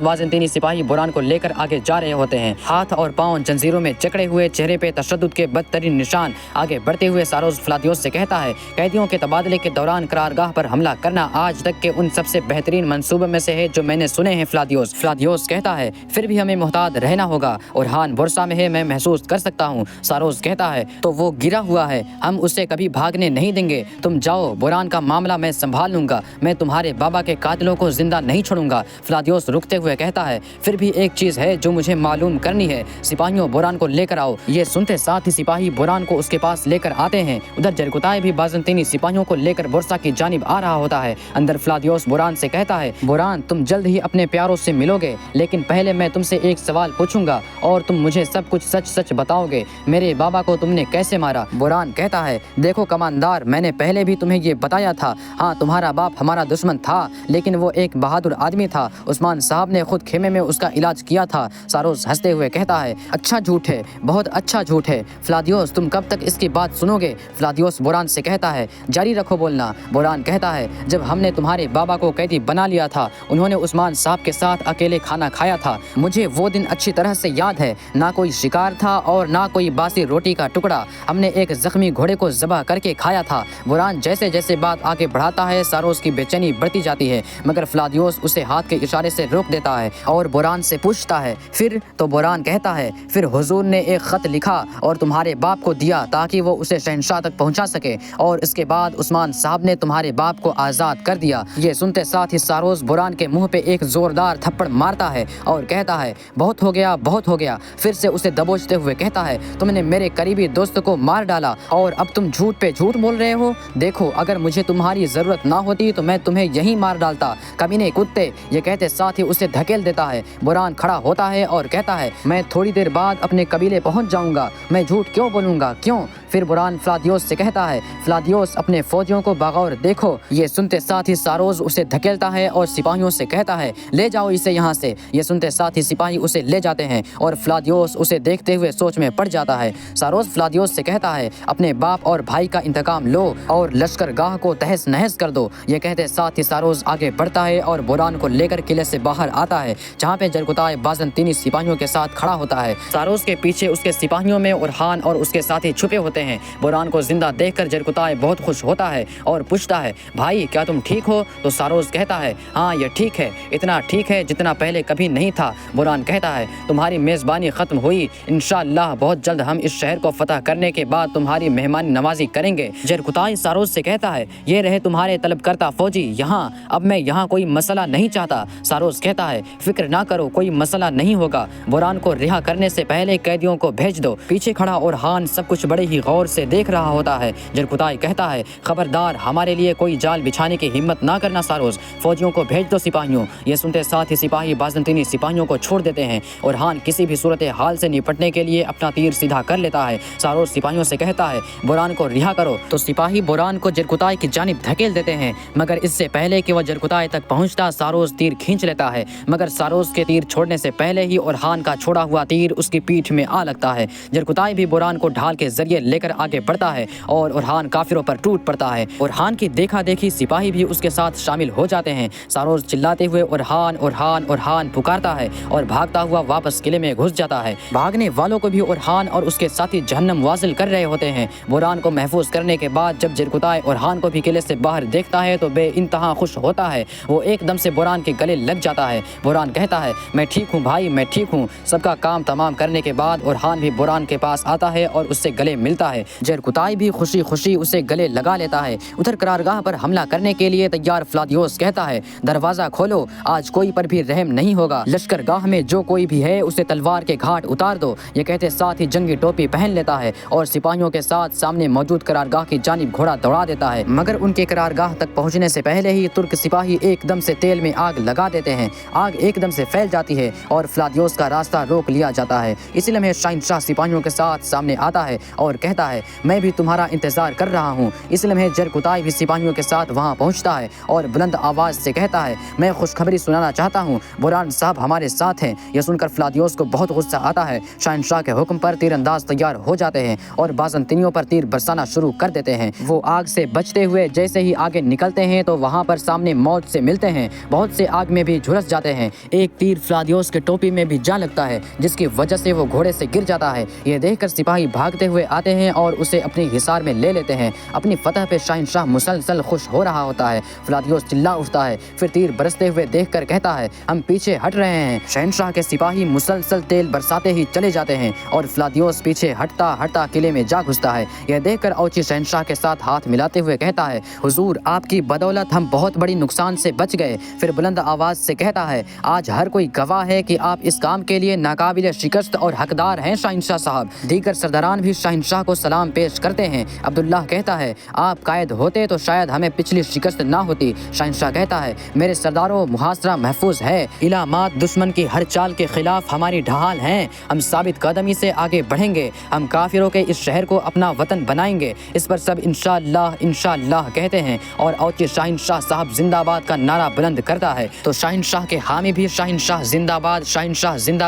بازنطینی سپاہی بوران کو لے کر آگے جا رہے ہوتے ہیں، ہاتھ اور پاؤں جنزیروں میں جکڑے ہوئے، چہرے پہ تشدد کے بدترین نشان۔ آگے بڑھتے ہوئے ساروس فلادیوس سے کہتا ہے، قیدیوں کے تبادلے کے دوران قرارگاہ پر حملہ کرنا آج تک کے ان سب سے بہترین منصوبوں میں سے ہے جو میں نے سنے ہیں۔ فلادیوس کہتا ہے، پھر بھی ہمیں محتاط رہنا ہوگا، اورہان بورسا میں ہے، میں محسوس کر سکتا ہوں۔ ساروس کہتا ہے، تو وہ گرا ہوا ہے، ہم اسے کبھی بھاگنے نہیں دیں گے، تم جاؤ، بوران کا معاملہ میں سنبھال لوں گا، میں تمہارے بابا کے قاتلوں کو زندہ نہیں چھوڑوں گا۔ فلادیوس رکتے ہوئے کہتا ہے، پھر بھی ایک چیز ہے جو مجھے معلوم کرنی ہے، سپاہیوں بوران کو لے کر آؤ۔ یہ سنتے ساتھ ہی سپاہی بوران کو اس کے پاس لے کر آتے ہیں۔ ادھر جرکتائے بھی بازنطینی سپاہیوں کو لے کر بورسا کی جانب آ رہا ہوتا ہے۔ اندر فلادیوس بوران سے کہتا ہے، بوران تم جلد ہی اپنے پیاروں سے ملو گے، لیکن پہلے میں تم سے ایک سوال پوچھوں گا اور تم مجھے سب کچھ سچ سچ بتاؤ گے، میرے بابا کو تم نے کیسے مارا؟ بوران کہتا ہے، دیکھو کماندار، میں نے پہلے بھی تمہیں یہ بتایا تھا، ہاں تمہارا باپ ہمارا دشمن تھا، لیکن وہ ایک بہادر آدمی تھا، عثمان صاحب نے خود خیمے میں اس کا علاج کیا تھا۔ ساروس ہنستے ہوئے کہتا ہے، اچھا جھوٹ ہے، بہت اچھا جھوٹ ہے، فلادیوس تم کب تک اس کی بات سنو گے؟ فلادیوس بوران سے کہتا ہے، جاری رکھو بولنا۔ بوران کہتا ہے، جب ہم نے تمہارے بابا کو قیدی بنا لیا تھا، انہوں نے عثمان صاحب کے ساتھ اکیلے کھانا کھایا تھا، مجھے وہ دن اچھی طرح سے یاد ہے، نہ کوئی شکار تھا اور نہ کوئی باسی روٹی کا ٹکڑا، ہم نے ایک زخمی گھوڑے کو ذبح کر کے کھایا تھا۔ بوران جیسے جیسے بات آگے بڑھاتا ہے، ساروس کی بے چینی بڑھتی جاتی ہے، مگر فلادیوس اسے ہاتھ کے اشارے سے روک دیتا ہے اور بوران سے پوچھتا ہے، پھر؟ تو بوران کہتا ہے، پھر حضور نے ایک خط لکھا اور تمہارے باپ کو دیا تاکہ وہ اسے شہنشاہ تک پہنچا سکے، اور اس کے بعد عثمان صاحب نے تمہارے باپ کو آزاد کر دیا۔ یہ سنتے ساتھ ہی ساروس بوران کے منہ پہ ایک زوردار تھپڑ مارتا ہے اور کہتا ہے، بہت ہو گیا، بہت ہو گیا۔ پھر سے اسے دبوچتے ہوئے کہتا ہے، تم نے میرے قریبی دوست کو مار ڈالا اور اب تم جھوٹ پہ جھوٹ بول رہے ہو؟ دیکھو، اگر مجھے تمہاری ضرورت نہ ہوتی تو میں تمہیں یہیں مار ڈالتا، کمینے کتے۔ یہ کہتے ساتھ ہی اسے دھکیل دیتا ہے۔ بوران کھڑا ہوتا ہے اور کہتا ہے، میں تھوڑی دیر بعد اپنے قبیلے پہنچ جاؤں گا، میں جھوٹ کیوں بولوں گا، کیوں؟ پھر بوران فلادیوس سے کہتا ہے، فلادیوس اپنے فوجیوں کو بغور دیکھو۔ یہ سنتے ساتھ ہی ساروس اسے دھکیلتا ہے اور سپاہیوں سے کہتا ہے، لے جاؤ اسے یہاں سے۔ یہ سنتے ساتھ ہی سپاہی اسے لے جاتے ہیں اور فلادیوس اسے دیکھتے ہوئے سوچ میں پڑ جاتا ہے۔ ساروس فلادیوس سے کہتا ہے، اپنے باپ اور بھائی کا انتقام لو اور لشکر گاہ کو تہس نہس کر دو۔ یہ کہتے ساتھ ہی ساروس آگے بڑھتا ہے اور بوران کو لے کر قلعے سے باہر آتا ہے، جہاں پہ جرکتائے بازنطینی سپاہیوں کے ساتھ کھڑا ہوتا ہے۔ ساروس کے پیچھے اس کے سپاہیوں میں اورہان اور اس کے ساتھی چھپے ہوتے ہیں۔ بوران کو زندہ دیکھ کر جرکتائے بہت خوش ہوتا ہے اور پوچھتا ہے، بھائی کیا تم ٹھیک ہو؟ تو ساروس کہتا ہے، ہاں یہ ٹھیک ہے، اتنا ٹھیک ہے جتنا پہلے کبھی نہیں تھا۔ بوران کہتا ہے، تمہاری میزبانی ختم ہوئی، انشاءاللہ بہت جلد ہم اس شہر کو فتح کرنے کے بعد تمہاری مہمان نوازی کریں گے۔ جرکتائے ساروس سے کہتا ہے، یہ رہے تمہارے طلب کرتا فوجی یہاں، اب میں یہاں کوئی مسئلہ نہیں چاہتا۔ ساروس کہتا ہے، فکر نہ کرو، کوئی مسئلہ نہیں ہوگا، بوران کو رہا کرنے سے پہلے قیدیوں کو بھیج دو۔ پیچھے کھڑا اورہان سب کچھ بڑے ہی غور سے دیکھ رہا ہوتا ہے۔ جرکتائے کہتا ہے، خبردار ہمارے لیے کوئی جال بچھانے کی ہمت نہ کرنا ساروس، فوجیوں کو بھیج دو سپاہیوں۔ یہ سنتے ساتھ ہی سپاہی بازنطینی سپاہیوں کو چھوڑ دیتے ہیں۔ اورہان کسی بھی صورتحال سے نپٹنے کے لیے اپنا تیر سیدھا کر لیتا ہے۔ ساروس سپاہیوں سے کہتا ہے، بوران کو رہا کرو۔ تو سپاہی بوران کو جرکتائے کی جانب دھکیل دیتے ہیں، مگر اس سے پہلے کہ وہ جرکتائے تک پہنچتا ساروس تیر کھینچ لیتا ہے، مگر ساروس کے تیر چھوڑنے سے پہلے ہی اورہان کا چھوڑا ہوا تیر اس کی پیٹھ میں آ لگتا ہے۔ جرکتائے بھی بوران کو ڈھال کے ذریعے لے کر آگے بڑھتا ہے اور اورہان کافروں پر ٹوٹ پڑتا ہے۔ اورہان کی دیکھا دیکھی سپاہی بھی اس کے ساتھ شامل ہو جاتے ہیں۔ ساروس چلاتے ہوئے اورہان اورہان اورہان پکارتا ہے اور بھاگتا ہوا واپس قلعے میں گھس جاتا ہے۔ بھاگنے والوں کو بھی اورہان اور اس کے ساتھی جہنم واصل کر رہے ہوتے ہیں۔ بوران کو محفوظ کرنے کے بعد جب جرکتائے اورہان کو بھی قلعے سے باہر دیکھتا ہے تو بے انتہا خوش ہوتا ہے، وہ ایک دم سے بوران کے گلے لگ جاتا ہے۔ بوران کہتا ہے، میں ٹھیک ہوں بھائی، میں ٹھیک ہوں۔ سب کا کام تمام کرنے کے بعد اورہان بھی بوران کے پاس آتا ہے اور اس سے گلے ملتا ہے۔ جرکتائے بھی خوشی خوشی اسے گلے لگا لیتا ہے۔ ادھر قرارگاہ پر حملہ کرنے کے لیے تیار فلادیوس کہتا ہے، دروازہ کھولو، آج کوئی پر بھی رحم نہیں ہوگا، لشکر گاہ میں جو کوئی بھی ہے اسے تلوار کے گھاٹ اتار دو۔ یہ کہتے ساتھ ہی جنگی ٹوپی پہن لیتا ہے اور سپاہیوں کے ساتھ سامنے موجود قرارگاہ کی جانب گھوڑا دوڑا دیتا ہے، مگر ان کے قرارگاہ تک پہنچنے سے پہلے ہی ترک سپاہی ایک دم سے تیل میں آگ لگا دیتے ہیں۔ آگ ایک دم سے پھیل جاتی ہے اور فلادیوس کا راستہ روک لیا جاتا ہے۔ اسی لمحے شہنشاہ سپاہیوں کے ساتھ سامنے آتا ہے اور کہتا کہتا ہے میں بھی تمہارا انتظار کر رہا ہوں۔ اس لمحے جرکتائی بھی سپاہیوں کے ساتھ وہاں پہنچتا ہے اور بلند آواز سے کہتا ہے میں خوشخبری سنانا چاہتا ہوں، بوران صاحب ہمارے ساتھ ہیں۔ یہ سن کر فلادیوس کو بہت غصہ آتا ہے۔ شہنشاہ کے حکم پر تیر انداز تیار ہو جاتے ہیں اور بازنطینیوں پر تیر برسانا شروع کر دیتے ہیں۔ وہ آگ سے بچتے ہوئے جیسے ہی آگے نکلتے ہیں تو وہاں پر سامنے موت سے ملتے ہیں۔ بہت سے آگ میں بھی جھلس جاتے ہیں۔ ایک تیر فلادیوس کے ٹوپی میں بھی جا لگتا ہے جس کی وجہ سے وہ گھوڑے سے گر جاتا ہے۔ یہ دیکھ کر سپاہی بھاگتے ہوئے آتے ہیں اور اسے اپنی حصار میں لے لیتے ہیں۔ اپنی فتح پہ شہنشاہ مسلسل خوش ہو رہا ہوتا ہے۔ فلادیوس چلا اٹھتا ہے، پھر تیر برستے ہوئے دیکھ کر کہتا ہے ہم پیچھے ہٹ رہے ہیں۔ شہنشاہ کے سپاہی مسلسل تیل برساتے ہی چلے جاتے ہیں اور فلادیوس پیچھے ہٹتا ہٹتا قلعے میں جا گھستا ہے۔ یہ دیکھ کر اوچی شہنشاہ کے ساتھ ہاتھ ملاتے ہوئے کہتا ہے حضور آپ کی بدولت ہم بہت بڑی نقصان سے بچ گئے۔ پھر بلند آواز سے کہتا ہے آج ہر کوئی گواہ ہے کہ آپ اس کام کے لیے ناقابل شکست اور حقدار ہیں شہنشاہ صاحب۔ دیگر سرداران بھی شہنشاہ کو سلام پیش کرتے ہیں۔ عبداللہ کہتا ہے آپ قائد ہوتے تو شاید ہمیں پچھلی شکست نہ ہوتی۔ شہنشاہ کہتا ہے میرے سرداروں محاصرہ محفوظ ہے، علامات دشمن کی ہر چال کے خلاف ہماری ڈھال ہیں۔ ہم ثابت قدمی سے آگے بڑھیں گے، ہم کافروں کے اس شہر کو اپنا وطن بنائیں گے۔ اس پر سب انشاءاللہ کہتے ہیں اور اوچی شہنشاہ صاحب زندہ باد کا نعرہ بلند کرتا ہے تو شہنشاہ کے حامی بھی شہنشاہ زندہ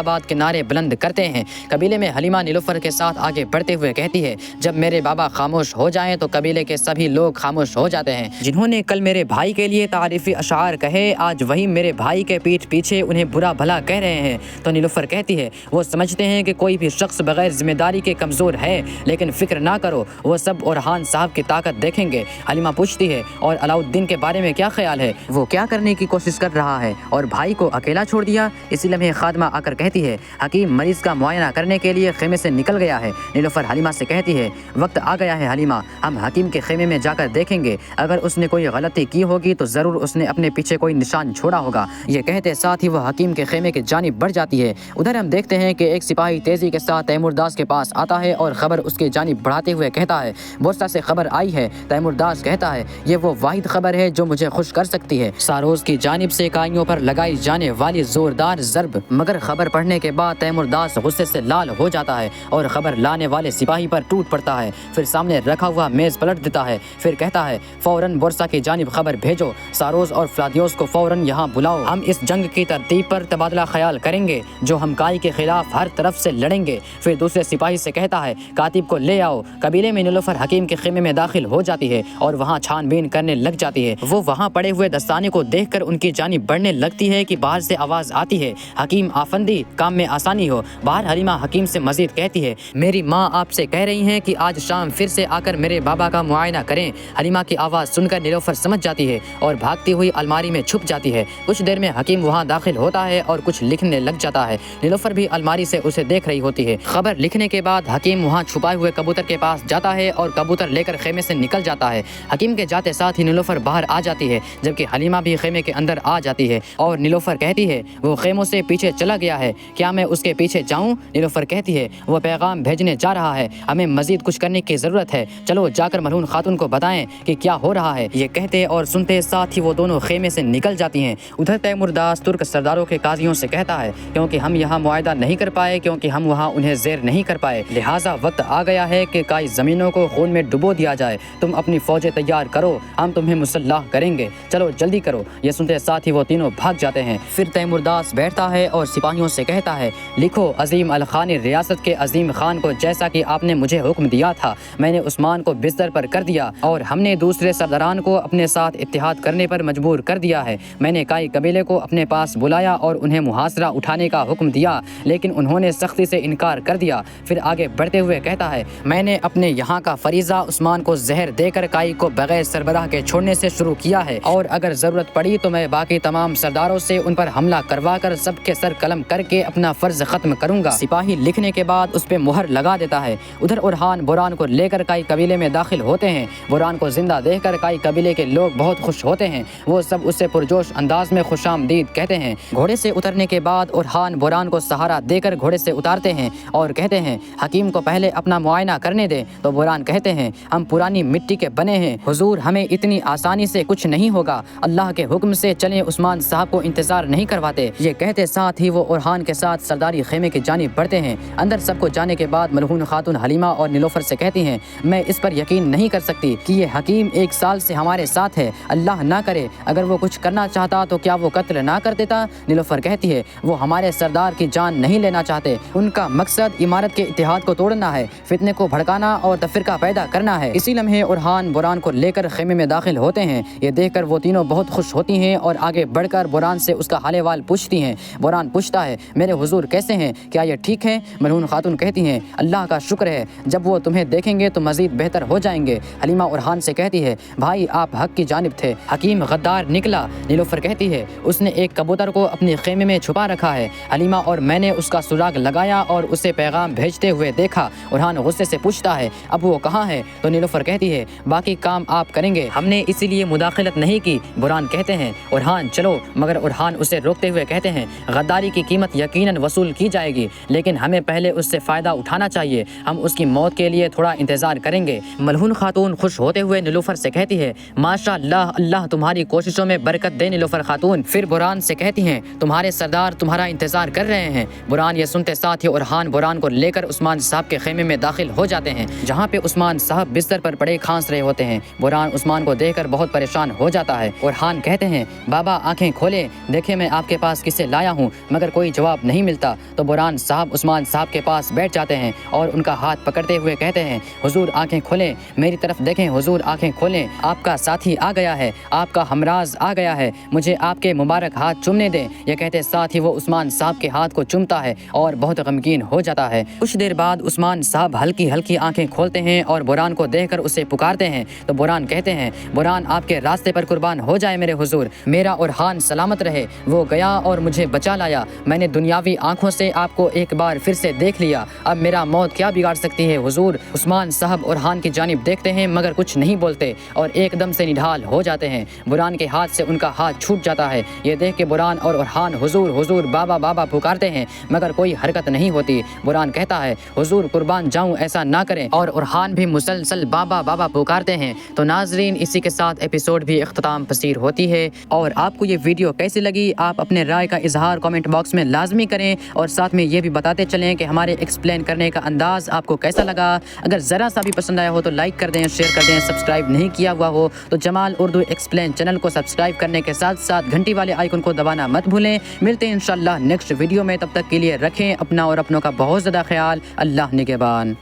باد کے نعرے بلند کرتے ہیں۔ قبیلے میں حلیمہ نیلوفر کے ساتھ آگے بڑھتے ہوئے کہتی ہے جب میرے بابا خاموش ہو جائیں تو قبیلے کے سبھی لوگ خاموش ہو جاتے ہیں۔ جنہوں نے کل میرے بھائی کے لیے تعریفی اشعار کہے آج وہی میرے بھائی کے پیٹھ پیچھے انہیں برا بھلا کہہ رہے ہیں۔ تو نیلوفر کہتی ہے وہ سمجھتے ہیں کہ کوئی بھی شخص بغیر ذمہ داری کے کمزور ہے، لیکن فکر نہ کرو وہ سب اورحان صاحب کی طاقت دیکھیں گے۔ حلیمہ پوچھتی ہے اور علاؤالدین کے بارے میں کیا خیال ہے، وہ کیا کرنے کی کوشش کر رہا ہے اور بھائی کو اکیلا چھوڑ دیا؟ اسی لمحے خادمہ آ کر کہتی ہے حکیم مریض کا معائنہ کرنے کے لیے خیمے سے نکل گیا ہے۔ نیلوفر حلیمہ سے کہتی ہے وقت آ گیا ہے حلیمہ، ہم حکیم کے خیمے میں جا کر دیکھیں گے، اگر اس نے کوئی غلطی کی ہوگی تو ضرور اس نے اپنے پیچھے کوئی نشان چھوڑا ہوگا۔ یہ کہتے ساتھ ہی وہ حکیم کے خیمے کی جانب بڑھ جاتی ہے۔ ادھر ہم دیکھتے ہیں کہ ایک سپاہی تیزی کے ساتھ تیمور داس کے پاس آتا ہے اور خبر اس کی جانب بڑھاتے ہوئے کہتا ہے بورسا سے خبر آئی ہے۔ تیمور داس کہتا ہے یہ وہ واحد خبر ہے جو مجھے خوش کر سکتی ہے، ساروز کی جانب سے کائیوں پر لگائی جانے والی زوردار ضرب۔ مگر خبر پڑھنے کے بعد تیمور داس غصے سے لال ہو جاتا ہے اور خبر لانے والے سپاہی پر ٹوٹ پڑتا ہے، پھر سامنے رکھا ہوا میز پلٹ دیتا ہے، پھر کہتا ہے فوراً بورسا کی جانب خبر بھیجو، ساروز اور فلادیوس کو فوراً یہاں بلاؤ، ہم اس جنگ کی ترتیب پر تبادلہ خیال کریں گے جو ہم کائی کے خلاف ہر طرف سے لڑیں گے۔ پھر دوسرے سپاہی سے کہتا ہے کاتب کو لے آؤ۔ قبیلے میں نیلوفر حکیم کے خیمے میں داخل ہو جاتی ہے اور وہاں چھان بین کرنے لگ جاتی ہے۔ وہ وہاں پڑے ہوئے دستانے کو دیکھ کر ان کی جانب بڑھنے لگتی ہے کہ باہر سے آواز آتی ہے حکیم آفندی کام میں آسانی ہو۔ باہر حلیمہ حکیم سے مزید کہتی ہے میری ماں آپ سے کہہ رہی ہیں کہ آج شام پھر سے آ کر میرے بابا کا معائنہ کریں۔ حلیمہ کی آواز سن کر نیلوفر سمجھ جاتی ہے اور بھاگتی ہوئی الماری میں چھپ جاتی ہے۔ کچھ دیر میں حکیم وہاں داخل ہوتا ہے اور کچھ لکھنے لگ جاتا ہے۔ نیلوفر بھی الماری سے اسے دیکھ رہی ہوتی ہے۔ خبر لکھنے کے بعد حکیم وہاں چھپائے ہوئے کبوتر کے پاس جاتا ہے اور کبوتر لے کر خیمے سے نکل جاتا ہے۔ حکیم کے جاتے ساتھ ہی نیلوفر باہر آ جاتی ہے جبکہ حلیمہ بھی خیمے کے اندر آ جاتی ہے اور نیلوفر کہتی ہے وہ خیموں سے پیچھے چلا گیا ہے، کیا میں اس کے پیچھے جاؤں؟ نیلوفر کہتی ہے وہ پیغام بھیجنے جا رہا ہے، ہمیں مزید کچھ کرنے کی ضرورت ہے، چلو جا کر ملعون خاتون کو بتائیں کہ کیا ہو رہا ہے۔ یہ کہتے اور سنتے ساتھ ہی وہ دونوں خیمے سے نکل جاتی ہیں۔ ادھر تیمور داس ترک سرداروں کے قاضیوں سے کہتا ہے کیونکہ ہم یہاں معاہدہ نہیں کر پائے، کیونکہ ہم وہاں انہیں زیر نہیں کر پائے، لہٰذا وقت آ گیا ہے کہ کئی زمینوں کو خون میں ڈبو دیا جائے، تم اپنی فوجیں تیار کرو، ہم تمہیں مسلح کریں گے، چلو جلدی کرو۔ یہ سنتے ساتھ ہی وہ تینوں بھاگ جاتے ہیں۔ پھر تیمور داس بیٹھتا ہے اور سپاہیوں سے کہتا ہے لکھو عظیم الخانی ریاست کے عظیم خان کو جیسا کہ آپ نے مجھے حکم دیا تھا میں نے عثمان کو بستر پر کر دیا اور ہم نے دوسرے سرداران کو اپنے ساتھ اتحاد کرنے پر مجبور کر دیا ہے۔ میں نے کائی قبیلے کو اپنے پاس بلایا اور انہیں محاصرہ اٹھانے کا حکم دیا لیکن انہوں نے سختی سے انکار کر دیا۔ پھر آگے بڑھتے ہوئے کہتا ہے میں نے اپنے یہاں کا فریضہ عثمان کو زہر دے کر کائی کو بغیر سربراہ کے چھوڑنے سے شروع کیا ہے اور اگر ضرورت پڑی تو میں باقی تمام سرداروں سے ان پر حملہ کروا کر سب کے سر قلم کر کے اپنا فرض ختم کروں گا۔ سپاہی لکھنے کے بعد اس پہ مہر لگا دیتا ہے۔ ادھر اورحان بوران کو لے کر کائی قبیلے میں داخل ہوتے ہیں۔ بوران کو زندہ دیکھ کر کائی قبیلے کے لوگ بہت خوش ہوتے ہیں، وہ سب اسے پرجوش انداز میں خوش آمدید کہتے ہیں۔ گھوڑے سے اترنے کے بعد اورحان بوران کو سہارا دے کر گھوڑے سے اتارتے ہیں اور کہتے ہیں حکیم کو پہلے اپنا معائنہ کرنے دیں۔ تو بوران کہتے ہیں ہم پرانی مٹی کے بنے ہیں حضور، ہمیں اتنی آسانی سے کچھ نہیں ہوگا، اللہ کے حکم سے چلیں، عثمان صاحب کو انتظار نہیں کرواتے۔ یہ کہتے ساتھ ہی وہ اورحان کے ساتھ سرداری خیمے کی جانب بڑھتے ہیں۔ اندر سب کو جانے کے بعد ملعون خاتون حلیمہ اور نیلوفر سے کہتی ہیں میں اس پر یقین نہیں کر سکتی کہ یہ حکیم 1 سال سے ہمارے ساتھ ہے، اللہ نہ کرے اگر وہ کچھ کرنا چاہتا تو کیا وہ قتل نہ کر دیتا؟ نیلوفر کہتی ہے وہ ہمارے سردار کی جان نہیں لینا چاہتے، ان کا مقصد عمارت کے اتحاد کو توڑنا ہے، فتنے کو بھڑکانا اور تفرقہ پیدا کرنا ہے۔ اسی لمحے اورحان بوران کو لے کر خیمے میں داخل ہوتے ہیں، یہ دیکھ کر وہ تینوں بہت خوش ہوتی ہیں اور آگے بڑھ کر بوران سے اس کا حال احوال پوچھتی ہیں۔ بوران پوچھتا ہے میرے حضور کیسے ہیں، کیا یہ ٹھیک ہیں؟ ملعون خاتون کہتی ہیں اللہ کا شکر ہے، جب وہ تمہیں دیکھیں گے تو مزید بہتر ہو جائیں گے۔ حلیمہ اورحان سے کہتی ہے بھائی آپ حق کی جانب تھے، حکیم غدار نکلا۔ نیلوفر کہتی ہے اس نے ایک کبوتر کو اپنے خیمے میں چھپا رکھا ہے، حلیمہ اور میں نے اس کا سراغ لگایا اور اسے پیغام بھیجتے ہوئے دیکھا۔ اورحان غصے سے پوچھتا ہے اب وہ کہاں ہے؟ تو نیلوفر کہتی ہے باقی کام آپ کریں گے، ہم نے اسی لیے مداخلت نہیں کی۔ بوران کہتے ہیں اورحان چلو، مگر اورحان اسے روکتے ہوئے کہتے ہیں غداری کی قیمت یقیناً وصول کی جائے گی، لیکن ہمیں پہلے اس سے فائدہ اٹھانا چاہیے، ہم اس کی موت کے لیے تھوڑا انتظار کریں گے۔ ملعون خاتون خوش ہوتے ہوئے نیلوفر سے کہتی ہے ماشاء اللہ، اللہ تمہاری کوششوں میں برکت دے نیلوفر خاتون۔ پھر بوران سے کہتی ہیں تمہارے سردار تمہارا انتظار کر رہے ہیں۔ بوران یہ سنتے ساتھ ہی اورحان بوران کو لے کر عثمان صاحب کے خیمے میں داخل ہو جاتے ہیں، جہاں پہ عثمان صاحب بستر پر پڑے کھانس رہے ہوتے ہیں۔ بوران عثمان کو دیکھ کر بہت پریشان ہو جاتا ہے۔ اورحان کہتے ہیں بابا آنکھیں کھولے، دیکھیں میں آپ کے پاس کسے لایا ہوں، مگر کوئی جواب نہیں ملتا۔ تو بوران صاحب عثمان صاحب کے پاس بیٹھ جاتے ہیں اور ان کا ہاتھ پکڑتے ہوئے کہتے ہیں حضور آنکھیں کھولیں، میری طرف دیکھیں، حضور آنکھیں کھولیں، آپ کا ساتھی آ گیا ہے، آپ کا ہمراز آ گیا ہے، مجھے آپ کے مبارک ہاتھ چومنے دیں۔ یہ کہتے ساتھ ہی وہ عثمان صاحب کے ہاتھ کو چومتا ہے اور بہت غمگین ہو جاتا ہے۔ کچھ دیر بعد عثمان صاحب ہلکی ہلکی آنکھیں کھولتے ہیں اور بوران کو دیکھ کر اسے پکارتے ہیں۔ تو بوران کہتے ہیں بوران آپ کے راستے پر قربان ہو جائے میرے حضور، میرا اورحان سلامت رہے، وہ گیا اور مجھے بچا لایا، میں نے دنیاوی آنکھوں سے آپ کو ایک بار پھر سے دیکھ لیا، اب میرا موت کیا بگاڑ سکتی ہے حضور۔ عثمان صاحب اورحان کی جانب دیکھتے ہیں مگر کچھ نہیں بولتے اور ایک دم سے نڈھال ہو جاتے ہیں۔ بوران کے ہاتھ سے ان کا ہاتھ چھوٹ جاتا ہے۔ یہ دیکھ کے بوران اور اورحان حضور حضور بابا بابا پکارتے ہیں مگر کوئی حرکت نہیں ہوتی۔ بوران کہتا ہے حضور قربان جاؤں ایسا نہ کریں، اور اورحان بھی مسلسل بابا بابا پکارتے ہیں۔ تو ناظرین اسی کے ساتھ ایپیسوڈ بھی اختتام پذیر ہوتی ہے، اور آپ کو یہ ویڈیو کیسی لگی آپ اپنے رائے کا اظہار کامنٹ باکس میں لازمی کریں، اور ساتھ میں یہ بھی بتاتے چلیں کہ ہمارے ایکسپلین کرنے کا انداز آپ کو کیسا لگا۔ اگر ذرا سا بھی پسند آیا ہو تو لائک کر دیں، شیئر کر دیں، سبسکرائب نہیں کیا ہوا ہو تو جمال اردو ایکسپلین چینل کو سبسکرائب کرنے کے ساتھ ساتھ گھنٹی والے آئیکن کو دبانا مت بھولیں۔ ملتے ہیں انشاءاللہ نیکسٹ ویڈیو میں، تب تک کے لیے رکھیں اپنا اور اپنوں کا بہت زیادہ خیال۔ اللہ نگہبان۔